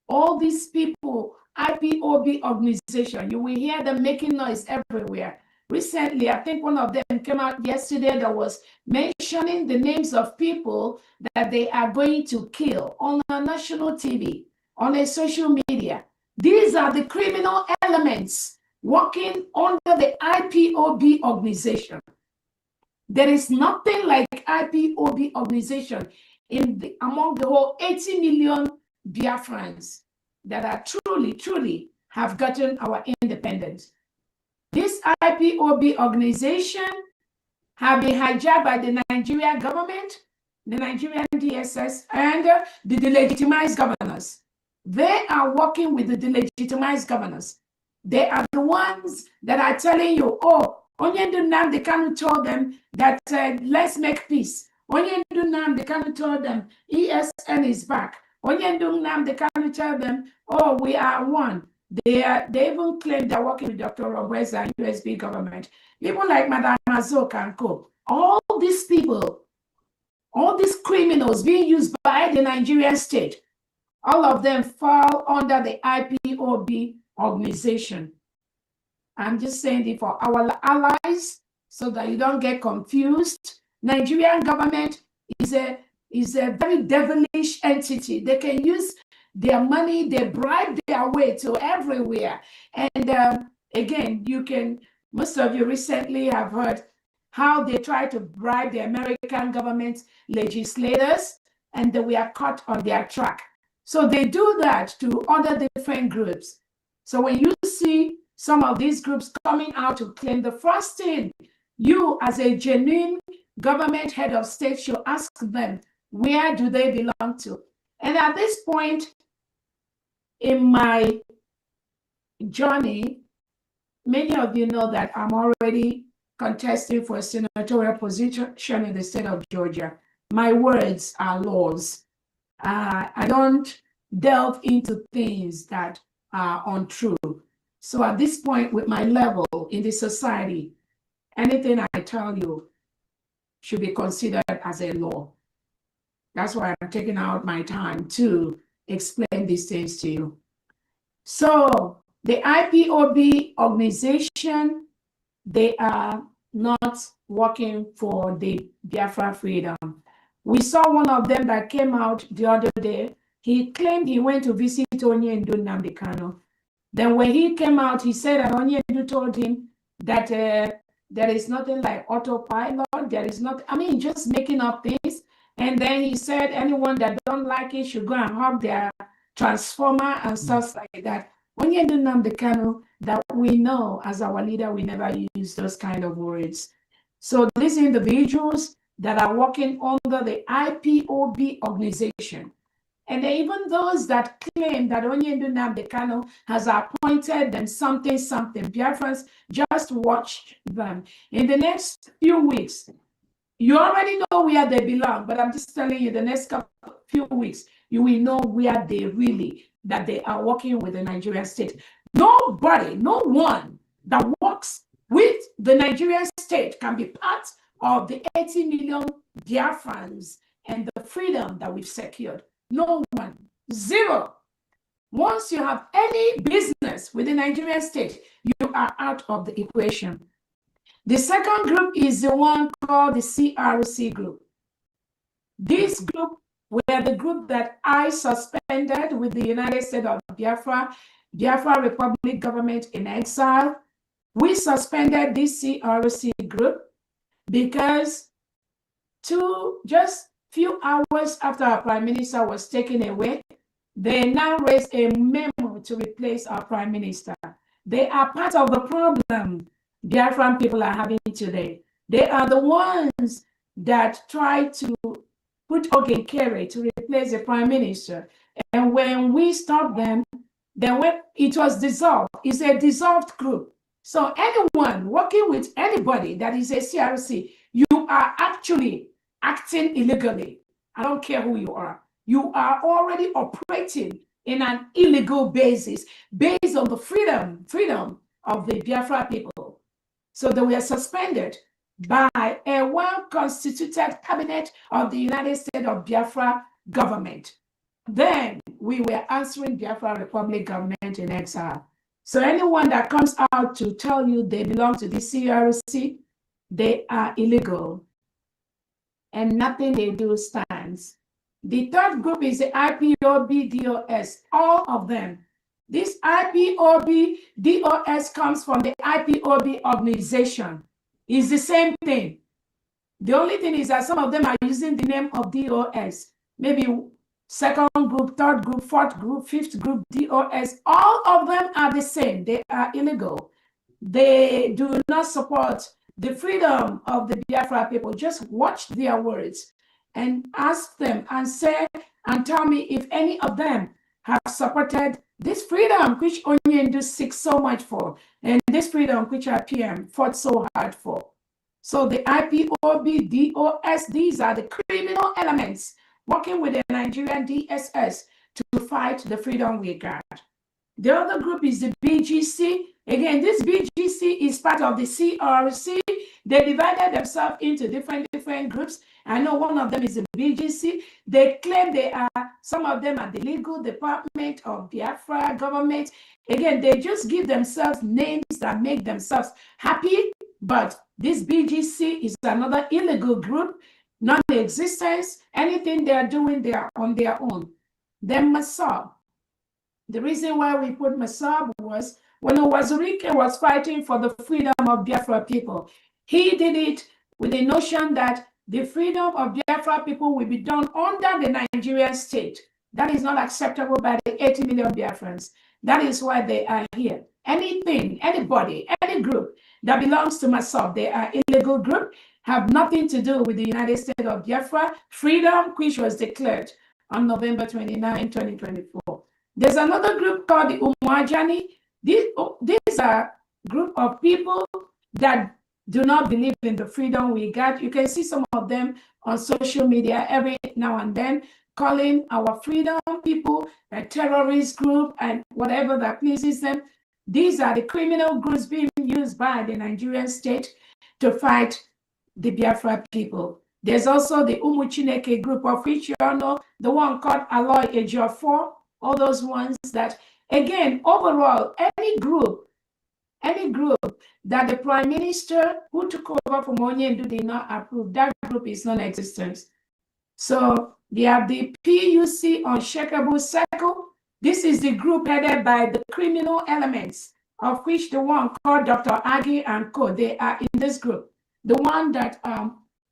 All these people, IPOB organization, you will hear them making noise everywhere. Recently, I think one of them came out yesterday that was mentioning the names of people that they are going to kill on a national TV, on a social media. These are the criminal elements working under the IPOB organization. There is nothing like IPOB organization among the whole 80 million Biafrans that are truly have gotten our independence. This IPOB organization have been hijacked by the Nigerian government, the Nigerian DSS, and the delegitimized governors. They are working with the delegitimized governors. They are the ones that are telling you, oh, Onyendu Nnamdi Kanu told them that let's make peace. Onyendu Nnamdi Kanu told them ESN is back. Onyendu Nnamdi Kanu told them, oh, we are one. They even claim they're working with Dr. Robeza and USB government. People like Madame Azoka and Co. All these people all these criminals being used by the Nigerian state, all of them fall under the IPOB organization. I'm just saying it for our allies so that you don't get confused. Nigerian government is a very devilish entity. They can use their money, they bribe their way to everywhere. And again, most of you recently have heard how they try to bribe the American government legislators, and we are caught on their track. So they do that to other different groups. So when you see some of these groups coming out to claim, the first thing you as a genuine government head of state should ask them, where do they belong to? And at this point in my journey, many of you know that I'm already contesting for a senatorial position in the state of Georgia. My words are laws. I don't delve into things that are untrue. So at this point, with my level in the society, anything I tell you should be considered as a law. That's why I'm taking out my time to explain these things to you. So the IPOB organization, they are not working for the Biafra freedom. We saw one of them that came out the other day. He claimed he went to visit Onyendu Nnamdi Kanu. Then when he came out, he said that Onyendu told him that there is nothing like autopilot. There is not, just making up things. And then he said anyone that don't like it should go and hug their transformer and stuff like that. Onyendu Nnamdi Kanu, that we know as our leader, we never use those kind of words. So these individuals that are working under the IPOB organization, and even those that claim that Onyendu Nnamdi Kanu has appointed them something, Biafrans, just watch them. In the next few weeks, you already know where they belong, but I'm just telling you, the next few weeks, you will know where they that they are working with the Nigerian state. Nobody, no one that works with the Nigerian state can be part of the 80 million Biafrans and the freedom that we've secured. No one. Zero. Once you have any business with the Nigerian state, you are out of the equation. The second group is the one called the CRC group. This group were the group that I suspended with the United States of Biafra Republic government in exile. We suspended this CRC group because just few hours after our prime minister was taken away, they now raised a memo to replace our prime minister. They are part of the problem Biafran people are having today. They are the ones that try to put Ogenkere to replace the prime minister. And when we stopped them, then when it was dissolved, it's a dissolved group. So anyone working with anybody that is a CRC, you are actually acting illegally. I don't care who you are. You are already operating in an illegal basis based on the freedom of the Biafra people. So they were suspended by a well-constituted cabinet of the United States of Biafra government. Then we were answering Biafra Republic government in exile. So anyone that comes out to tell you they belong to the CRC, they are illegal. And nothing they do stands. The third group is the IPOB DOS, all of them. This IPOB DOS comes from the IPOB organization. It's the same thing. The only thing is that some of them are using the name of DOS. Maybe second group, third group, fourth group, fifth group, DOS. All of them are the same. They are illegal. They do not support the freedom of the Biafra people. Just watch their words and ask them and say and tell me if any of them have supported this freedom which Onyendu seeks so much for, and this freedom which our PM fought so hard for. So the IPOB, DOS, these are the criminal elements working with the Nigerian DSS to fight the freedom we got. The other group is the BGC. Again, this BGC is part of the CRC. They divided themselves into different groups. I know one of them is the BGC. They claim they are, some of them are the legal department of Biafra government. Again, they just give themselves names that make themselves happy. But this BGC is another illegal group, non-existence. Anything they are doing, they are on their own. Then Masab. The reason why we put Masab was when Wazirike was fighting for the freedom of Biafra people. He did it with the notion that the freedom of Biafra people will be done under the Nigerian state. That is not acceptable by the 80 million Biafrans. That is why they are here. Anything, anybody, any group that belongs to Masab, they are illegal group, have nothing to do with the United States of Biafra freedom, which was declared on November 29, 2024. There's another group called the Umuajani. These are a group of people that do not believe in the freedom we got. You can see some of them on social media every now and then, calling our freedom people a terrorist group and whatever that pleases them. These are the criminal groups being used by the Nigerian state to fight the Biafra people. There's also the Umuchineke group, of which you all know, the one called Aloy Ejiofor, all those ones that, again, overall, any group that the prime minister who took over from Onyendu did not approve, that group is non-existent. So they have the PUC Unshakable Circle. This is the group headed by the criminal elements, of which the one called Dr. Agi and Co. They are in this group. The one that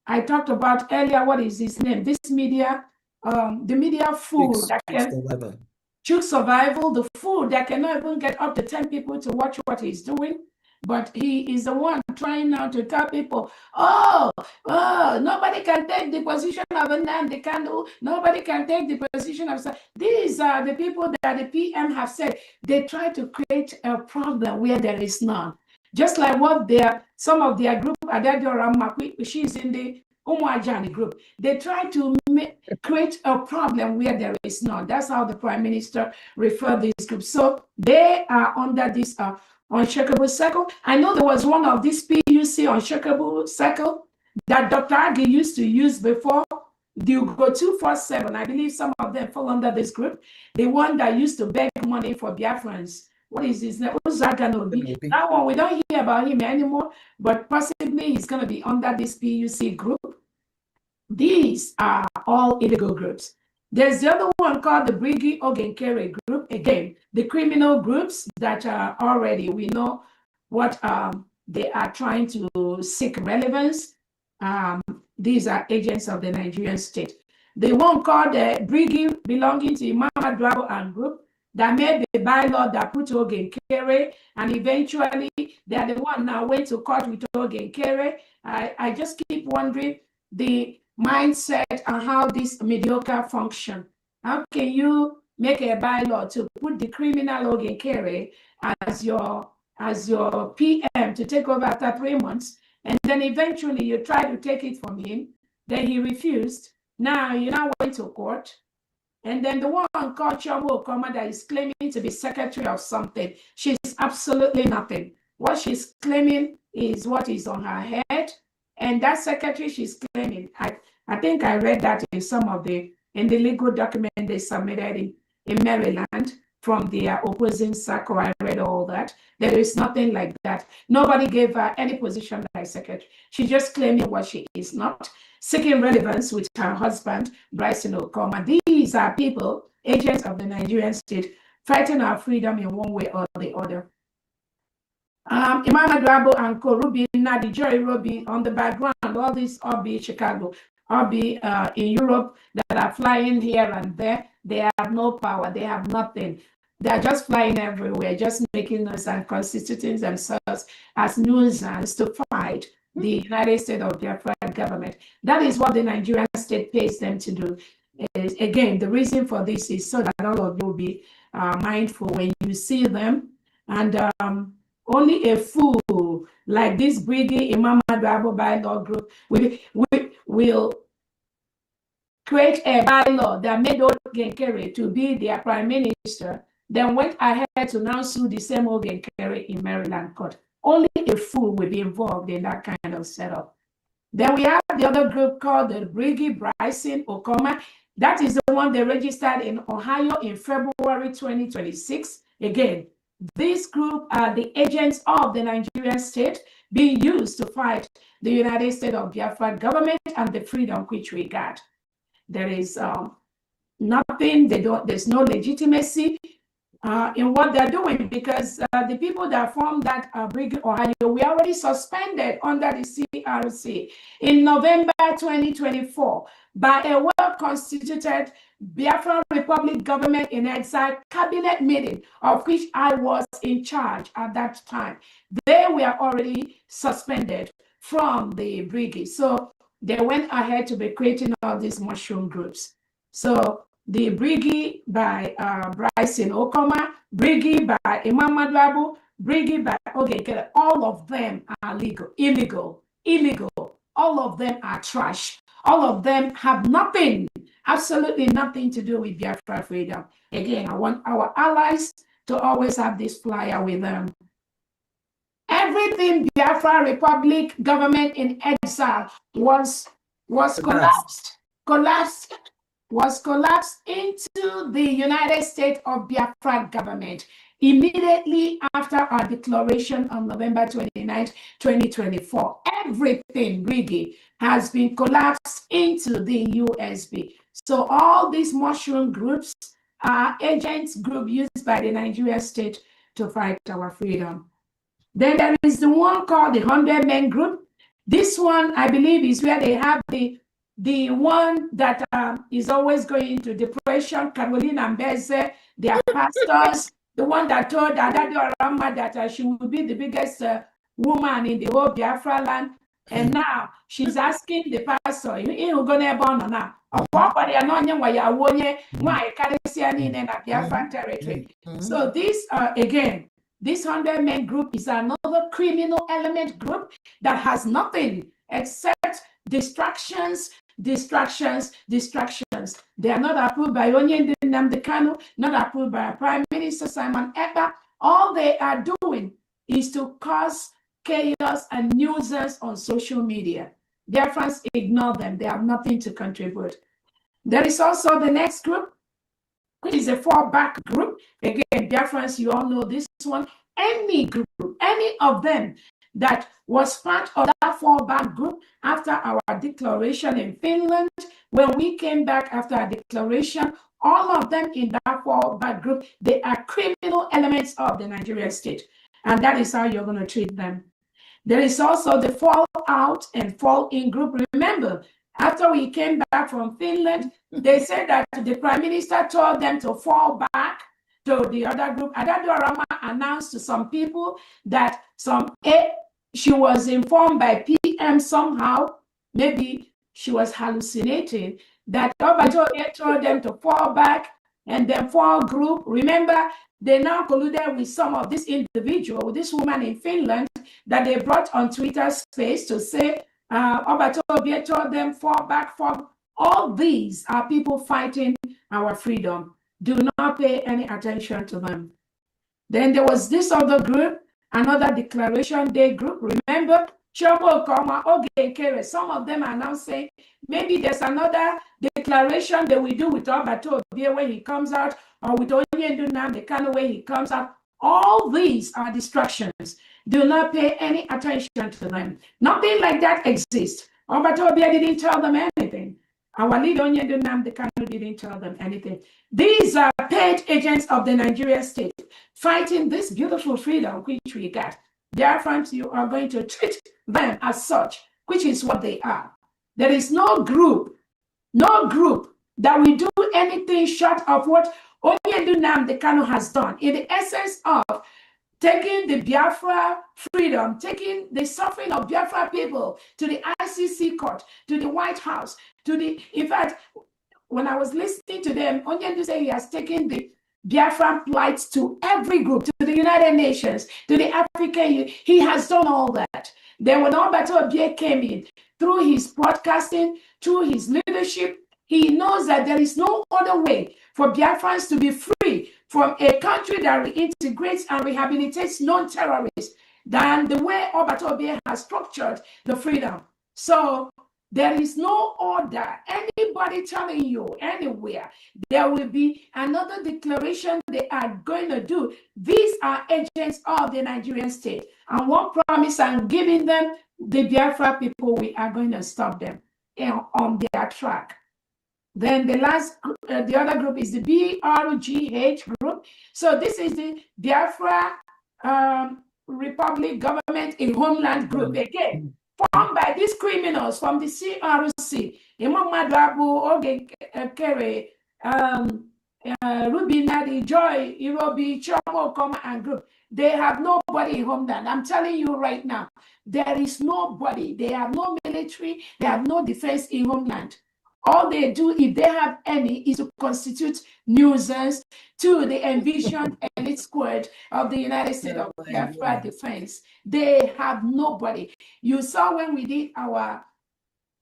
I talked about earlier, what is his name? This media, the media fool that can choose survival, the fool that cannot even get up to 10 people to watch what he's doing. But he is the one trying now to tell people, nobody can take the position of a Nnamdi Kanu, nobody can take the position of... These are the people that the PM have said. They try to create a problem where there is none. Just like what some of their group, Adadio Ramakwi, she's in the Umuajani group. They try to create a problem where there is none. That's how the Prime Minister referred these groups. So they are under this Unshakable Circle. I know there was one of these PUC Unshakable Circle that Dr. Agi used to use before. The Ugo 247, I believe some of them fall under this group. The one that used to beg money for Biafrans. What is his name? That one, we don't hear about him anymore, but possibly he's going to be under this PUC group. These are all illegal groups. There's the other one called the Brigi Ogenkere group. Again, the criminal groups that are already, we know what they are trying to seek relevance. These are agents of the Nigerian state. The one called the Brigi belonging to Imam Dwabo and group that made the bylaw that put Ogenkere, and eventually they are the one now went to court with Ogenkere. I just keep wondering the mindset and how this mediocre function. How can you make a bylaw to put the criminal Ogenkere as your PM to take over after 3 months, and then eventually you try to take it from him, then he refused. Now you now went to court. And then the one called Chomo Okoma that is claiming to be secretary of something, she's absolutely nothing. What she's claiming is what is on her head. And that secretary she's claiming, I think I read that in some of in the legal document they submitted in Maryland from the opposing circle. I read all that. There is nothing like that. Nobody gave her any position like secretary. She's just claiming what she is not, seeking relevance with her husband, Bryson Okoma. These are people, agents of the Nigerian state, fighting our freedom in one way or the other. Imam Dwabo and Korubi, Nadi, Joy Roby on the background, all these Obi Chicago, Obi in Europe that are flying here and there. They have no power, they have nothing. They're just flying everywhere, just making noise and constituting themselves as nuisance to fight the United States of Biafra government. That is what the Nigerian state pays them to do. Again, the reason for this is so that all of you will be mindful when you see them. And only a fool like this Brigi Imam Dwabo bylaw group will create a bylaw that made Ogenkere to be their prime minister, then went ahead to now sue the same Ogenkere in Maryland court. Only a fool will be involved in that kind of setup. Then we have the other group called the Briggy Bryson Okoma. That is the one they registered in Ohio in February 2026. Again, this group are the agents of the Nigerian state being used to fight the United States of Biafra government and the freedom which we got. There is nothing, there's no legitimacy in what they're doing, because the people that formed that Brigade Ohio, we already suspended under the CRC in November 2024 by a well-constituted Biafra Republic government in exile cabinet meeting, of which I was in charge at that time. They were already suspended from the brigade. So they went ahead to be creating all these mushroom groups. So the brigade by Bryson Okoma, brigade by Imam Madwabu, brigade by all of them are illegal. All of them are trash. All of them have nothing, absolutely nothing to do with Biafra freedom. Again, I want our allies to always have this flyer with them. Everything Biafra Republic government in exile was collapsed into the United States of Biafra government immediately after our declaration on November 29, 2024. Everything really has been collapsed into the USB. So all these mushroom groups are agents group used by the Nigerian state to fight our freedom. Then there is the one called the 100 Men Group. This one, I believe, is where they have the one that is always going into depression, Carolina Mbeze, their pastors, the one that told Adado Arama that she would be the biggest woman in the whole Biafra land. And now she's asking the pastor, Biafra territory. So this, again, this 100 Men Group is another criminal element group that has nothing except distractions. They are not approved by Onye Nnamdi Kanu, not approved by Prime Minister Simon Ekpa. All they are doing is to cause chaos and nuisance on social media. Their friends ignore them. They have nothing to contribute. There is also the next group, which is a fallback group. Again, dear friends, you all know this one. Any group, any of them that was part of that fallback group after our declaration in Finland, when we came back after our declaration, all of them in that fallback group, they are criminal elements of the Nigerian state. And that is how you're going to treat them. There is also the fall out and fall in group. Remember, after we came back from Finland, they said that the Prime Minister told them to fall back to the other group. Adado Arama announced to some people that she was informed by PM somehow, maybe she was hallucinating, that Obato told them to fall back and then fall group. Remember, they now colluded with some of this individual, this woman in Finland, that they brought on Twitter space to say, Obato told them fall back, fall. All these are people fighting our freedom. Do not pay any attention to them. Then there was this other group, another declaration day group. Remember, Chobo Koma, Oge Kere, some of them are now saying maybe there's another declaration that we do with Obato when he comes out, or with Onyendu Nnamdi Kanu when he comes out. All these are distractions. Do not pay any attention to them. Nothing like that exists. Obato didn't tell them anything. Our leader Onyendu Nnamdi Kanu didn't tell them anything. These are paid agents of the Nigerian state fighting this beautiful freedom which we got. Dear friends, you are going to treat them as such, which is what they are. There is no group that will do anything short of what Onyendu Nnamdi Kanu has done in the essence of taking the Biafra freedom, taking the suffering of Biafra people to the ICC court, to the White House, in fact, when I was listening to them, Onyendu said he has taken the Biafra plight to every group, to the United Nations, to the African Union. He has done all that. Then when Obato Obie came in, through his broadcasting, through his leadership, he knows that there is no other way for Biafrans to be free from a country that reintegrates and rehabilitates non-terrorists than the way Obatobie has structured the freedom. So there is no order. Anybody telling you anywhere there will be another declaration they are going to do. These are agents of the Nigerian state. And one promise I'm giving them, the Biafra people, we are going to stop them on their track. Then the other group is the BRGH group. So this is the Biafra Republic Government in Homeland group. Again, formed by these criminals from the CRC, Imam Madrabu, Oge Kere, Rubinadi, Joy, Irobi, Chomo, Koma, and group. They have nobody in Homeland. I'm telling you right now, there is nobody. They have no military, they have no defense in Homeland. All they do, if they have any, is to constitute nuisance to the envisioned elite squad of the United States of Biafra defense. They have nobody. You saw when we did our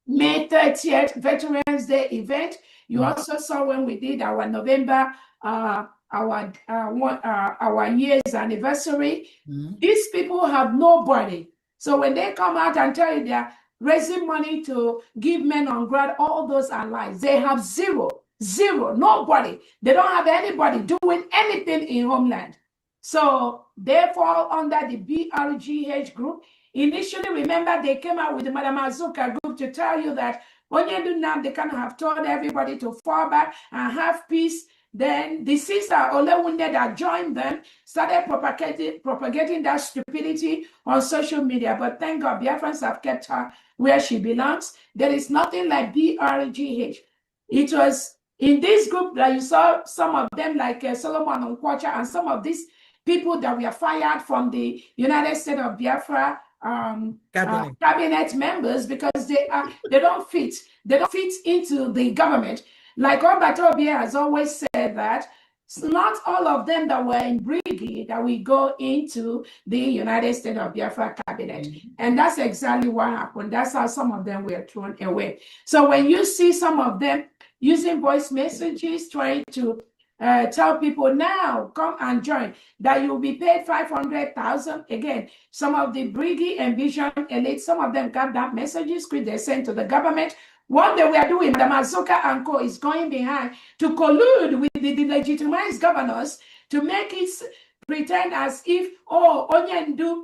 May 30th Veterans Day event. You also saw when we did our November, our year's anniversary. These people have nobody. So when they come out and tell you they're raising money to give men on ground, all those are lies. They have zero, nobody. They don't have anybody doing anything in Homeland. So they fall under the BRGH group. Initially, remember, they came out with the Madam Azuka group to tell you that when you do now, they kind of have told everybody to fall back and have peace. Then the sister Olewunde that joined them started propagating that stupidity on social media. But thank God, Biafrans have kept her where she belongs. There is nothing like BRGH. It was in this group that you saw some of them like Solomon Nkwacha and some of these people that were fired from the United States of Biafra cabinet members because they don't fit into the government. Like Obatobie has always said that not all of them that were in brigade that we go into the United States of Biafra cabinet. And that's exactly what happened. That's how some of them were thrown away. So when you see some of them using voice messages, trying to tell people now, come and join, that you'll be paid 500,000. Again, some of the brigade and vision elite, some of them got that messages, which they sent to the government. What they were doing, the Mazuka and Co. is going behind to collude with the delegitimized governors to make it pretend as if, Onyendu,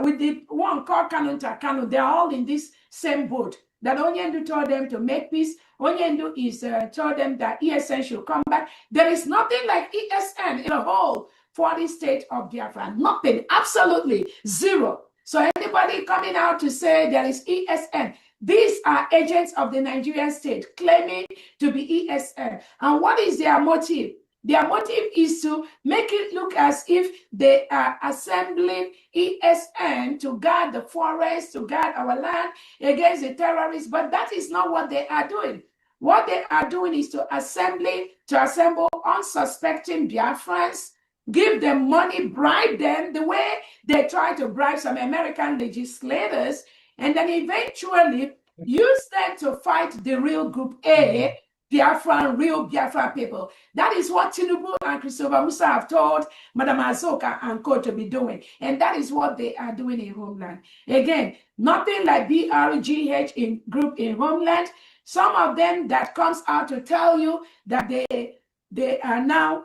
with the one called Kanu, they're all in this same boat. That Onyendu told them to make peace. Onyendu is told them that ESN should come back. There is nothing like ESN in the whole 40 state of Biafra. Nothing, absolutely zero. So anybody coming out to say there is ESN, these are agents of the Nigerian state claiming to be ESN. And what is their motive? Their motive is to make it look as if they are assembling ESN to guard the forest, to guard our land against the terrorists. But that is not what they are doing. What they are doing is to assemble unsuspecting Biafrans, give them money, bribe them the way they try to bribe some American legislators, and then eventually use them to fight the real group A, Biafran, real Biafra people. That is what Tinubu and Christopher Musa have told Madam Azoka and Co. to be doing. And that is what they are doing in Homeland. Again, nothing like BRGH in group in Homeland. Some of them that comes out to tell you that they are now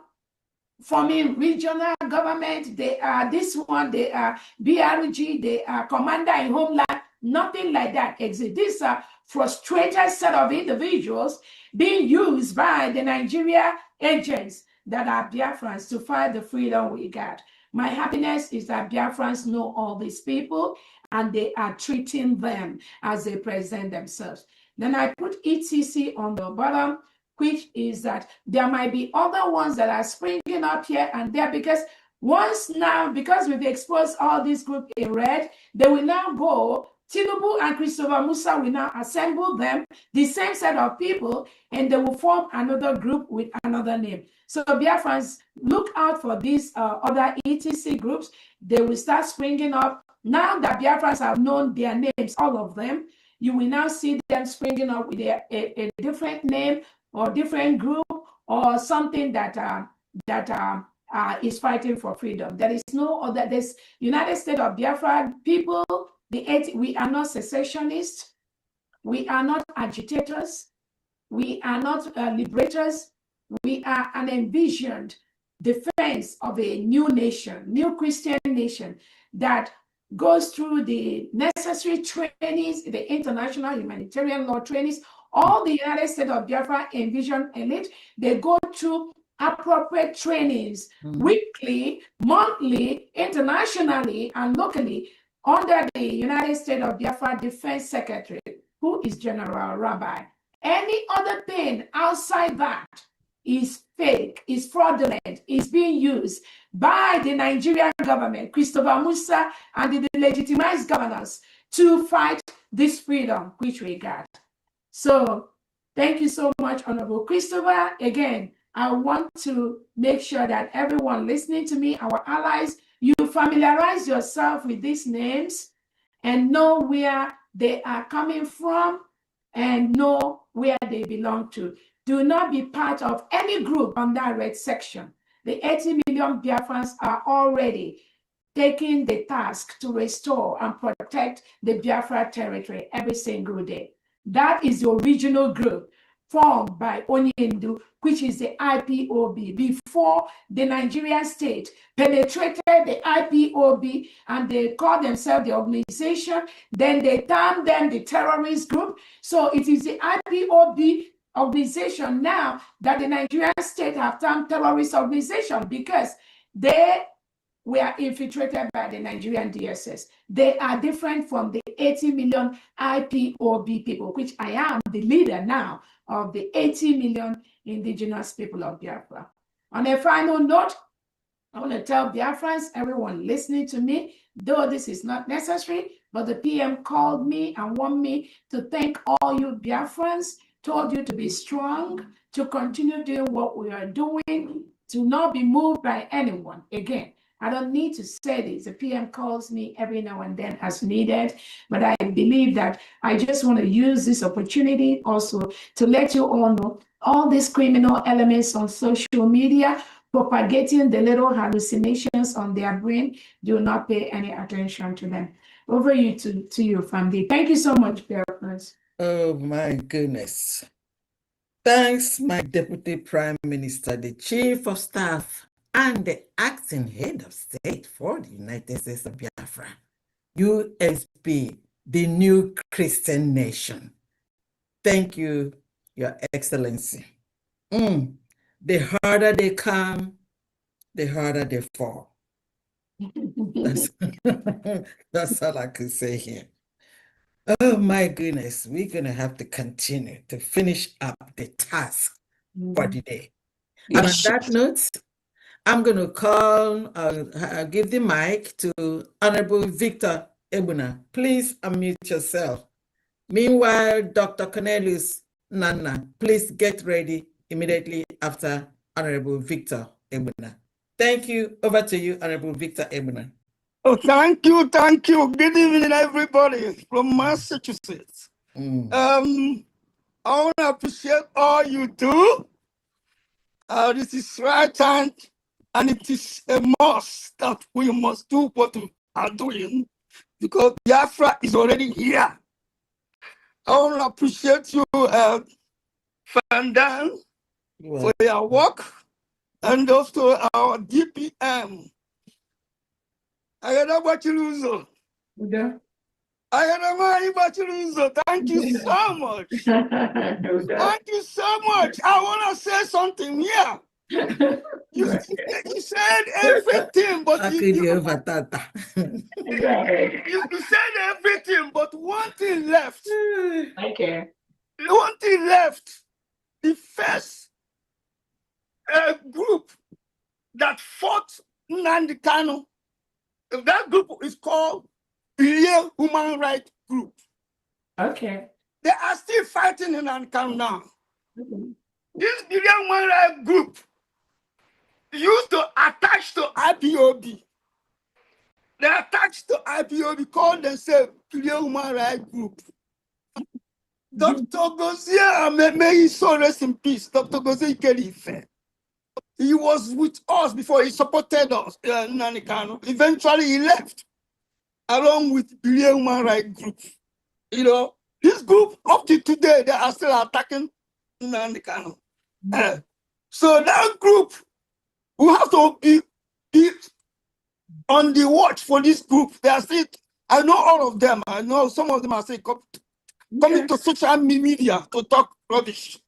forming regional government, they are this one, they are BRG, they are commander in Homeland. Nothing like that exists. These are frustrated set of individuals being used by the Nigeria agents that are Biafrans to fight the freedom we got. My happiness is that Biafrans know all these people and they are treating them as they present themselves. Then I put ETC on the bottom, which is that there might be other ones that are springing up here and there because because we've exposed all these groups in red, they will now go. Tinubu and Christopher Musa will now assemble them, the same set of people, and they will form another group with another name. So Biafrans, look out for these other ETC groups. They will start springing up. Now that Biafrans have known their names, all of them, you will now see them springing up with a different name or different group or something that is fighting for freedom. There is no other. There's United States of Biafra people. We are not secessionists. We are not agitators. We are not liberators. We are an envisioned defense of a new nation, new Christian nation that goes through the necessary trainings, the international humanitarian law trainings. All the United States of Biafra envision elite, they go through appropriate trainings weekly, monthly, internationally, and locally under the United States of Biafra Defense Secretary, who is General Rabbi. Any other thing outside that is fake, is fraudulent, is being used by the Nigerian government, Christopher Musa, and the legitimized governors to fight this freedom which we got. So thank you so much, Honorable Christopher. Again, I want to make sure that everyone listening to me, our allies, you familiarize yourself with these names and know where they are coming from and know where they belong to. Do not be part of any group on that red section. The 80 million Biafrans are already taking the task to restore and protect the Biafra territory every single day. That is the original group formed by Onyendu, which is the IPOB, before the Nigerian state penetrated the IPOB and they called themselves the organization. Then they termed them the terrorist group. So it is the IPOB organization now that the Nigerian state have termed terrorist organization because they were infiltrated by the Nigerian DSS. They are different from the 80 million IPOB people, which I am the leader now of the 80 million indigenous people of Biafra. On a final note, I want to tell Biafrans, everyone listening to me, though this is not necessary, but the PM called me and want me to thank all you Biafrans, told you to be strong, to continue doing what we are doing, to not be moved by anyone. Again, I don't need to say this. The PM calls me every now and then as needed, but I believe that I just want to use this opportunity also to let you all know all these criminal elements on social media propagating the little hallucinations on their brain. Do not pay any attention to them. Over to you, family. Thank you so much, Biafrans. Oh my goodness. Thanks, my Deputy Prime Minister, the Chief of Staff, and the acting head of state for the United States of Biafra, USB, the new Christian nation. Thank you, Your Excellency. The harder they come, the harder they fall. That's all I could say here. Oh my goodness, we're going to have to continue to finish up the task for the day. And on that note, I'm going to give the mic to Honorable Victor Ebuna. Please unmute yourself. Meanwhile, Dr. Cornelius Nana, please get ready immediately after Honorable Victor Ebuna. Thank you. Over to you, Honorable Victor Ebuna. Oh, thank you. Good evening, everybody from Massachusetts. I want to appreciate all you do. This is right time, and it is a must that we must do what we are doing because Biafra is already here. I want to appreciate you, Fandan, for your work, and also our DPM. Thank you so much. Thank you so much. I want to say something here. You said everything, but you said everything, but one thing left. Okay. One thing left. The first group that fought Nnamdi Kanu, that group is called the Human Rights Group. Okay. They are still fighting in Nnamdi now. This Human Rights Group used to attach to IPOB. They attached to IPOB, called themselves the Human Rights Group. Dr. Gozia, may he so rest in peace. Dr. Gozia Ikelife. he was with us before. He supported us. Nnamdi Kanu. Eventually, he left along with the human rights group. You know, this group up to today they are still attacking Nnamdi Kanu. So that group, we have to be on the watch for this group. They are still. I know all of them. I know some of them are still coming to social media to talk rubbish.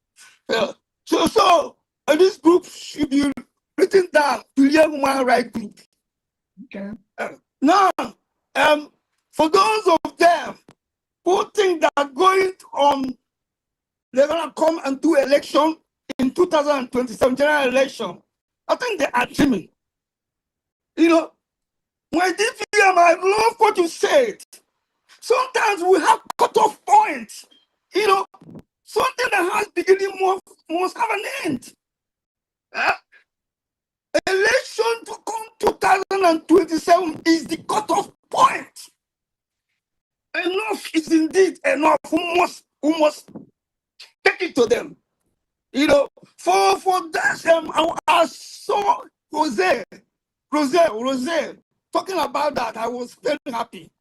So this group should be written down to the human rights group. Okay. Now, for those of them who think that going on, they're gonna come and do election in 2027 general election, I think they are dreaming. You know, my DPM, I love what you said. Sometimes we have cut-off points. You know, something that has beginning must have an end. Election to come 2027 is the cut-off point. Enough is indeed enough. We must take it to them. You know, for that, I saw Rose talking about that. I was very happy.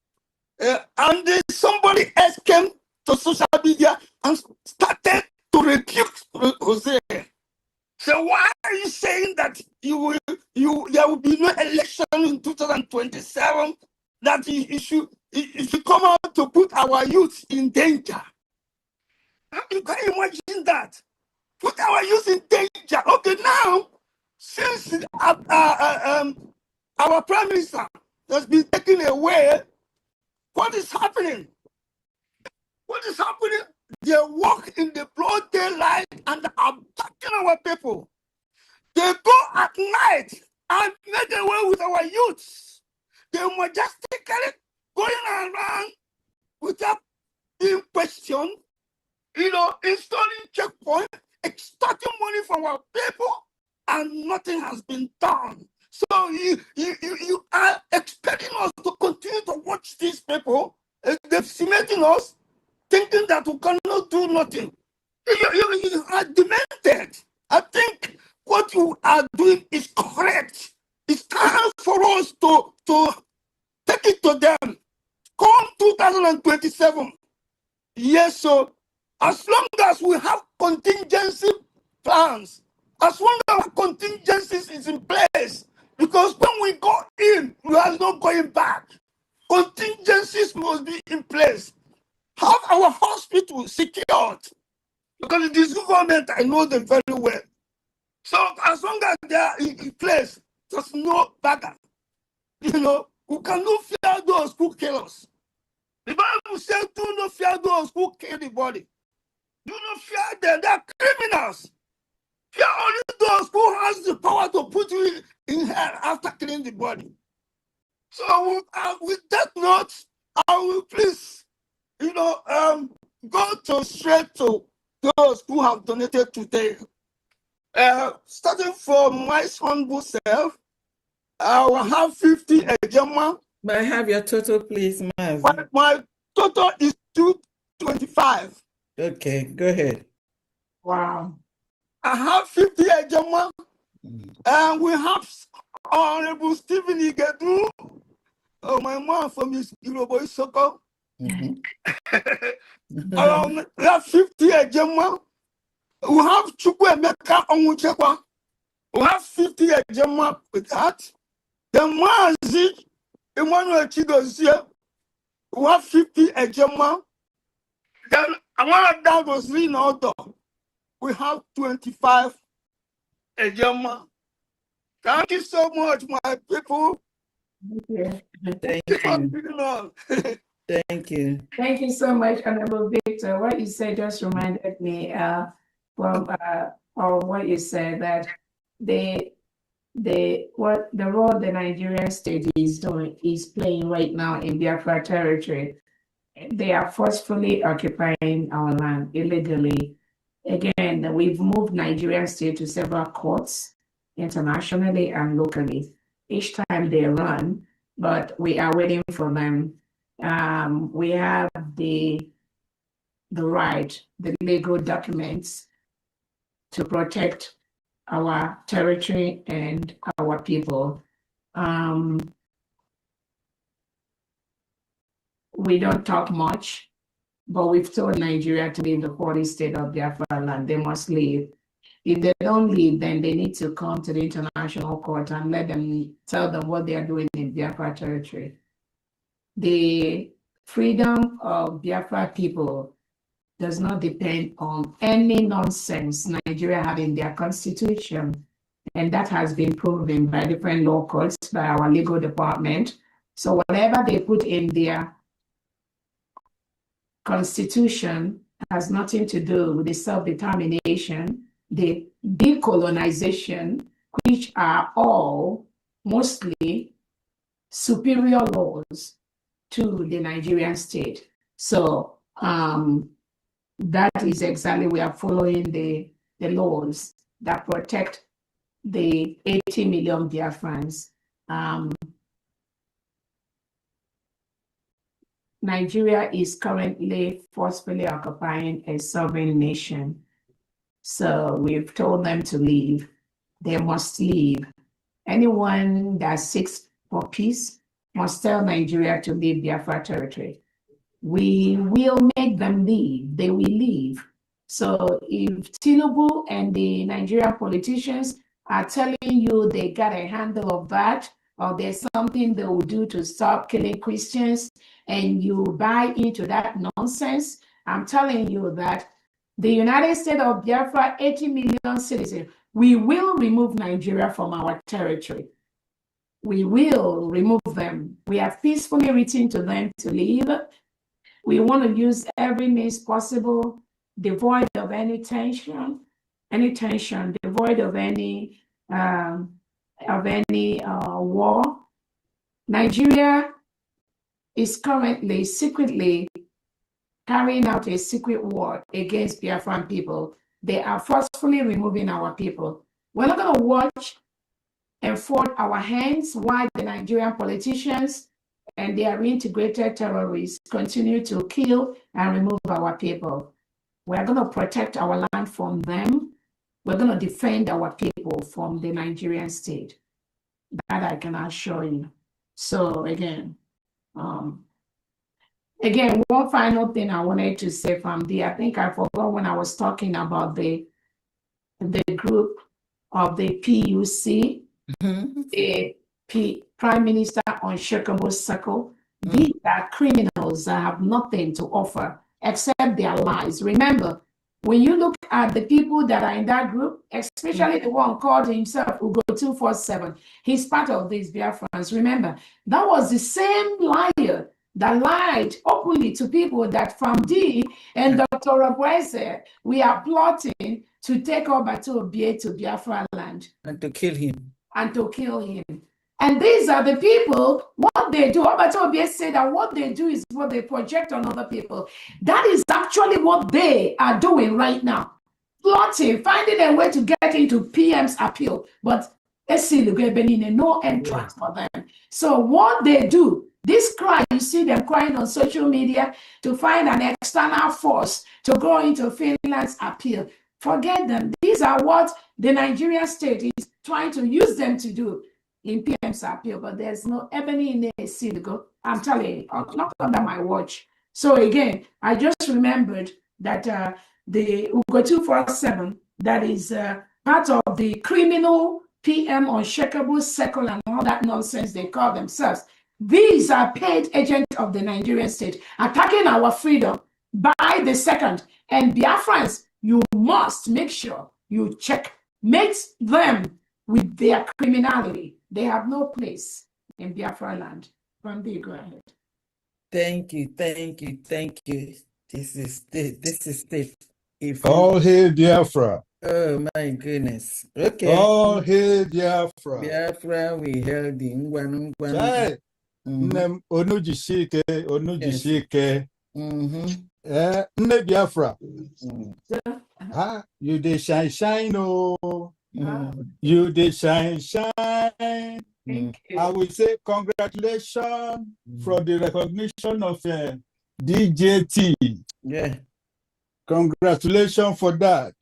And then somebody else came to social media and started to rebuke Jose. So why are you saying that there will be no election in 2027? That you should come out to put our youth in danger? You can imagine that. Put our youth in danger. Okay, now since our prime minister has been taken away, what is happening? What is happening? They walk in the broad daylight and are attacking our people. They go at night and make away with our youths. They majestically going around without being questioned, you know, installing checkpoint, extorting money from our people, and nothing has been done. So you are expecting us to continue to watch these people decimating us, thinking that we cannot do nothing. You are demented. I think what you are doing is correct. It's time for us to take it to them. Come 2027. Yes, so as long as we have contingency plans, as long as contingencies is in place, because when we go in, we are not going back. Contingencies must be in place. Have our hospital secured, because this government, I know them very well. So as long as they are in place, there's no bagger. You know, we cannot fear those who kill us. The Bible says, do not fear those who kill the body. Do not fear them, they are criminals. Fear only those who has the power to put you in hell after killing the body. So with that note, I will please, you know, go straight to those who have donated today. Starting from my humble self, I will have 50 Ejema. May I have your total, please, Maz? My total is 225. Okay, go ahead. Wow. I have 50 Ejema, and we have Honorable Stephen Igedru, my mom from his Irobo Isoko. We have 50 Ejema. We have Chukwuemeka Onwuchekwa. We have 50 Ejema with that. Then Mazi Emmanuel Chigozie. We have 50 Ejema. Then Amara Dagos Rinodo. We have 25 Ejema. Thank you so much, my people. Thank you. Thank you. Thank you so much, Honorable Victor. What you said just reminded me from what you said, that the role the Nigerian state is playing right now in Biafra territory. They are forcefully occupying our land illegally. Again, we've moved Nigerian state to several courts, internationally and locally. Each time they run, but we are waiting for them. We have the right, the legal documents to protect our territory and our people. We don't talk much, but we've told Nigeria to leave the 40 state of Biafra land. They must leave. If they don't leave, then they need to come to the international court and let them tell them what they are doing in Biafra territory. The freedom of Biafra people does not depend on any nonsense Nigeria have in their constitution. And that has been proven by different law courts, by our legal department. So whatever they put in their constitution has nothing to do with the self-determination, the decolonization, which are all mostly superior laws to the Nigerian state. So that is exactly, we are following the laws that protect the 80 million Biafrans. Nigeria is currently forcefully occupying a sovereign nation. So we've told them to leave. They must leave. Anyone that seeks for peace must tell Nigeria to leave Biafra territory. We will make them leave. They will leave. So if Tinubu and the Nigerian politicians are telling you they got a handle of that, or there's something they will do to stop killing Christians, and you buy into that nonsense, I'm telling you that the United States of Biafra, 80 million citizens, we will remove Nigeria from our territory. We will remove them. We have peacefully written to them to leave. We want to use every means possible, devoid of any tension, devoid of any war. Nigeria is currently secretly carrying out a secret war against Biafran people. They are forcefully removing our people. We're not going to watch and fold our hands while the Nigerian politicians and their reintegrated terrorists continue to kill and remove our people. We're going to protect our land from them. We're going to defend our people from the Nigerian state. That I can assure you. So again, one final thing I wanted to say from there, I think I forgot when I was talking about the group of the PUC, the Prime Minister Unshakable Circle. These are criminals that have nothing to offer except their lies. Remember, when you look at the people that are in that group, especially the one called himself Ugo 247, he's part of these Biafrans. Remember, that was the same liar that lied openly to people that from D and Dr. Roboese, we are plotting to take over to Obie to Biafra land. And to kill him. And these are the people, what they do. Obato Obie said that what they do is what they project on other people. That is actually what they are doing right now. Plotting, finding a way to get into PM's appeal. But no entrance for them. So what they do, this cry, you see them crying on social media to find an external force to go into Finland's appeal. Forget them. These are what the Nigerian state is trying to use them to do in PM's appeal, but there's no ebony in the sea to go. I'm telling you, not under my watch. So again, I just remembered that the Ugo 247, that is part of the criminal PM Unshakable Circle and all that nonsense they call themselves. These are paid agents of the Nigerian state attacking our freedom by the second. And Biafrans, you must make sure you checkmate them with their criminality. They have no place in Biafra land. From there, go ahead. Thank you. This is if all hail Biafra. Oh my goodness. Okay. All hail Biafra. Biafra, we held in one. Onujishike. Nne Biafra. You dey shine, oh. You dey shine. I will say congratulations for the recognition of DJT. Yeah. Congratulations for that.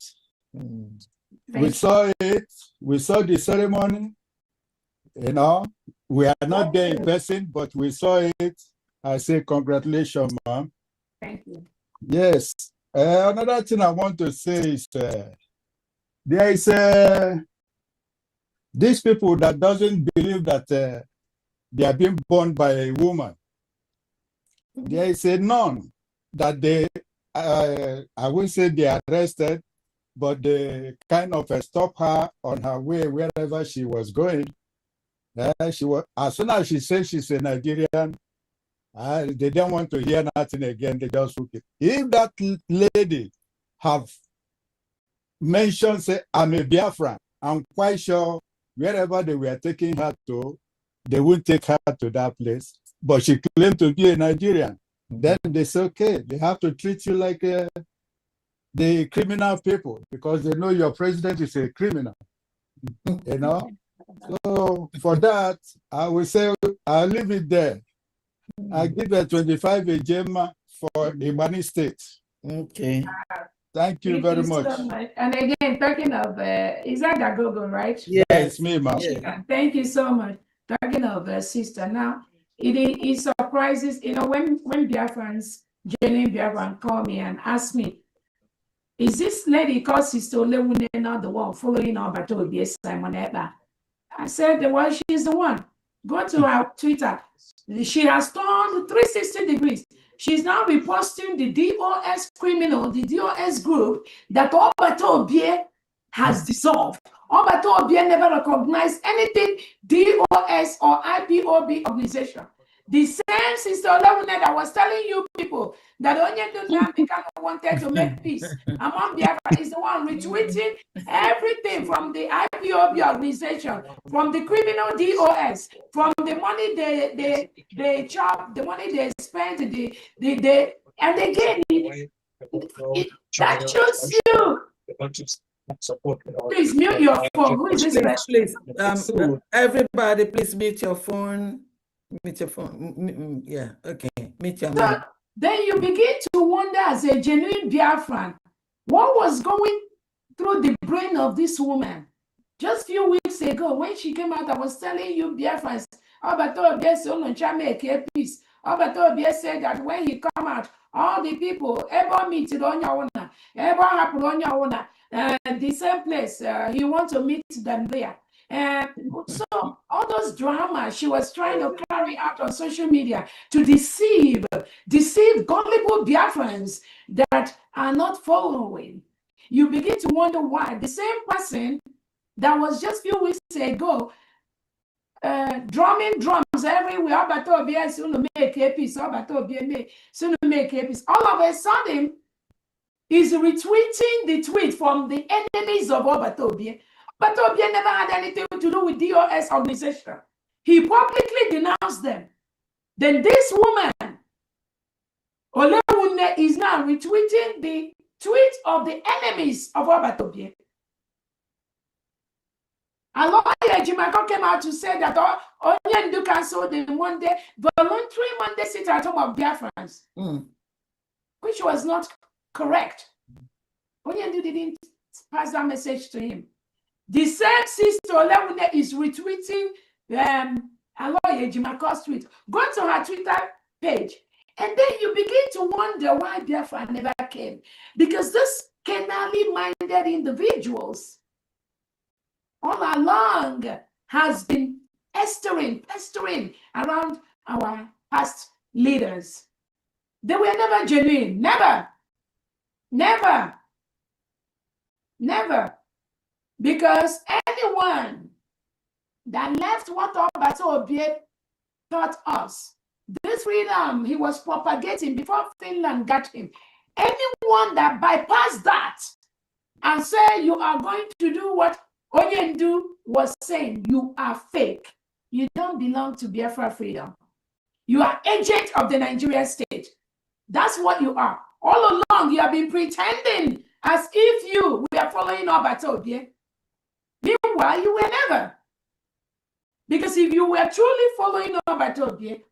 We saw it. We saw the ceremony. You know, we are not there in person, but we saw it. I say congratulations, ma'am. Thank you. Yes. Another thing I want to say is there is these people that doesn't believe that they are being born by a woman. There is a nun that they, I won't say they arrested, but they kind of stopped her on her way wherever she was going. She was, as soon as she said she's a Nigerian, they didn't want to hear nothing again. They just took it. If that lady have mentioned, say, I'm a Biafran, I'm quite sure wherever they were taking her to, they would take her to that place. But she claimed to be a Nigerian. Then they say, okay, they have to treat you like the criminal people because they know your president is a criminal. You know? So for that, I will say, I'll leave it there. I give a 25 a Gemma for Imani State. Okay. Thank you very much. So much. And again, talking of, is that Dagogo, right? Yes, it's me, ma'am. Yeah, thank you so much. Talking of sister, now, it surprises, you know, when Biafrans, genuine Biafran call me and ask me, is this lady called Sister Olewune not the one following up at Simon Eba? I said, well, she's the one. Go to her Twitter. She has turned 360 degrees. She's now reposting the DOS criminal, the DOS group that Obato Obie has dissolved. Obato Obie never recognized anything DOS or IPOB organization. The same Sister Olewune that was telling you people that Onyedunamika wanted to make peace among Biafra is the one retweeting everything from the IPOB organization, from the criminal DOS, from the money they chop, the money they spend, and again, that shows you. Please mute your phone. Who is this? Please, everybody, please mute your phone. Mute your phone. Yeah, okay. Mute your mic. Then you begin to wonder, as a genuine Biafran, what was going through the brain of this woman. Just a few weeks ago, when she came out, I was telling you, Biafrans, Obato Obie said that when he come out, all the people, ever meet Onya, ever happen Onya, the same place, he want to meet them there. And so all those dramas she was trying to carry out on social media to deceive gullible Biafrans that are not following. You begin to wonder why the same person that was just a few weeks ago drumming drums everywhere, all of a sudden is retweeting the tweet from the enemies of Obatobie. Obatobie never had anything to do with DOS organization. He publicly denounced them. Then this woman, Olewune, is now retweeting the tweet of the enemies of Obatobie. And lawyer Jimako came out to say that Onyendu canceled the voluntary Monday sit at home of Biafrans, which was not correct. Onyendu didn't pass that message to him. The same sister Olewune is retweeting Aloye Jimako's tweet. Go to her Twitter page, and then you begin to wonder why Biafra never came. Because this canally minded individuals all along has been pestering around our past leaders. They were never genuine. Never. Because anyone that left what Obato Obie taught us, this freedom he was propagating before Finland got him, anyone that bypassed that and say you are going to do what Onyendu was saying, you are fake. You don't belong to Biafra freedom. You are agent of the Nigerian state. That's what you are. All along, you have been pretending as if you were following Obato Obie. Meanwhile, you were never. Because if you were truly following Obato Obie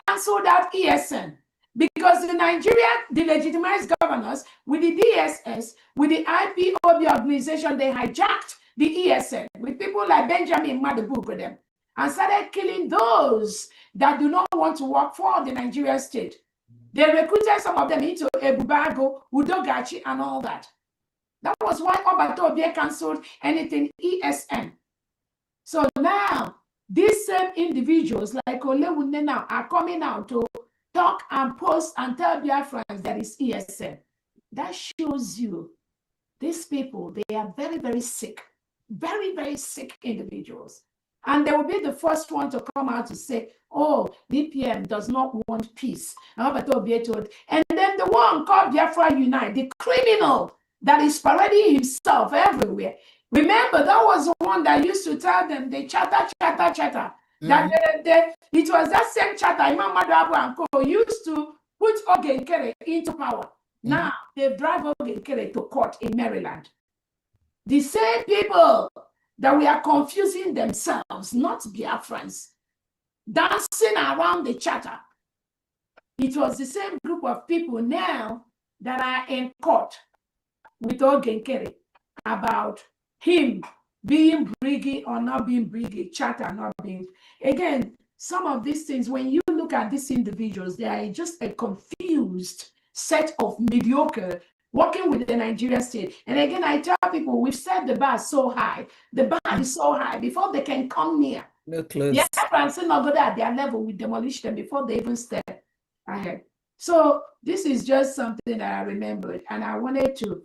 canceled out ESN. Because in Nigeria, the legitimized governors with the DSS, with the IPOB organization, they hijacked the ESN with people like Benjamin Madabu with them and started killing those that do not want to work for the Nigerian state. They recruited some of them into Ebubago, Udogachi, and all that. That was why Obatobie cancelled anything ESN. So now, these same individuals like Olewunde now are coming out to talk and post and tell Biafrans that is ESN. That shows you these people, they are very, very sick, very, very sick individuals. And they will be the first one to come out to say, oh, DPM does not want peace. And then the one called Biafra Unite, the criminal that is parading himself everywhere. Remember, that was the one that used to tell them, they chatter. That it was that same chatter Imam Madabu and Co used to put Ogenkere into power. Now, they drive Ogenkere to court in Maryland. The same people that we are confusing themselves, not Biafrans, dancing around the chatter. It was the same group of people now that are in court with Ogenkere about him being briggy or not being briggy, chatter not being. Again, some of these things, when you look at these individuals, they are just a confused set of mediocre working with the Nigerian state. And again, I tell people, we've set the bar so high. The bar is so high before they can come near. No close. The Africans not go at their level, we demolish them before they even step ahead. So this is just something that I remembered, and I wanted to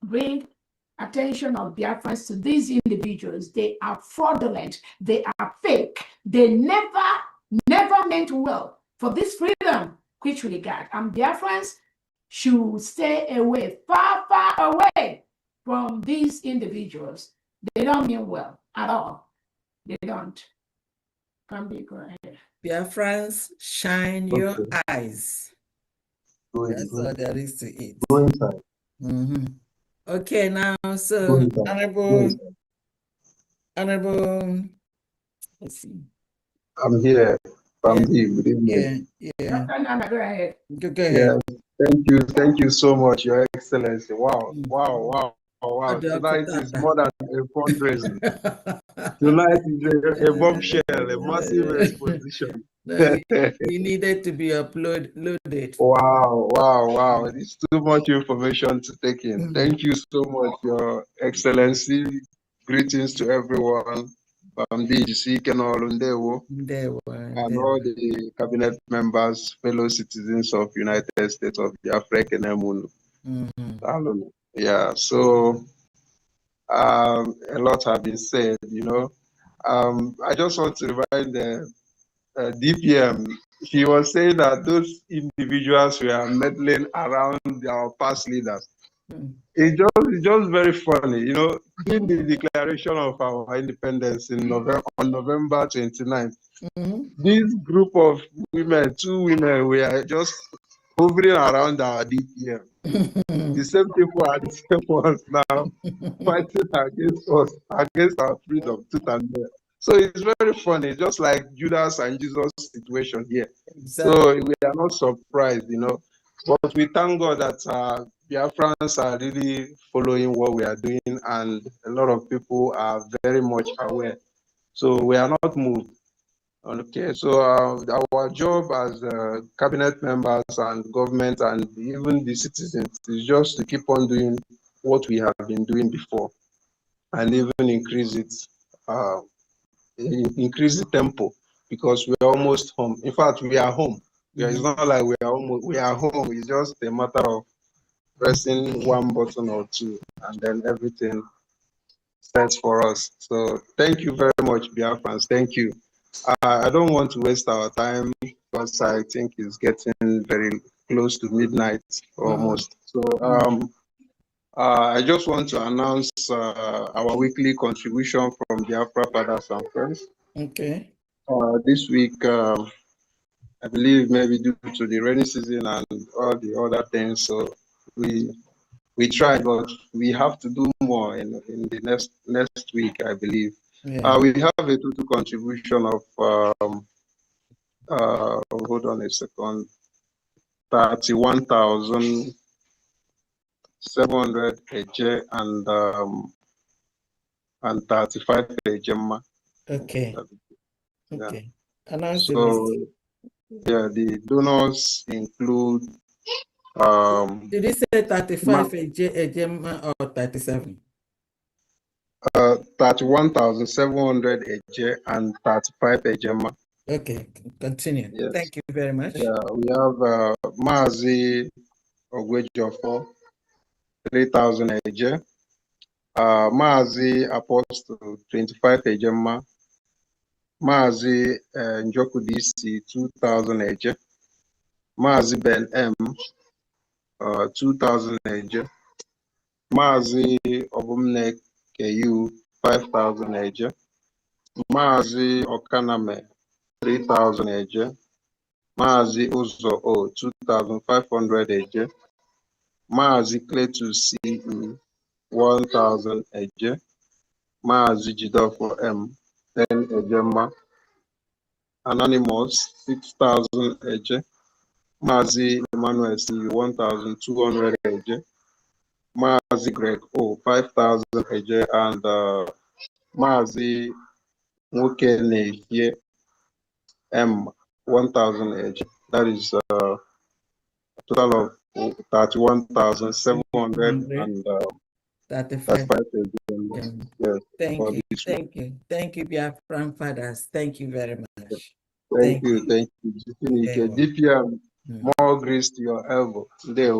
bring attention of Biafrans to these individuals. They are fraudulent. They are fake. They never meant well for this freedom which we got. And Biafrans should stay away, far away from these individuals. They don't mean well at all. They don't. Come be, go ahead. Biafrans, shine your eyes. That's all there is to it. Go inside. Okay, now, so honorable, let's see. I'm here. Good evening. Yeah. Go ahead. Go ahead. Yeah, thank you so much, Your Excellency. Wow. Tonight is more than a fundraising. Tonight is a bombshell, a massive exposition. You needed to be loaded. Wow. It's too much information to take in. Thank you so much, Your Excellency. Greetings to everyone. And all the cabinet members, fellow citizens of United States of Biafra and yeah, so a lot have been said, I just want to remind the DPM. He was saying that those individuals were meddling around our past leaders. It's just very funny, in the declaration of our independence on November 29th, this group of women, 2 women, were just hovering around our DPM. The same people are the same ones now fighting against us, against our freedom, tooth and nail. So it's very funny, just like Judas and Jesus' situation here. Exactly. So we are not surprised, but we thank God that Biafrans are really following what we are doing, and a lot of people are very much aware. So we are not moved. Okay, so our job as cabinet members and government and even the citizens is just to keep on doing what we have been doing before, and even increase the tempo, because we're almost home. In fact, we are home. It's not like we are home. It's just a matter of pressing one button or two, and then everything sets for us. So thank you very much, Biafrans. Thank you. I don't want to waste our time because I think it's getting very close to midnight almost. So I just want to announce our weekly contribution from Biafra Fathers and Friends. Okay. This week, I believe maybe due to the rainy season and all the other things, so we tried, but we have to do more in the next week, I believe. Yeah. We have a total contribution of hold on a second. 31,700 eje and 35 ejema. Okay. Yeah. Okay. Announce the So list. yeah, the donors include Did you say 35 ejema or 37? 31,700 eje and 35 ejema. Okay, continue. Yes. Thank you very much. Yeah, we have Mazi Ogwejofo, 3,000 eje. Mazi Apostle, 25 ejema. Mazi Njoku DC, 2,000 eje. Mazi Ben M, 2,000 eje. Mazi Obumne KU, 5,000 eje. Mazi Okaname, 3,000 eje. Mazi Uzo O, 2,500 eje. Mazi Cletus CE, 1,000 eje. Mazi Jidofo M, 10 ejema. Anonymous, 6,000 eje. Mazi Emmanuel C, 1,200 eje. Mazi Greg O, 5,000 eje. And Mazi Nwoke M, 1,000 eje. That is a total of 31,700 and 35 eje. Yes. Thank you. This Thank you. Thank you, Biafran fathers. Thank you very much. Thank you. Thank you. DPM, more grease to your elbow. There.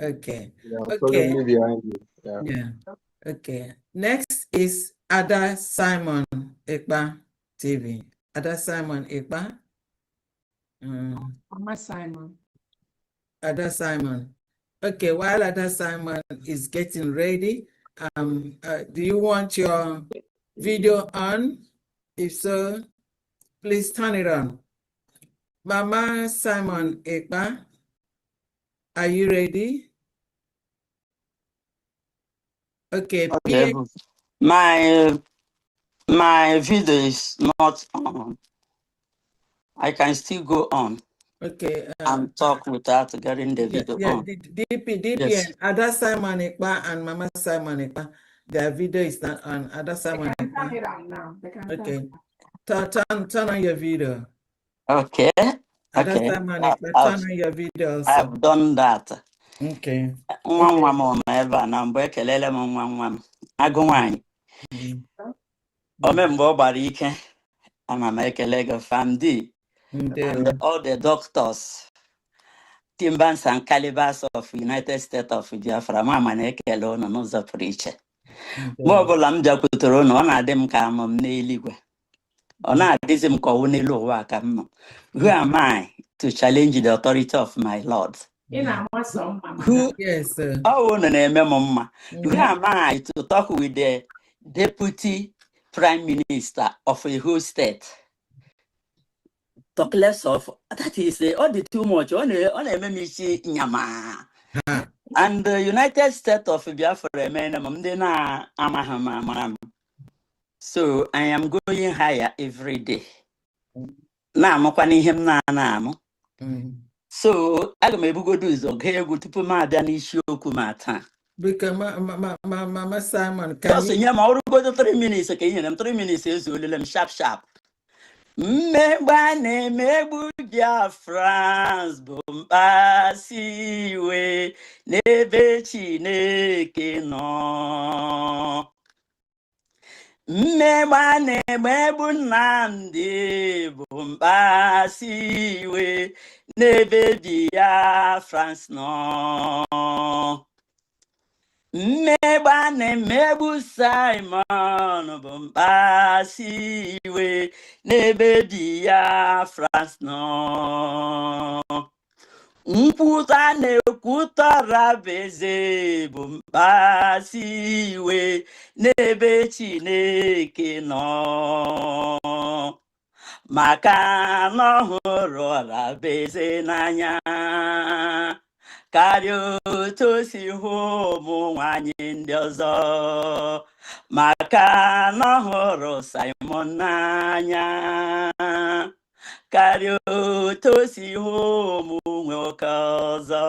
Okay. Yeah, Okay. behind you. Yeah. Yeah. Okay. Next is Ada Simon Ekpa TV. Ada Simon Ekpa. Mama Simon. Ada Simon. Okay, while Ada Simon is getting ready, do you want your video on? If so, please turn it on. Mama Simon Ekpa, are you ready? Okay. Okay. My video is not on. I can still go on. Okay. And talk without getting the video on. DPN, Yes. Ada Simon Ekpa and Mama Simon Ekpa, their video is not on. Ada Simon They can turn Ekpa. it on now. They can Okay. Turn on your video. Okay. Ada Okay. Simon Ekpa, turn on your video also. I've done that. Okay. Nwa m ebe na mgbe ekelele m nwa m agụ nwanyị ome mgbe ọ gbara ike ana m ekele gị famdi and all the doctors timbers and calibers of United States of Biafra mama na-ekele unu n'ụzọ pụrụ iche mgbe ọbụla m bịakwutere unu ọ na-adị m ka amụ m n'eluigwe ọ na-adịzi m ka ọwụ n'elu ụwa ka m nọ. Who am I to challenge the authority of my Lord? Who am I to talk with the deputy prime minister of a whole state? Talk less of that is all the too much on nyama. And the United States of Biafra so I am going higher every day. Now I'm so aga m ebugodo ụzọ gaa egwu tupu m abịa n'isiokwu m taa. Because Mama Simon, just nye ma ọrụgodo 3 minutes ka i nyere m 3 minutes ezuolele m sharp. Mmegba na-emegbu Biafra bụ mkpasi iwe n'ebe Chineke nọ. Mmegba na-emegbu Nnamdi bụ mkpasi iwe n'ebe Biafra nọ. Mmegba na-emegbu Simon bụ mkpasi iwe n'ebe Biafra nọ. Nkwuta na-ekwutọra beze bụ mkpasi iwe n'ebe Chineke nọ. Maka na ọ hụrụ ọra beze n'anya karịa otu o si hụ ụmụ nwanyị ndị ọzọ. Maka na ọ hụrụ Simon n'anya karịa otu o si hụ ụmụ nwoke ọzọ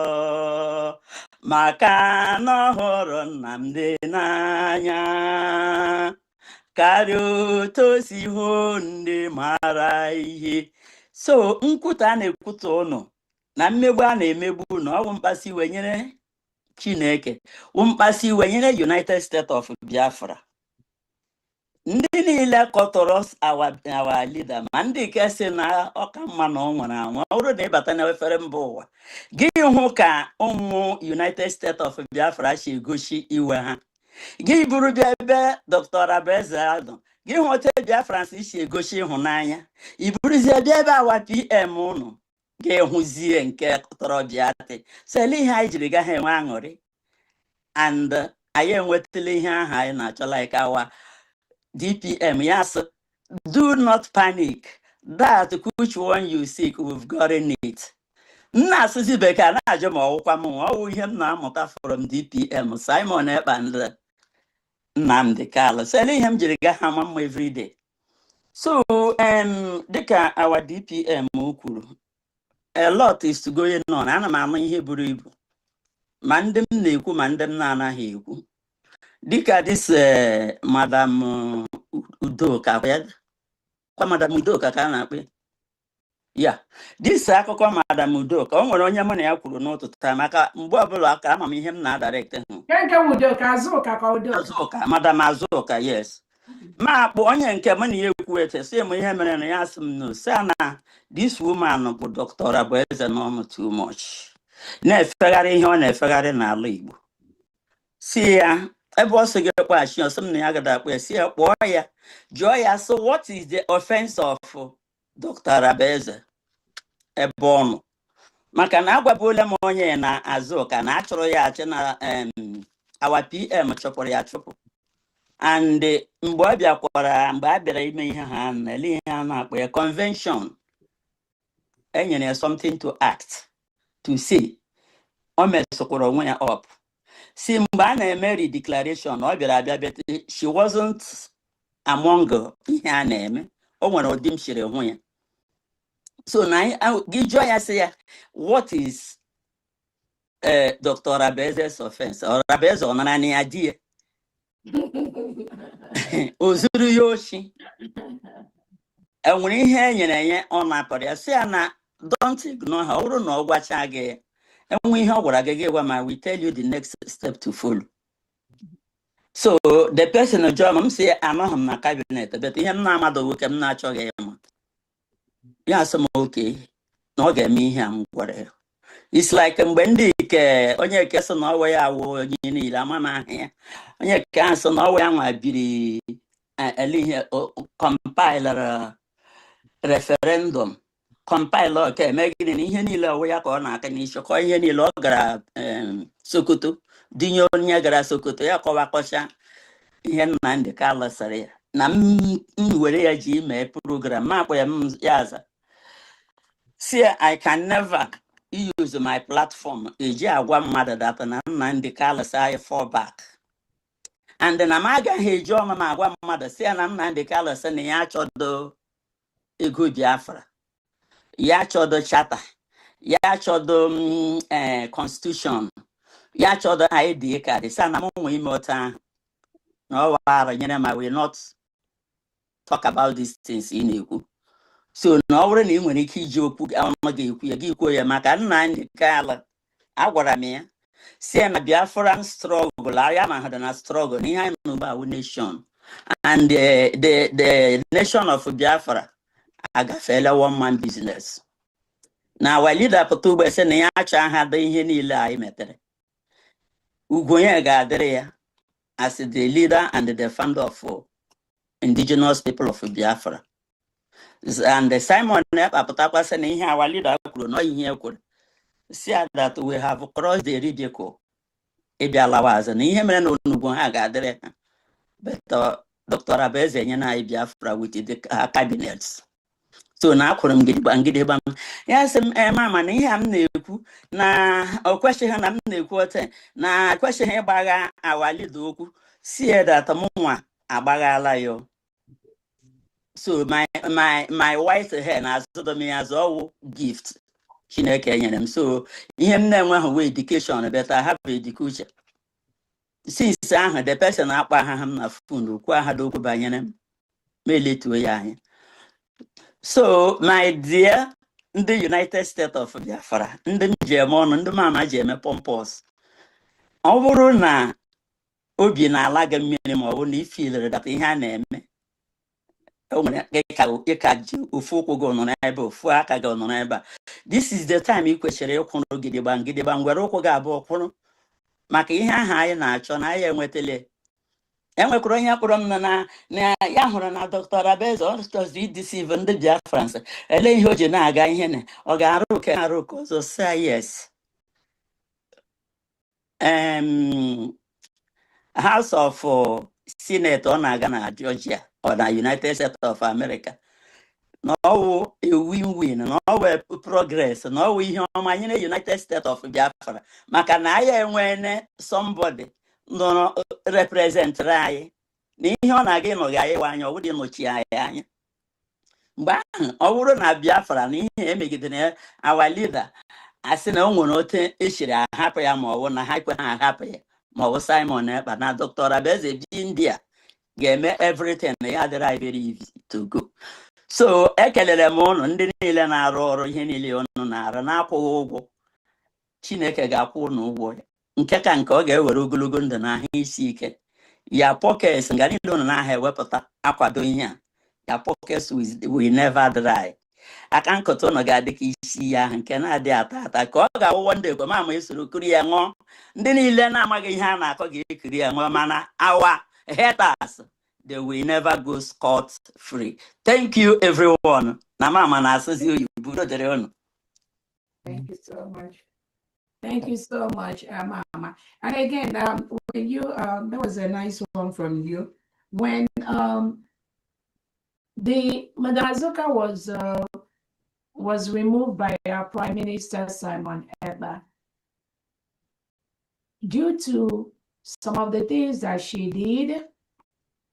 maka na ọ hụrụ Nnamdi n'anya karịa otu o si hụ ndị mara ihe. So nkwutọ a na-ekwutọ ụnụ na mmegbu a na-emegbu ụnụ ọ bụ mkpasi iwe nyere Chineke, mkpasi iwe nyere United States of Biafra. Ndị niile kọtọrọ our leader ma ndị nke si na ọka mma na ọ nwere anwụ ọ bụrụ na ịbata na efere mba ụwa gị hụ ka ụmụ United States of Biafra si egosi iwe ha, gị buru bịa ebe Dr. Abeze Adụ gị hụ otu Biafra si egosi ịhụnanya, iburuzie bịa ebe awa PM ụnụ ga-ehụzie nke kọtọrọ Biafra. Sele ihe anyị jiri gaghị enwe aṅụrị and anyị enwetala ihe ahụ anyị na-achọla ike awa DPM. Yes, do not panic. That which one you seek, we've gotten it. Nna asụsụ bekee na-ajụ ma ọwụkwa m ọwụ ihe m na-amụta from DPM Simon Ekpa Nnamdi Kanu. Sele ihe m jiri gaa ha mma everyday. So dịka our DPM kwuru, a lot is going on. Ana m ama ihe buru ibu ma ndị m na-ekwu ma ndị m na-anaghị ekwu. Dịka this Madam Udoka, Madam Udoka ka a na-akpọ ya, this akụkọ Madam Udoka o nwere onye mụ na ya kwuru n'ụtụtụ taa maka mgbe ọbụla aka ama m ihe m na-adirect Azụka, Madam Azụka, yes. Ma akpụ onye nke mụ na ya ekwu ete si m ihe mere na ya asị m no si na this woman bụ Dr. Abeze n'ọnụ too much na-efegharị ihe ọ na-efegharị n'ala Igbo. Si ya ebe ọ sị gị kpọghachi ọsọ m na ya gada akpọ ya, si ya kpọọ ya jụọ ya, so what is the offense of Dr. Abeze ebe ọnụ? Maka na agwabuola m onye na Azụka na achọrọ ya achị na our PM chọpụrụ ya chụpụ, and mgbe ọ bịakwara mgbe a bịara ime ihe ha na-ele ihe a na-akpọ ya convention, enyere ya something to act to say o mesịkwara onwe ya up. Si mgbe a na-eme declaration ọ bịara abịa she wasn't among ihe a na-eme, o nwere ụdị m shiri hụ ya. So na gị jụọ ya sị ya what is Dr. Abeze's offense? Abeze ọ nara na ya di ya o zuru ya oshi, enwere ihe e nyere ya ọ na-apụrụ ya. Si ya na don't ignore ha, ọ bụrụ na ọ gwacha gị enwe ihe ọ gwara gị gị gwa ma we tell you the next step to follow. So the person jụọ m si anọghị m na cabinet but ihe m na-amadụ nwoke m na-achọghị ịma ya sị m oke na ọ ga-eme ihe a m gwara ya. It's like mgbe ndị ike onye eke sị na ọwa ya awụ onye niile ama m aha ya, onye eke ahụ sị na ọwa ya nwa biri ele compilere referendum compile ka eme gịnị na ihe niile ọwụ ya ka ọ na-aka n'isi kọọ ihe niile ọ gara Sokoto dinye onye gara Sokoto ya kọwakọcha ihe Nnamdi Kanu sịrị ya na m were ya ji mee program ma akpọ ya ya aza. See, I can never use my platform eji agwa mmadụ data na Nnamdi Kanu sị I fall back, and na m agaghị eji ọma m agwa mmadụ si ya na Nnamdi Kanu sị na ya achọdo ego Biafra, ya achọdo charter, ya achọdo constitution, ya achọdo ID card. Sị na m nwe ime otu ahụ na ọ wara nyere ma we not talk about these things ị na-ekwu. So na ọ bụrụ na ị nwere ike iji okwu ọma ga-ekwu ya gị kwuo ya, maka Nnamdi Kanu agwara m ya si ya na Biafran struggle ya ma ha na struggle na ihe anyị nọ n'ugbu nation, and the nation of Biafra agafeela one man business. Na our leader pụta ugbo sị na ya achọ aha dị ihe niile anyị metere, ugwu ya ga-adịrị ya as the leader and the defender of indigenous people of Biafra. And Simon Ekpa pụtakwa sị na ihe our leader kwuru na ihe kwuru si that we have crossed the ridicule ịbịalawazi na ihe mere na onugbu ha ga-adịrị ha. But Dr. Abeze nye na anyị Biafra with the cabinets. So na akwụrụ m gidigba m ya sị m mama na ihe a m na-ekwu na o kwesịghị na m na-ekwu ote na kwesịghị ịgbagha our leader okwu si that m nwa agbaghala ya. So my white hair na azụdo m ya as all gift. Chineke nyere m. So ihe m na-enweghị education, but I have education. Since the person akpa aha m na phone okwu aha dokwu banyere m meletuo ya anya. So my dear, in the United States of Biafra, ndị m ji eme ọnụ, ndị mama ji eme pompous. Ọ bụrụ na obi na-ala gị mmiri ma ọ bụ na ifilere data ihe a na-eme, o nwere ịka ji ofu ụkwụ gị nọ n'ebe, ofu aka gị nọ n'ebe a. This is the time ị kwesịrị ịkwụrụ gidigba ngwere ụkwụ gị abụọ kwụrụ maka ihe ahụ anyị na-achọ na anyị enwetele. Enwekwara onye kpọrọ m na ya hụrụ na Dr. Abeze ọ chọzi ideceive ndị Biafrans. Ele ihe o ji na-aga ihe na ọ ga-arụ oke arụ ka ọzọ say yes. House of Senate ọ na-aga na Georgia or na United States of America. No a win-win, no progress, no ihe ọma nye na United States of Biafra. Maka na anyị enwene somebody no represent anyị. Na ihe ọ na-aga ịnọghị anyị anya, ọ bụrụ ịnọchi anyị anya. Mgbe ahụ, ọ bụrụ na Biafra na ihe emegidere our leader, asị na o nwere ote eshiri ahapụ ya ma ọ bụ na ha ekwe ha ahapụ ya ma ọ bụ Simon Ekpa na Dr. Abeze bi India ga-eme everything na ya dịrị very easy to go. So ekelere m ụnụ ndị niile na-arụ ọrụ ihe niile ụnụ na-arụ na-akwụghị ụgwọ. Chineke ga-akwụ ụnụ ụgwọ nke ka nke ọ ga-ewere ogologo ndụ na ahụ isi ike. Ya pockets nga niile ụnụ na-aha ewepụta akwado ihe a. Ya pockets will never dry. Aka nkụta ụnụ ga-adị ka isi ya ahụ nke na-adị ata ka ọ ga-awụwọ ndị ekwe ma esoro kiri ya ṅụọ. Ndị niile na-amaghị ihe a na-akọ ga-ekiri ya ṅụọ mana our haters, they will never go scot-free. Thank you, everyone. Na mama na asụsụ oyibo dere ọnụ. Thank you so much. Thank you so much, Mama. And again, when you that was a nice one from you. When the Madam Azuka was removed by our Prime Minister Simon Ekpa due to some of the things that she did,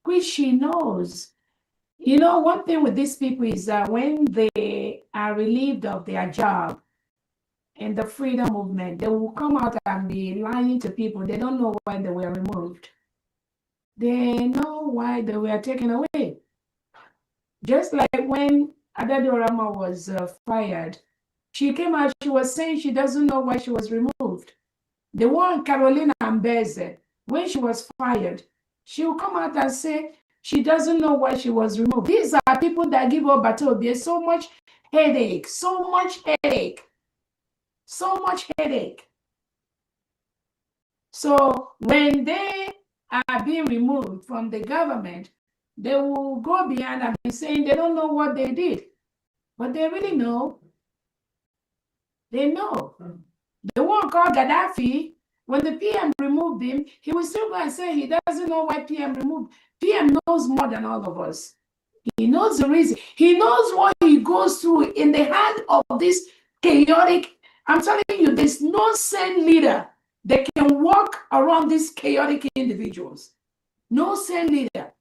which she knows. You know, one thing with these people is that when they are relieved of their job in the freedom movement, they will come out and be lying to people. They don't know why they were removed. They know why they were taken away. Just like when Adadiorama was fired, she came out, she was saying she doesn't know why she was removed. The one Carolina Ambeze, when she was fired, she will come out and say she doesn't know why she was removed. These are people that give up Batobia so much headache, so much headache. So much headache. So when they are being removed from the government, they will go behind and be saying they don't know what they did. But they really know. They know. The one called Gaddafi, when the PM removed him, he was still going to say he doesn't know why PM removed. PM knows more than all of us. He knows the reason. He knows what he goes through in the hand of this chaotic. I'm telling you, there's no sane leader that can walk around these chaotic individuals. No sane leader.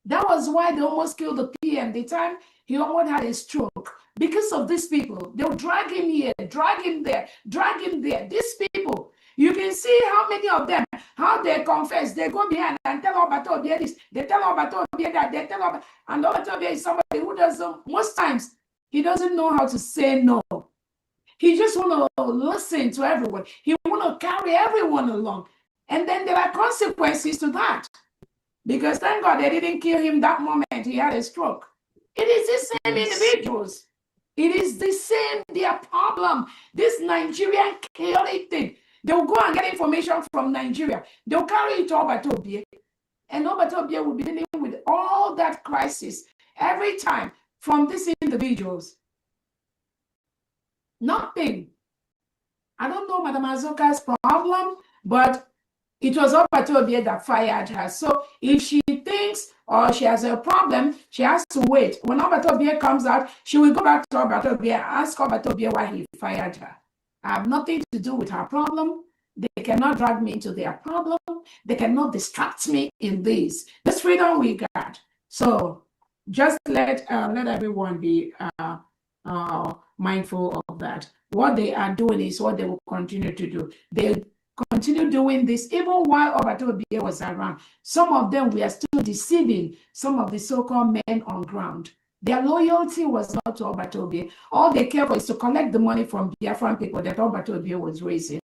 That was why they almost killed the PM. The time he almost had a stroke because of these people. They'll drag him here, drag him there, drag him there. These people, you can see how many of them, how they confess. They go behind and tell Obato this, they tell Obato that, they tell Obato, and Obato is somebody who doesn't, most times, he doesn't know how to say no. He just want to listen to everyone. He want to carry everyone along. And then there are consequences to that. Because thank God they didn't kill him that moment he had a stroke. It is the same individuals. It is the same, their problem. This Nigerian chaotic thing. They'll go and get information from Nigeria. They'll carry it to Obatobie. And Obatobie will be dealing with all that crisis every time from these individuals. Nothing. I don't know Madam Azuka's problem, but it was Obatobie that fired her. So if she thinks or she has a problem, she has to wait. When Obatobie comes out, she will go back to Obatobie and ask Obatobie why he fired her. I have nothing to do with her problem. They cannot drag me into their problem. They cannot distract me in this. This freedom we got. So just let everyone be mindful of that. What they are doing is what they will continue to do. They continue doing this even while Obatobie was around. Some of them were still deceiving some of the so-called men on ground. Their loyalty was not to Obatobie. All they cared for is to collect the money from Biafran people that Obatobie was raising.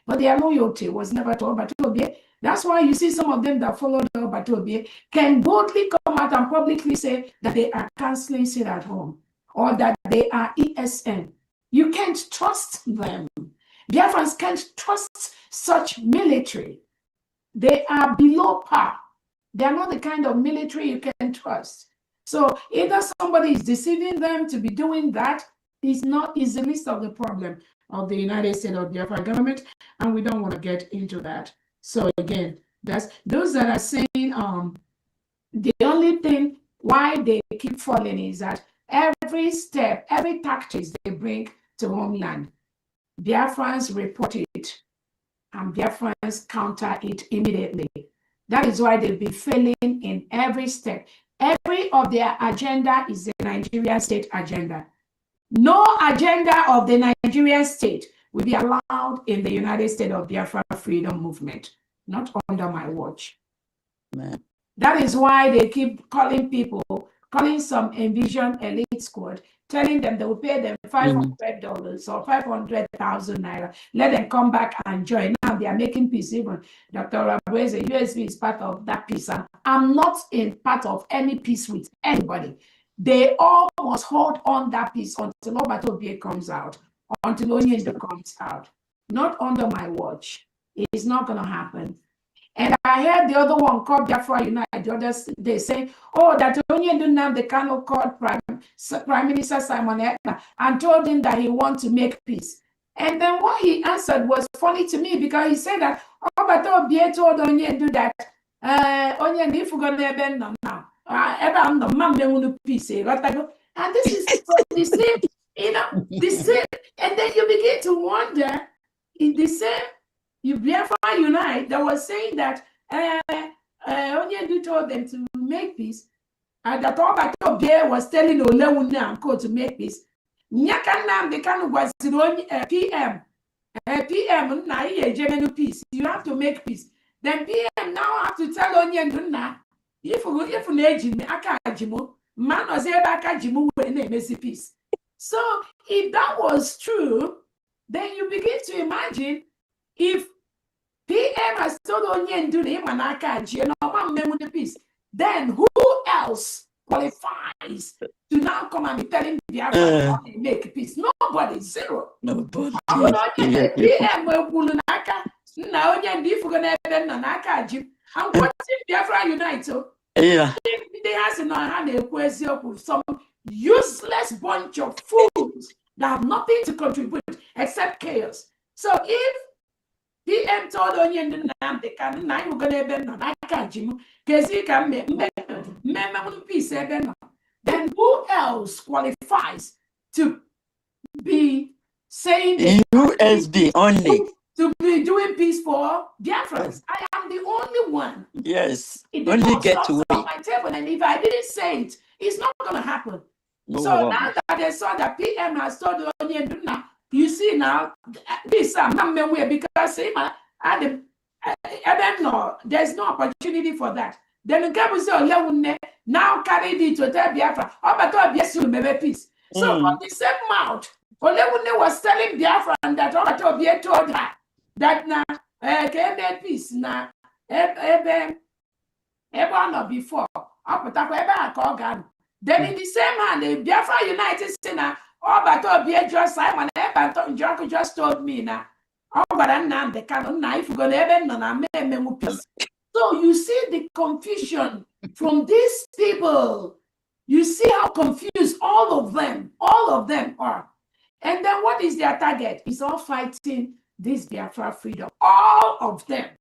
But their loyalty was never to Obatobie. That's why you see some of them that followed Obatobie can boldly come out and publicly say that they are canceling sit at home or that they are ESN. You can't trust them. Biafrans can't trust such military. They are below par. They are not the kind of military you can trust. So either somebody is deceiving them to be doing that is the least of the problem of the United States or Biafra government, and we don't want to get into that. So again, that's those that are saying the only thing why they keep falling is that every step, every tactics they bring to homeland, Biafrans report it and Biafrans counter it immediately. That is why they'll be failing in every step. Every of their agenda is the Nigerian state agenda. No agenda of the Nigerian state will be allowed in the United States of Biafra Freedom Movement, not under my watch. Man. That is why they keep calling some Envision Elite Squad, telling them they will pay them $500 or 500,000 naira. Let them come back and join. Now they are making peace. Even Dr. Rabueze, USB is part of that peace. And I'm not in part of any peace with anybody. They all must hold on that peace until Obatobie comes out, until Onyendo comes out. Not under my watch. It's not going to happen. And I heard the other one called Biafra United. The others, they say, oh, that Onyendo Nnamdi Kanu called Prime Minister Simon Ekpa and told him that he wants to make peace. And then what he answered was funny to me because he said that Obatobie told Onyendo that Onyendo, if we're going to be now, peace. And this is the same, the same. And then you begin to wonder, in the same, Biafra Unite that was saying that Onyendo told them to make peace, and that Obatobie was telling Olewune and Co to make peace. Nyaka Nnamdi Kanu was PM. PM na peace. You have to make peace. Then PM now have to tell Onyendo na if na aka ajimu man was ebe aka ajimu when they make peace. So if that was true, then you begin to imagine if PM has told Onyendo na aka ajimu no peace, then who else qualifies to now come and be telling Biafra how they make peace? Nobody, zero. Nobody. PM will naka na Onyendo if we're gonna have na aka ajimu. And what if Biafra Unite? Yeah. They has in our hand some useless bunch of fools that have nothing to contribute except chaos. So if PM told Onyendo Nnamdi Kanu na we're gonna be na aka jimu kezi ka me peace then who else qualifies to be saying USD only to be doing peace for Biafrans? I am the only one. Yes, it only get to on my table, and if I didn't say it, it's not going to happen. No so now that they saw that PM has told Onyendo now, you see now this because there's no opportunity for that. Then now carried it to tell Biafra, Obatobie peace. So from the same mouth, Olewune was telling Biafra that Obatobie told her that now peace now ever before then in the same hand the Biafra United States now Obatobie just Simon Ekpa just told me now Nnamdi Kanu now if you're gonna peace. So you see the confusion from these people. You see how confused all of them are. And then what is their target? It's all fighting this Biafra freedom. All of them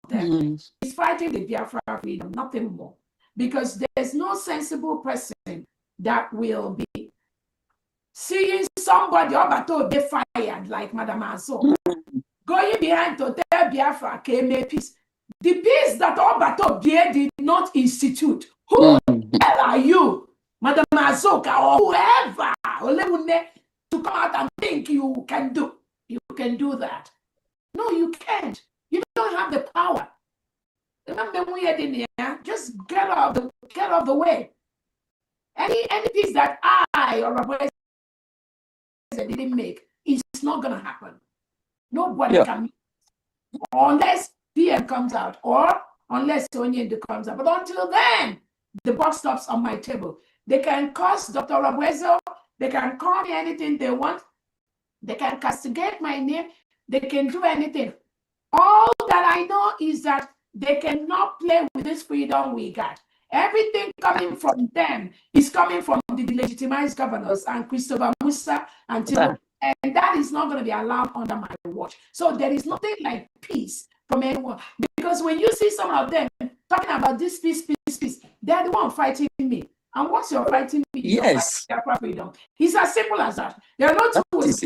is fighting the Biafra freedom, nothing more. Because there's no sensible person that will be seeing somebody Obatobie fired like Madam Aso, going behind to tell Biafra came peace. The peace that Obatobie did not institute, who Mm. Who are you, Madam Azoka, or whoever, to come out and think you can do that? No, you can't. You don't have the power. Remember, we had in here. Just get off the way. Any piece that I or a president didn't make, it's not gonna happen. Nobody can, unless PM comes out or unless Onyendo comes out. But until then, the box stops on my table. They can curse Dr. Rabuezo. They can call me anything they want. They can castigate my name. They can do anything. All that I know is that they cannot play with this freedom we got. Everything coming from them is coming from the legitimized governors and Christopher Musa until, and that is not going to be allowed under my watch. So there is nothing like peace from anyone. Because when you see some of them talking about this peace, they're the one fighting me. And once you're fighting me, yes, you're fighting freedom. It's as simple as that. There are no two ways.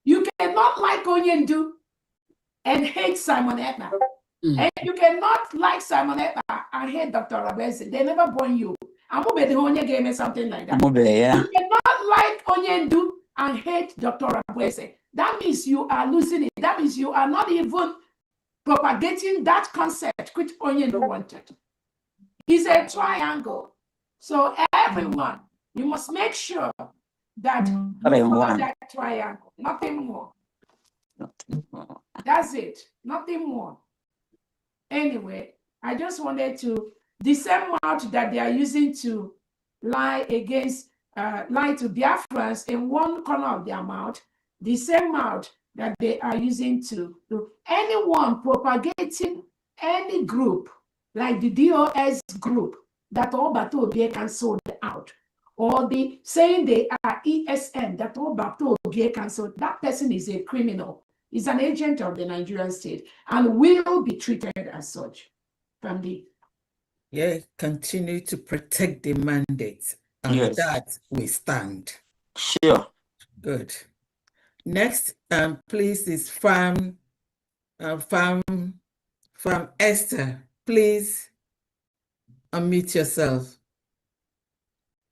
You cannot like Onyendu and hate Simon Ekpa. And you cannot like Simon Ekpa and hate Dr. Rabesi. They never born you. Amube the Onye gave me something like that. You cannot like Onyendu and hate Dr. Rabesi. That means you are losing it. That means you are not even propagating that concept which Onyendu wanted. It's a triangle. So everyone, you must make sure that you follow that triangle. Nothing more. That's it. Nothing more. Anyway, I just wanted to, the same mouth that they are using to lie against, lie to Biafrans in one corner of their mouth, the same mouth that they are using to anyone propagating any group, like the DOS group that Obato Obieka sold out, or the saying they are ESN that Obato Obieka sold, that person is a criminal. Is an agent of the Nigerian state and will be treated as such. From the continue to protect the mandate, and that we stand. Sure. Good. Next, please, is Farm Esther. Please unmute yourself.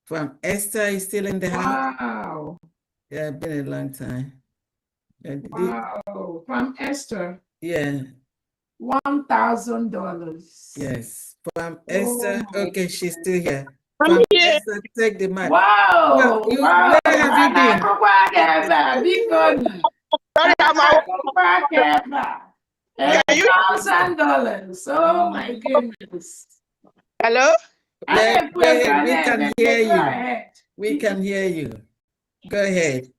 Farm Esther is still in the house. Wow. Yeah, been a long time. Wow, from Esther. Yeah. $1,000. Yes, from Esther. Okay, she's still here. I'm From here. Esther, take the mic. Wow. Where have you been? $1,000. Oh my goodness. Hello? Yeah, go ahead. We can hear you. We can hear you. Go ahead.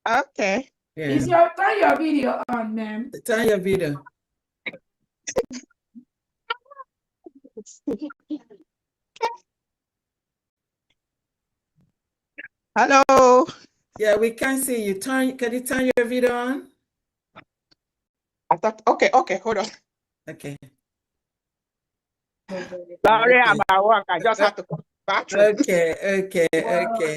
Okay. Yeah. Turn your video on, ma'am. Turn your video. Hello. Yeah, we can see you. Can you turn your video on? I thought, okay, hold on. Okay. Sorry, I'm at work. I just have to come back. Okay.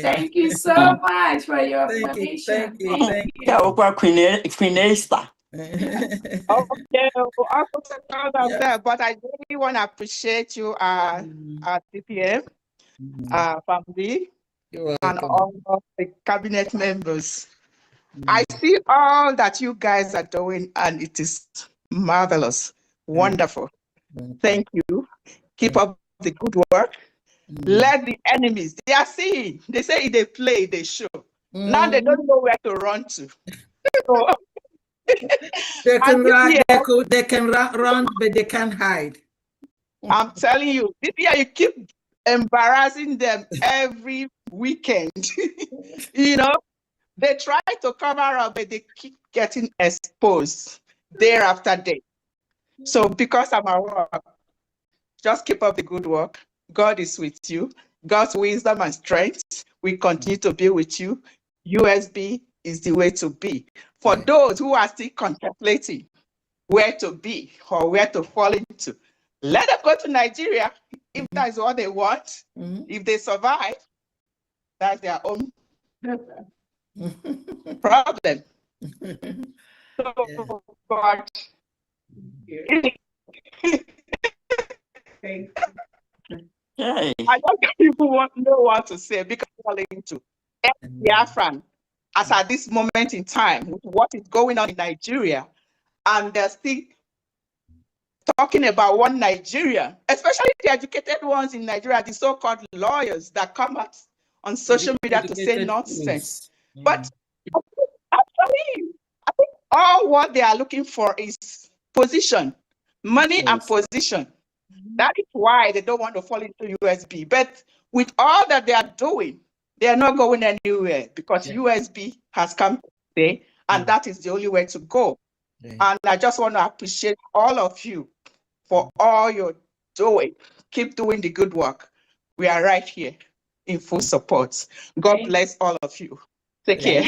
Thank you so much for your information. Thank you. Queen Esther. Okay, also proud of that, but I really want to appreciate you, CPM, family, and all of the cabinet members. I see all that you guys are doing, and it is marvelous, wonderful. Thank you. Keep up the good work. Let the enemies, they are seeing, they say they play, they show. Now they don't know where to run to. So, they can run, but they can't hide. I'm telling you, this year you keep embarrassing them every weekend. You know, they try to cover up, but they keep getting exposed day after day. So because I'm at work, just keep up the good work. God is with you. God's wisdom and strength will continue to be with you. USB is the way to be. For those who are still contemplating where to be or where to fall into, let them go to Nigeria if that is what they want. If they survive, that's their own problem. So, God, I don't even know what to say because I'm into Biafran as at this moment in time with what is going on in Nigeria, and they're still talking about one Nigeria, especially the educated ones in Nigeria, the so-called lawyers that come out on social media to say nonsense. But actually, I think all what they are looking for is position, money and position. That is why they don't want to fall into USB. But with all that they are doing, they are not going anywhere because USB has come to stay, and that is the only way to go. And I just want to appreciate all of you for all you're doing. Keep doing the good work. We are right here in full support. God bless all of you. Take care.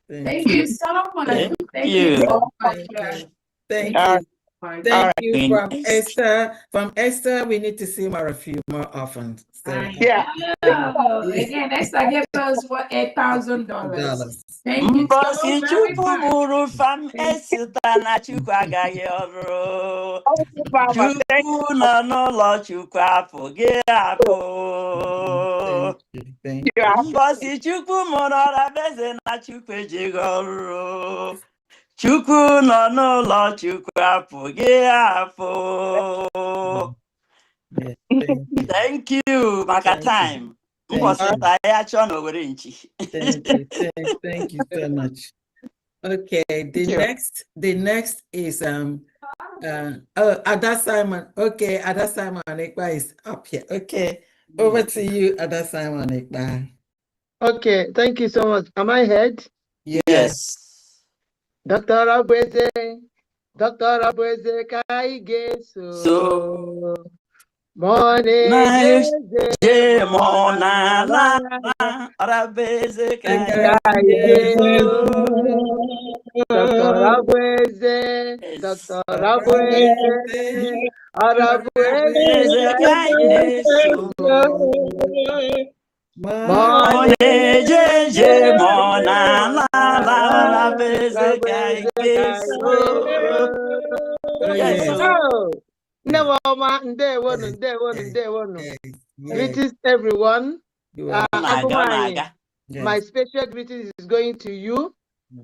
Thank you so much. Thank you. Thank All you. right. Thank you from Esther. From Esther, we need to see a few more often. So, yeah. Again, next I give us what $8,000. Thank you Mbosi so very Chukwu much. bụrụ fam esita na Chukwu agaghị ọrụ. Chukwu nọ n'ụlọ Chukwu apụghị apụ. Mbosi Chukwu mụrụ ọrabeze na Chukwu ejighị ọrụ. Chukwu nọ n'ụlọ Chukwu apụghị apụ. Thank you, maka time. Thank you so much. Okay, the next is Ada Simon. Okay, Ada Simon Ekpa is up here. Okay, over to you, Ada Simon Ekpa. Okay, thank you so much. Am I heard? Yes. Dr. Abueze Kaigeso. Morning, Je monala Arabeze Kaigeso. Dr. Abueze Arabueze Kaigeso. Morning, Je monala Arabeze Kaigeso. Yes. Ndewonu. Greetings, everyone. My special greetings is going to you.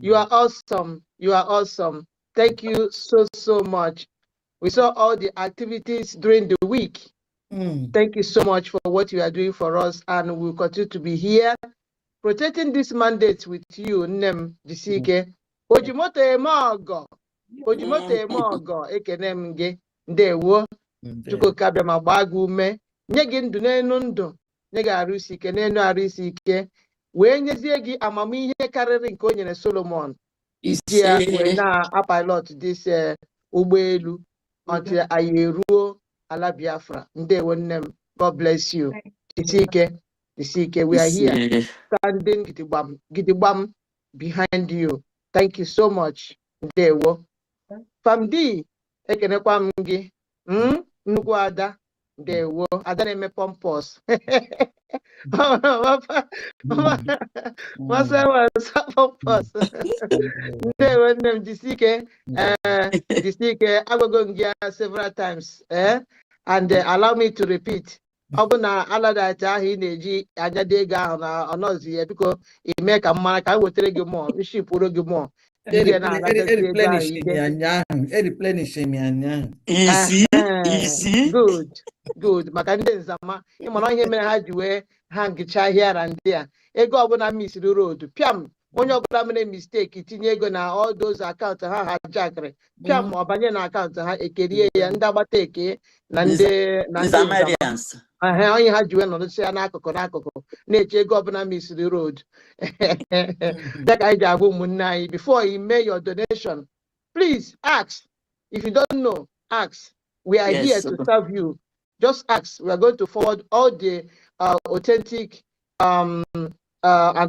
You are awesome. You are awesome. Thank you so much. We saw all the activities during the week. Thank you so much for what you are doing for us, and we'll continue to be here protecting this mandate with you. Nem Jisike. Ojimoto Emogo. Ekenem ge. Ndewo. Chukwu kabia ma gbaa gị ume, nye gị ndụ n'elu ndụ, nye gị arụ isi ike n'elu arụ isi ike, wee nyezie gị amamihe karịrị nke o nyere Solomon iji ya wee na-apilot this ụgbọelu until anyị eruo ala Biafra. Ndewo nne m. God bless you. Isi ike. We are here standing gidigbam behind you. Thank you so much. Ndewo. Famdi, ekenekwa m gị. Nnukwu ada. Ndewo. Ada na-eme pompous. Pompous. Ndewo nne m. Jisike. Jisike. Agwago m gị several times. And allow me to repeat. Ọ bụ na aladata ahụ ị na-eji anyado ego ahụ na ọnọzi ya, biko ime ka mmara ka m wetara gị mmụọ, nshipụrụ gị mmụọ. Good. Maka ndị nzama ịmara ihe mere ha ji wee ha ngịcha ahịara ndị a ego ọbụla misiri road pịam onye ọbụla mere mistake tinye ego na all those akaụntụ ha jakịrị pịam ọ banye na akaụntụ ha ekerie ya ndị agbata eke na ndị onye ha ji wee nọdụsị ya n'akụkụ na-eche ego ọbụla misiri road. Dịka anyị ji agwa ụmụnne anyị, before you make your donation, please ask. If you don't know, ask. We are here to serve you. Just ask. We are going to forward all the authentic and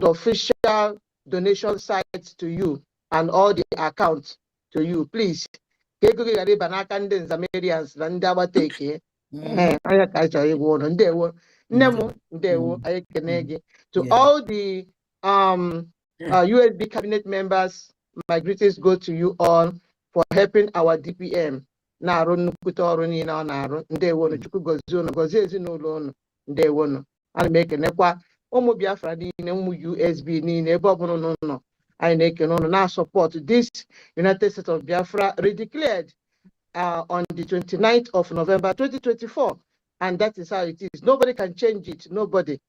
official donation sites to you and all the accounts to you. Please. To all the USB cabinet members, my greetings go to you all for helping our DPM. Na arụ nnukwu ọrụ niile ọ na-arụ. Ndewo, Chukwu gozie unu, gozie ezinụlọ unu. ndewonu. Ana m ekenekwa ụmụ Biafra niile, ụmụ USB niile, ebe ọbụla unu nọ. Anyị na-ekene unu na support this United States of Biafra redeclared on the 29th of November 2024. And that is how it is. Nobody can change it. Nobody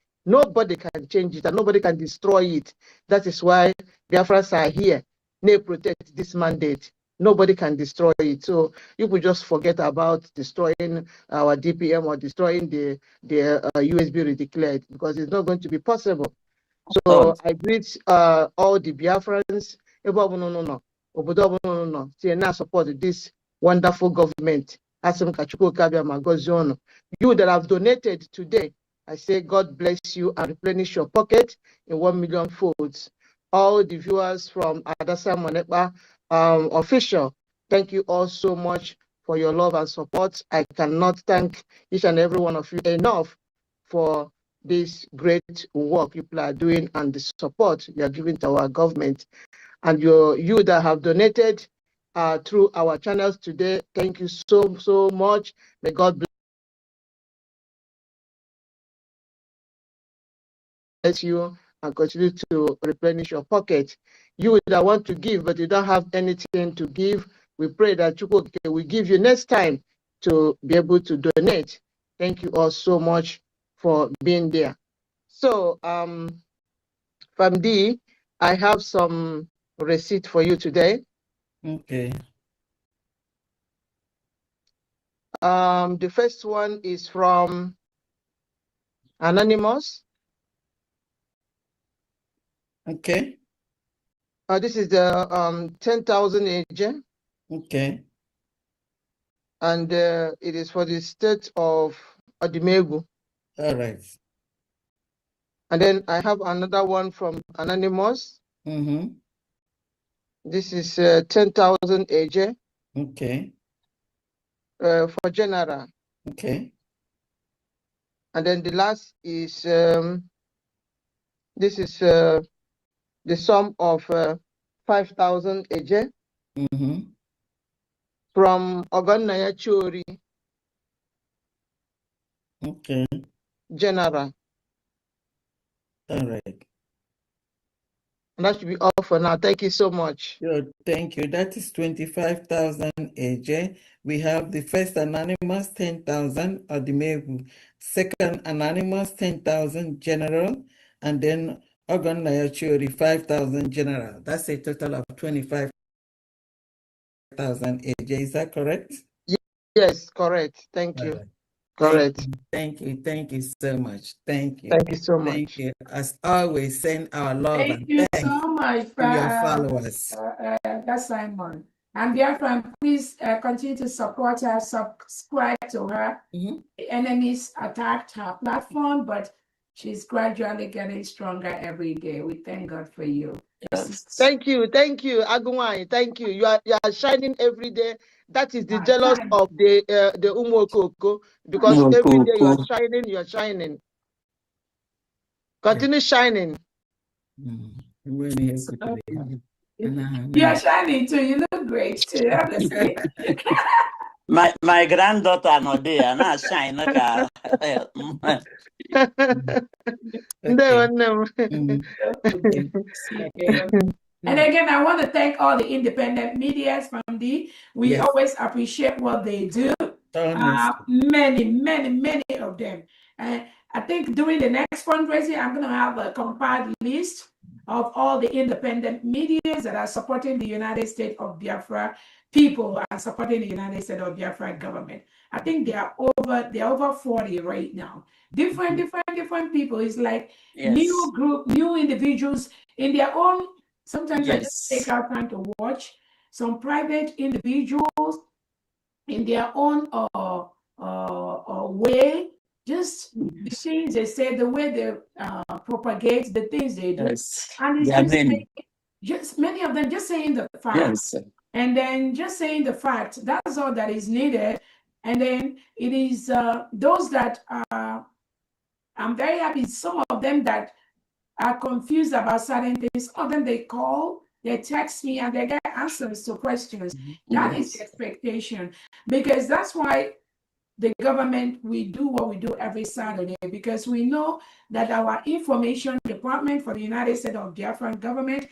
can change it, and nobody can destroy it. That is why Biafrans are here. They protect this mandate. Nobody can destroy it. So you could just forget about destroying our DPM or destroying the USB redeclared, because it's not going to be possible. So I greet all the Biafrans, to support this wonderful government. You that have donated today, I say God bless you and replenish your pocket in 1 million folds. All the viewers from Adasa Monepa official, thank you all so much for your love and support. I cannot thank each and every one of you enough for this great work you are doing and the support you are giving to our government. And you that have donated through our channels today, thank you so much. May God bless you and continue to replenish your pocket. You that want to give but you don't have anything to give, we pray that you will give you next time to be able to donate. Thank you all so much for being there. So from D, I have some receipt for you today. Okay. The first one is from Anonymous. Okay. This is the 10,000 AJ. Okay. And it is for the state of Odimegu. All right. And then I have another one from Anonymous. Mm-hmm. This is 10,000 AJ. Okay. For general. Okay. And then the last is this is the sum of 5,000 AJ. Mm-hmm. From Ogonaya Chori. Okay. General. All right. And that should be all for now. Thank you so much. Thank you. That is 25,000 AJ. We have the first anonymous 10,000 Odimegu, second anonymous 10,000 general, and then Ogon Nayachuri 5,000 general. That's a total of 25,000 AJ. Is that correct? Yes, correct. Thank you. Right. Correct. Thank you. Thank you so much. Thank you. Thank you so much. Thank you. As always, send our love Thank and you thanks so much, to your followers. that's Simon. And Biafra, please continue to support her, subscribe to her. Mm-hmm. The enemies attacked her platform, but she's gradually getting stronger every day. We thank God for you. Yes. Thank you, Agumai. Thank you. You are shining every day. That is the jealous of the Umokoko, because every day you are shining. Continue shining. You are shining too. You look great too, honestly. My granddaughter no there, not shine. And again, I want to thank all the independent media from we always appreciate what they do. Many of them. I think during the next fundraising, I'm going to have a compiled list of all the independent media that are supporting the United States of Biafra people and supporting the United States of Biafra government. I think they are over 40 right now. Different people. It's like new group, new individuals in their own. Sometimes I just take out time to watch some private individuals in their own way. Just the things they say, the way they propagate the things they do, and it's just many of them just saying the facts, and then just saying the fact. That's all that is needed. And then it is those that are. I'm very happy. Some of them that are confused about certain things. Some of them they call, they text me, and they get answers to questions. That is the expectation, because that's why the government, we do what we do every Saturday because we know that our information department for the United States of Biafran government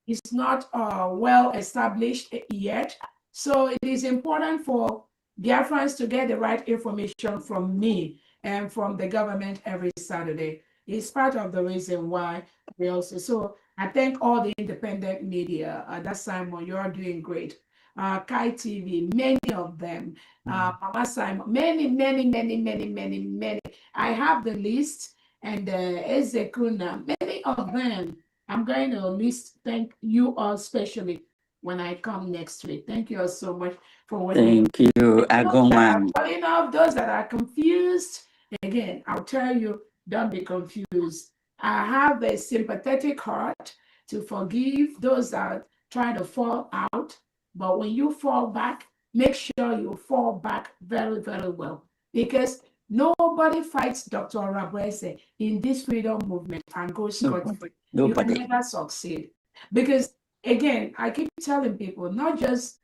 is not well established yet. So it is important for Biafrans to get the right information from me and from the government every Saturday. It's part of the reason why we also, so I thank all the independent media. That's Simon, you're doing great. Kai TV, many of them, Mama Simon, many. I have the list, and Ezekuna, many of them. I'm going to list, thank you all especially when I come next week. Thank you all so much for what Thank you, Agumwan. Calling off those that are confused. Again, I'll tell you, don't be confused. I have a sympathetic heart to forgive those that try to fall out. But when you fall back, make sure you fall back very, very well. Because nobody fights Dr. Rabese in this freedom movement and goes scot-free. You will never succeed. Because, again, I keep telling people, not just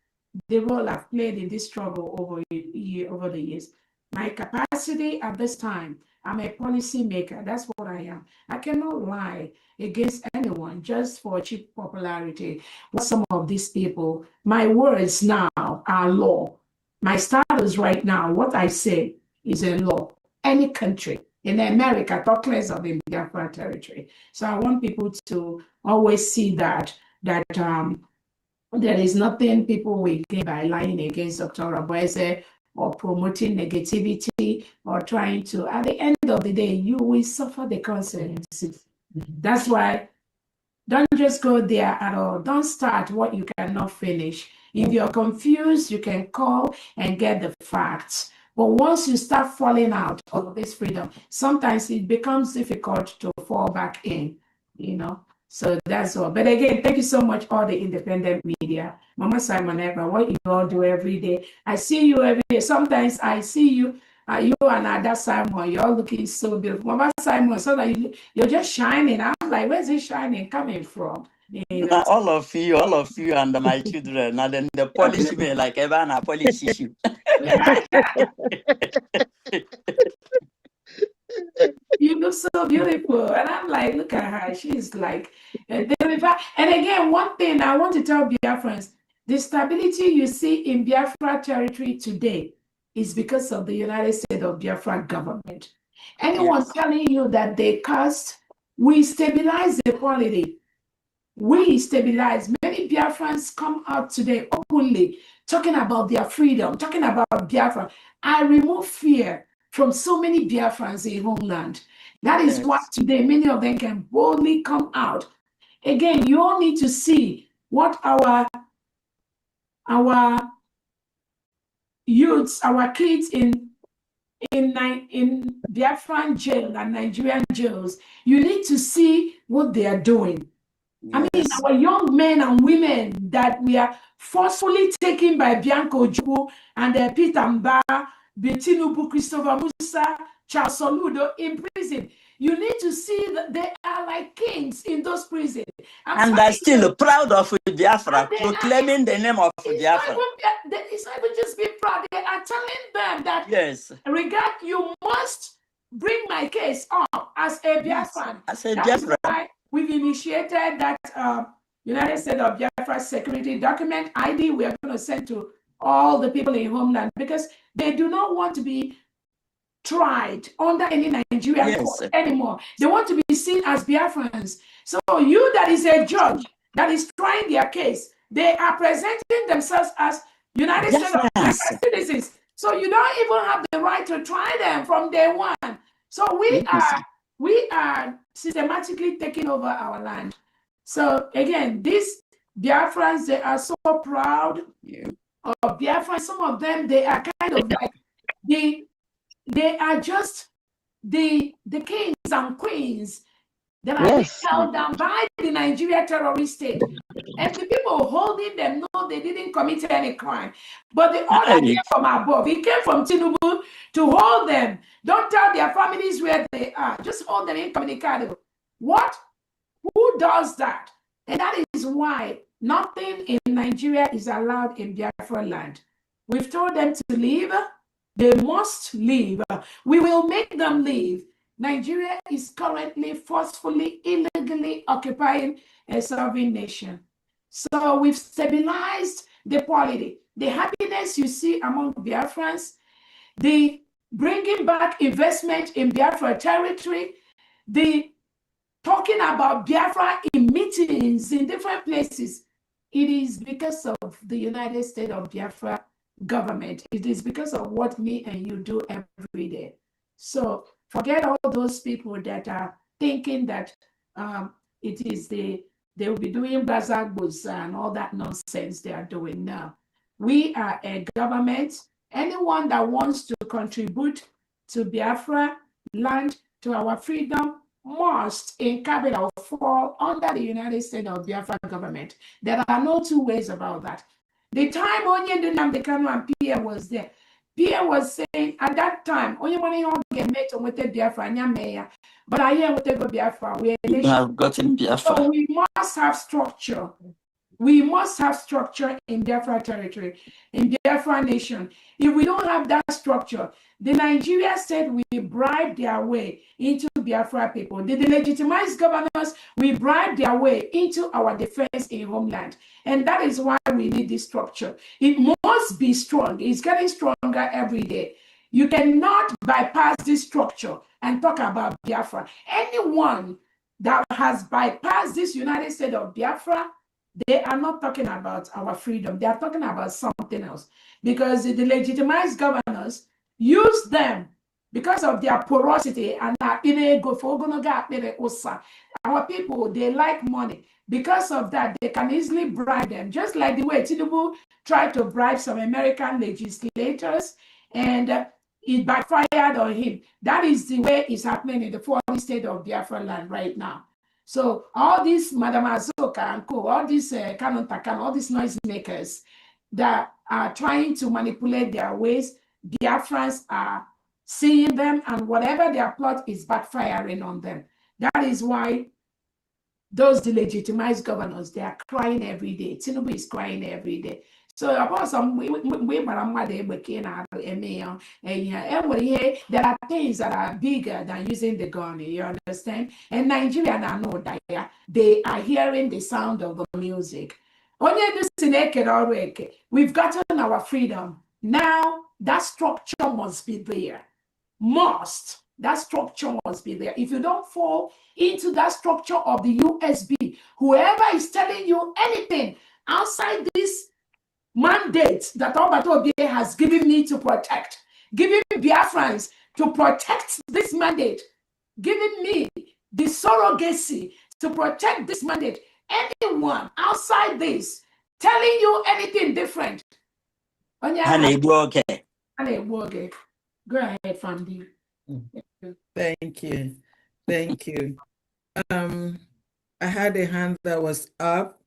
the role I've played in this struggle over the years. My capacity at this time, I'm a policy maker. That's what I am. I cannot lie against anyone just for cheap popularity. What some of these people, my words now are law. My status right now, what I say is a law. Any country in America, talk less of in Biafra territory. So I want people to always see that there is nothing people will gain by lying against Dr. Rabese or promoting negativity or trying to, at the end of the day, you will suffer the consequences. That's why don't just go there at all. Don't start what you cannot finish. If you're confused, you can call and get the facts. But once you start falling out of this freedom, sometimes it becomes difficult to fall back in, So that's all. But again, thank you so much, all the independent media. Mama Simon Eva, what you all do every day. I see you every day. Sometimes I see you, you and Ada Simon, you're all looking so beautiful. Mama Simon, so that you're just shining. I'm like, where's this shining coming from? All of you and my children, and then they polish me like ever and I polish you. You look so beautiful. And I'm like, look at her. She's like, and again, one thing I want to tell Biafrans, the stability you see in Biafra territory today is because of the United States of Biafra government. Anyone telling you that they cursed, we stabilize the polity. We stabilize. Many Biafrans come out today openly talking about their freedom, talking about Biafra. I remove fear from so many Biafrans in homeland. That is why today many of them can boldly come out. Again, you all need to see what our youths, our kids in Biafran jail and Nigerian jails, you need to see what they are doing. I mean, our young men and women that we are forcefully taken by Bianco Jubu and Peter Mba, Betinubu, Christopher Musa, Charles Soludo in prison. You need to see that they are like kings in those prisons. And they're still proud of Biafra, proclaiming the name of Biafra. It's not even just being proud. They are telling them that, regard, you must bring my case up as a Biafran. As a Biafran. We've initiated that United States of Biafra security document ID we are going to send to all the people in homeland because they do not want to be tried under any Nigerian court anymore. They want to be seen as Biafrans. So you that is a judge that is trying their case, they are presenting themselves as United States of Biafra citizens. So you don't even have the right to try them from day one. So we are systematically taking over our land. So again, these Biafrans, they are so proud of Biafra. Some of them, they are kind of like, they are just the kings and queens that are being held down by the Nigeria terrorist state. And the people holding them know they didn't commit any crime. But the order came from above. It came from Tinubu to hold them. Don't tell their families where they are. Just hold them incommunicado. What? Who does that? And that is why nothing in Nigeria is allowed in Biafra land. We've told them to leave. They must leave. We will make them leave. Nigeria is currently forcefully, illegally occupying a sovereign nation. So we've stabilized the polity. The happiness you see among Biafrans, the bringing back investment in Biafra territory, the talking about Biafra in meetings in different places, it is because of the United States of Biafra government. It is because of what me and you do every day. So forget all those people that are thinking that it is they will be doing bazagbos and all that nonsense they are doing now. We are a government. Anyone that wants to contribute to Biafra land, to our freedom, must in capital fall under the United States of Biafra government. There are no two ways about that. The time Onye Nnamdi Kanu and Pierre was there, Pierre was saying at that time, only one you get met with the Biafra, but I hear with the Biafra, we have gotten Biafra. So we must have structure. We must have structure in Biafra territory, in Biafra nation. If we don't have that structure, the Nigeria state will bribe their way into Biafra people. The legitimized governors will bribe their way into our defense in homeland. And that is why we need this structure. It must be strong. It's getting stronger every day. You cannot bypass this structure and talk about Biafra. Anyone that has bypassed this United States of Biafra, they are not talking about our freedom. They are talking about something else. Because the legitimized governors use them because of their porosity and our people, they like money. Because of that, they can easily bribe them, just like the way Tinubu tried to bribe some American legislators, and it backfired on him. That is the way it's happening in the 40 state of Biafra land right now. So all these Madam Azoka and co, all these Canon Takan, all these noisemakers that are trying to manipulate their ways, Biafrans are seeing them, and whatever their plot is backfiring on them. That is why those delegitimized governors, they are crying every day. Tinubu is crying every day. So about some there are things that are bigger than using the gun, you understand? And Nigerians are know that they are hearing the sound of the music. We've gotten our freedom. Now that structure must be there. That structure must be there. If you don't fall into that structure of the USB, whoever is telling you anything outside this mandate that Obato has given me to protect, giving Biafrans to protect this mandate, giving me the surrogacy to protect this mandate. Anyone outside this telling you anything different, go ahead, Famdi. Thank you. Thank you. I had a hand that was up.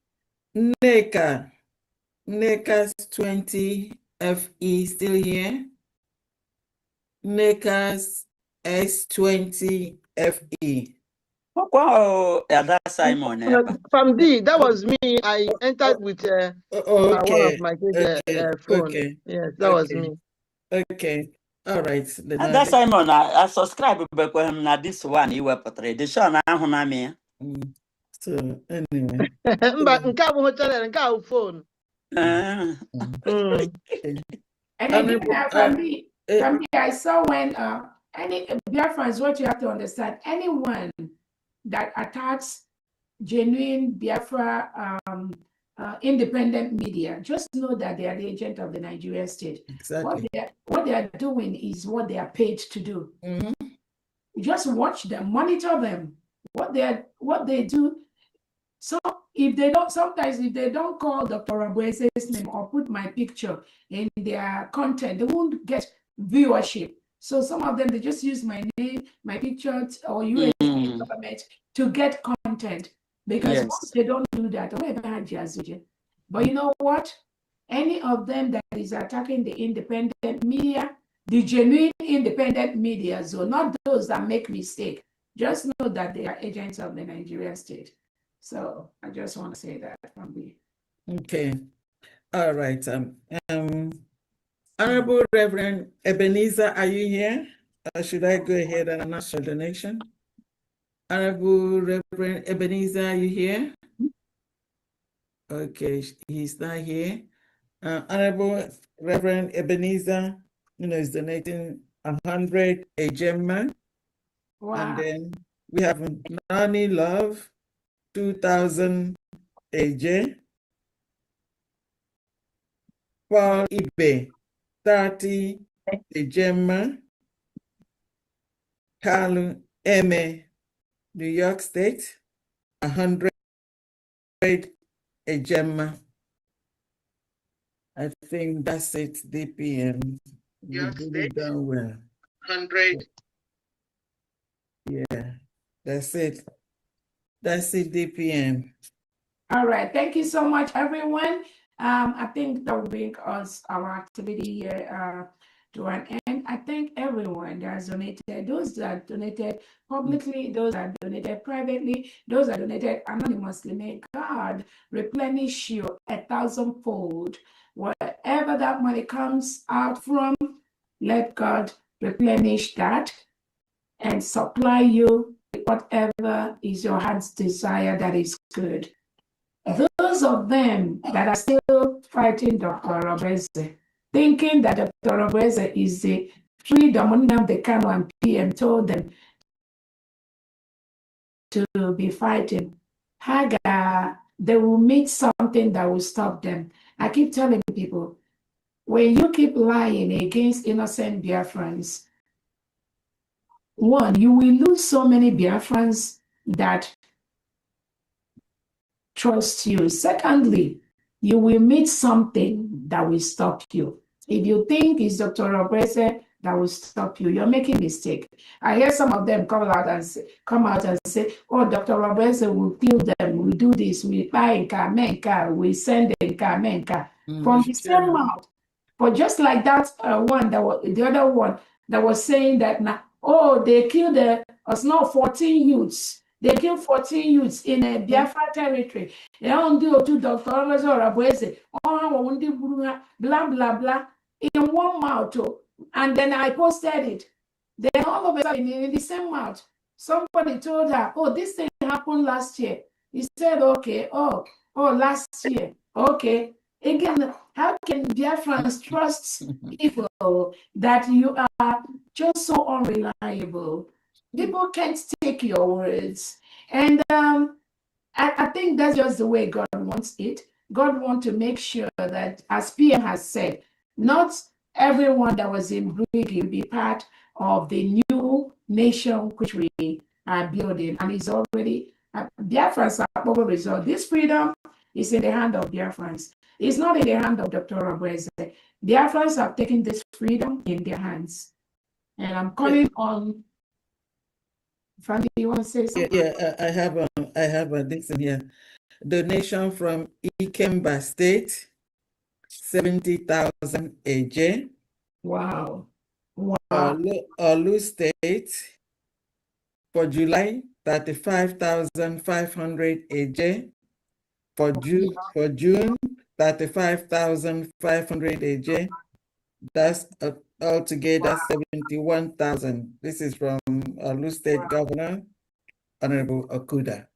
NECA's 20 FE still here? NECA's S20 FE. Wow, that's Simon. From D, that was me. I entered with one of my phone. Okay. Yes, that was me. Okay. All right. That's Simon. I subscribe to this one. You were portrayed. The show now, so anyway. Phone. And again, from me, I saw when any Biafrans, what you have to understand, anyone that attacks genuine Biafra independent media, just know that they are the agent of the Nigerian state. Exactly. What they are doing is what they are paid to do. Just watch them, monitor them, what they do. So if they don't, sometimes if they don't call Dr. Rabuese's name or put my picture in their content, they won't get viewership. So some of them, they just use my name, my picture, or US government to get content. Because once they don't do that, but you know what? Any of them that is attacking the independent media, the genuine independent media, so not those that make mistake, just know that they are agents of the Nigerian state. So I just want to say that from me. Okay. All right. Honorable Reverend Ebenezer, are you here? Or should I go ahead and announce your donation? Honorable Reverend Ebenezer, are you here? Okay, he's not here. Honorable Reverend Ebenezer, is donating 100 Ejema. Wow. And then we have Nani Love, 2,000 AJ. Paul Ibe, 30 Ejema. Carl Eme, New York State, 100 Ejema. I think that's it, DPM. You did it done well. 100. Yeah, that's it. That's it, DPM. All right, thank you so much, everyone. I think that will bring us our activity here to an end. I thank everyone that has donated, those that donated publicly, those that donated privately, those that donated anonymously. May God replenish you 1,000-fold. Wherever that money comes out from, let God replenish that and supply you with whatever is your heart's desire that is good. Those of them that are still fighting Dr. Obese, thinking that Dr. Obese is the freedom the Kano and PM told them to be fighting, Haga, they will meet something that will stop them. I keep telling people, when you keep lying against innocent Biafrans, one, you will lose so many Biafrans that trust you. Secondly, you will meet something that will stop you. If you think it's Dr. Obese that will stop you, you're making a mistake. I hear some of them come out and say, oh, Dr. Obese will kill them, we do this, we buy Menka, we send Menka from the same mouth. But just like that one, that was the other one that was saying that now, oh, they killed us now 14 youths. They killed 14 youths in a Biafra territory. They don't do to Dr. Obese or Obese. Oh, blah, blah, blah, in one mouth. And then I posted it. Then all of a sudden, in the same mouth, somebody told her, oh, this thing happened last year. He said, okay, oh, last year. Okay. Again, how can Biafrans trust people that you are just so unreliable? People can't take your words. And I think that's just the way God wants it. God wants to make sure that, as PM has said, not everyone that was in Briggy will be part of the new nation which we are building. And it's already, Biafrans are over result. This freedom is in the hand of Biafrans. It's not in the hand of Dr. Obese. Biafrans have taken this freedom in their hands. And I'm calling on Fanny, you want to say something? Yeah, I have a this in here. Donation from Ikemba State, 70,000 AJ. Wow. Olu State for July, 35,500 AJ. For June, 35,500 AJ. That's altogether 71,000. This is from Olu State Governor, Honorable Okuda.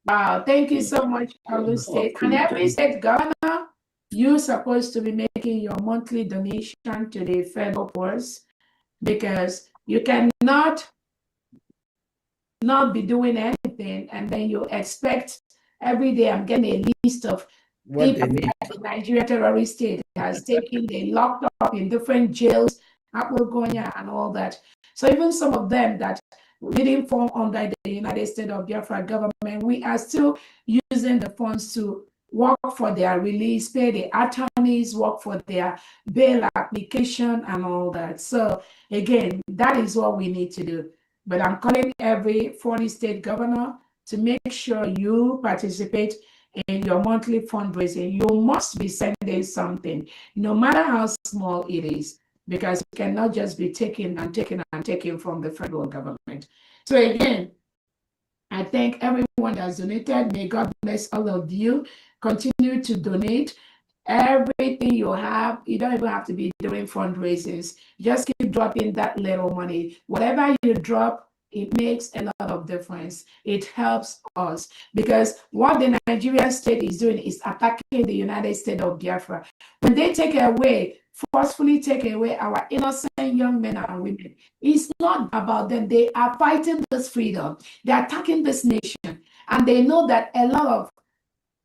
Wow, thank you so much, Olu State. And every state governor, you're supposed to be making your monthly donation to the federal force, because you cannot not be doing anything and then you expect every day I'm getting a list of people that the Nigeria terrorist state has taken, they locked up in different jails, Apolgonia and all that. So even some of them that didn't fall under the United States of Biafra government, we are still using the funds to work for their release, pay the attorneys, work for their bail application and all that. So again, that is what we need to do. But I'm calling every 40 state governor to make sure you participate in your monthly fundraising. You must be sending something, no matter how small it is, because you cannot just be taking and taking and taking from the federal government. So again, I thank everyone that has donated. May God bless all of you. Continue to donate. Everything you have, you don't even have to be doing fundraisers. Just keep dropping that little money. Whatever you drop, it makes a lot of difference. It helps us because what the Nigerian state is doing is attacking the United States of Biafra. When they forcefully take away our innocent young men and women, it's not about them. They are fighting this freedom. They're attacking this nation. And they know that a lot of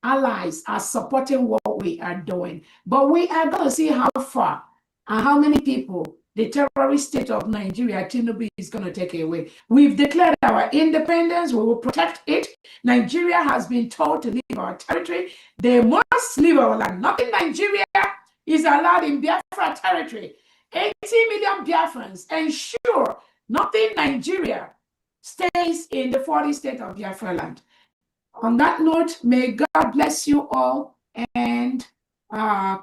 allies are supporting what we are doing. But we are going to see how far and how many people the terrorist state of Nigeria, Tinubu, is going to take away. We've declared our independence. We will protect it. Nigeria has been told to leave our territory. They must leave our land. Nothing Nigeria is allowed in Biafra territory. 80 million Biafrans ensure nothing Nigeria stays in the 40 state of Biafra land. On that note, may God bless you all, and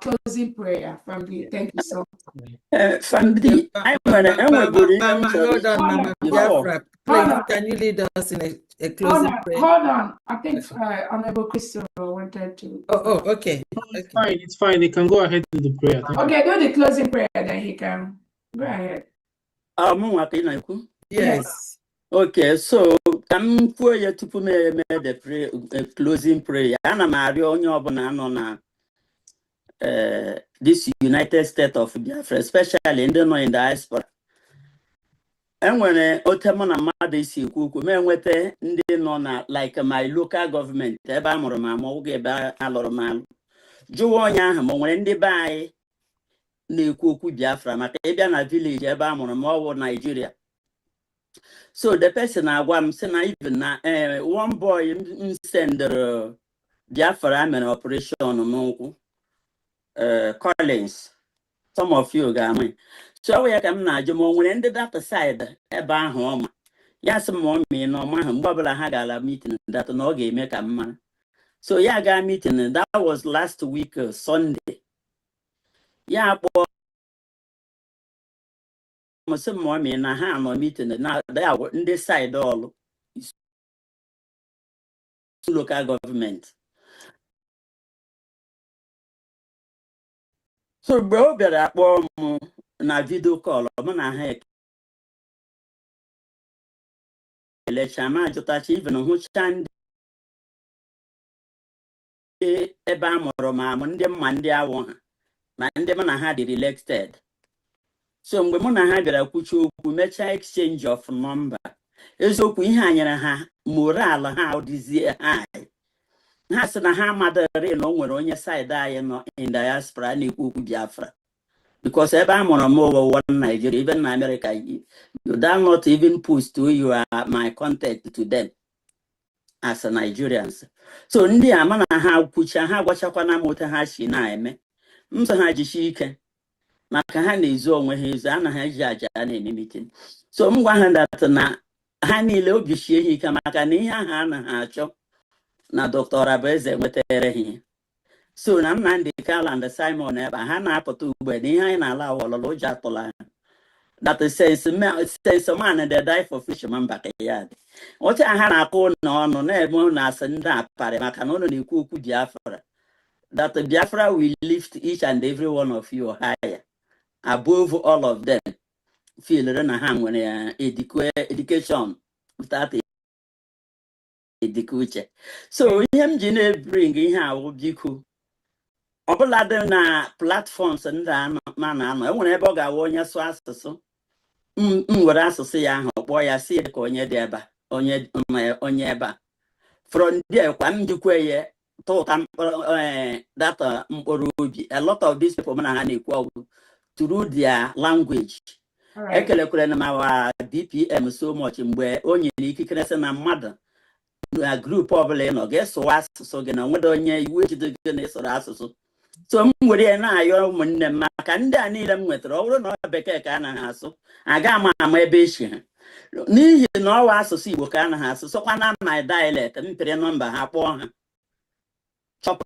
closing prayer from the. Thank you so much. From the Hold on, Mama Biafra. Please, can you lead us in a closing prayer? Hold on. I think Honorable Christopher wanted to. Oh, okay. It's fine. It's fine. They can go ahead with the prayer. Okay, do the closing prayer, then he can go ahead. Yes. Okay, so come for you to put me the closing prayer. Anna Mario Nyobana this United States of Biafra, especially in the diaspora. And when Otamana Mother is you, like my local government, Ebamorama, Mogeba, Alormal, Joanya, when they buy the Kuku Biafra, Matabiana village, Ebamorama, Nigeria. So the person I want to even one boy send Biafra an operation on Collins. Some of you got me. So we come now, Jamo, when ended that aside, a bar home. Yes, more me no man, Bubble Hagala meeting that no game make a man. So yeah, got meeting, and that was last week, Sunday. Yeah, boy. Some more me and a hand on meeting, and now they are in this side all local government. So, bro, better na video call. I'm gonna have election. I'm just even who stand Ebamoro, Monday, I want. Monday, man, I had it elected. So, when I had a kuchu, we met exchange of number. It's okay, ha, morale, how this year high. Hasna Hamada, no one on your side, I am in diaspora, and you Biafra. Because if I'm on a more one Nigeria, even America, you don't not even push to you are my contact to them as a Nigerians. So India man ha kucha ha gwachakwana mota ha shi na eme. Mso ha jishike. Maka ha na-ezo onwe ha ezo ana ha ji aja na meeting. So mgwa ha that na ha niile obi shie ha ike maka na ihe ha na ha achọ na Dr. Abeze nwetere ha. So na Nnamdi Kanu and Simon Eba ha na-apụta ugbu a n'ihe anyị na-ala awọlọlọ ụjọ atụla ha. That is sense man they die for fisherman backyard. What I had a call no ebe na asị ndị apare maka na ụnụ na-ekwu okwu Biafra. That the Biafra will lift each and every one of you higher. Above all of them. Feel na ha nwere education without education. So ihe m ji na-bring ihe a biko ọbụla dị na platforms ndị na-anọ enwere ebe ọ ga-awa onye sụọ asụsụ were asụsụ ya ahụ kpọọ ya si ka onye dị ebe onye ebe a from there kwa m jikwe ya tụta data mkpụrụ obi. A lot of these people na ha na-ekwu ọgwụ through their language. Ekelekwere na mawa DPM so much mgbe o nyere ikikere sị na mmadụ na group ọbụla ị nọ ga-esụwa asụsụ gị na nwere onye iwu ejide gị na-esoro asụsụ. So m were na-ayọ ụmụnne m maka ndị a niile m nwetara ọ bụrụ na ọ bekee ka a naghị asụ aga ama ebe echi ha n'ihi na ọwa asụsụ Igbo ka a naghị asụ sọkwa na my dialect mpere nọmba ha kpọọ ha chọpụ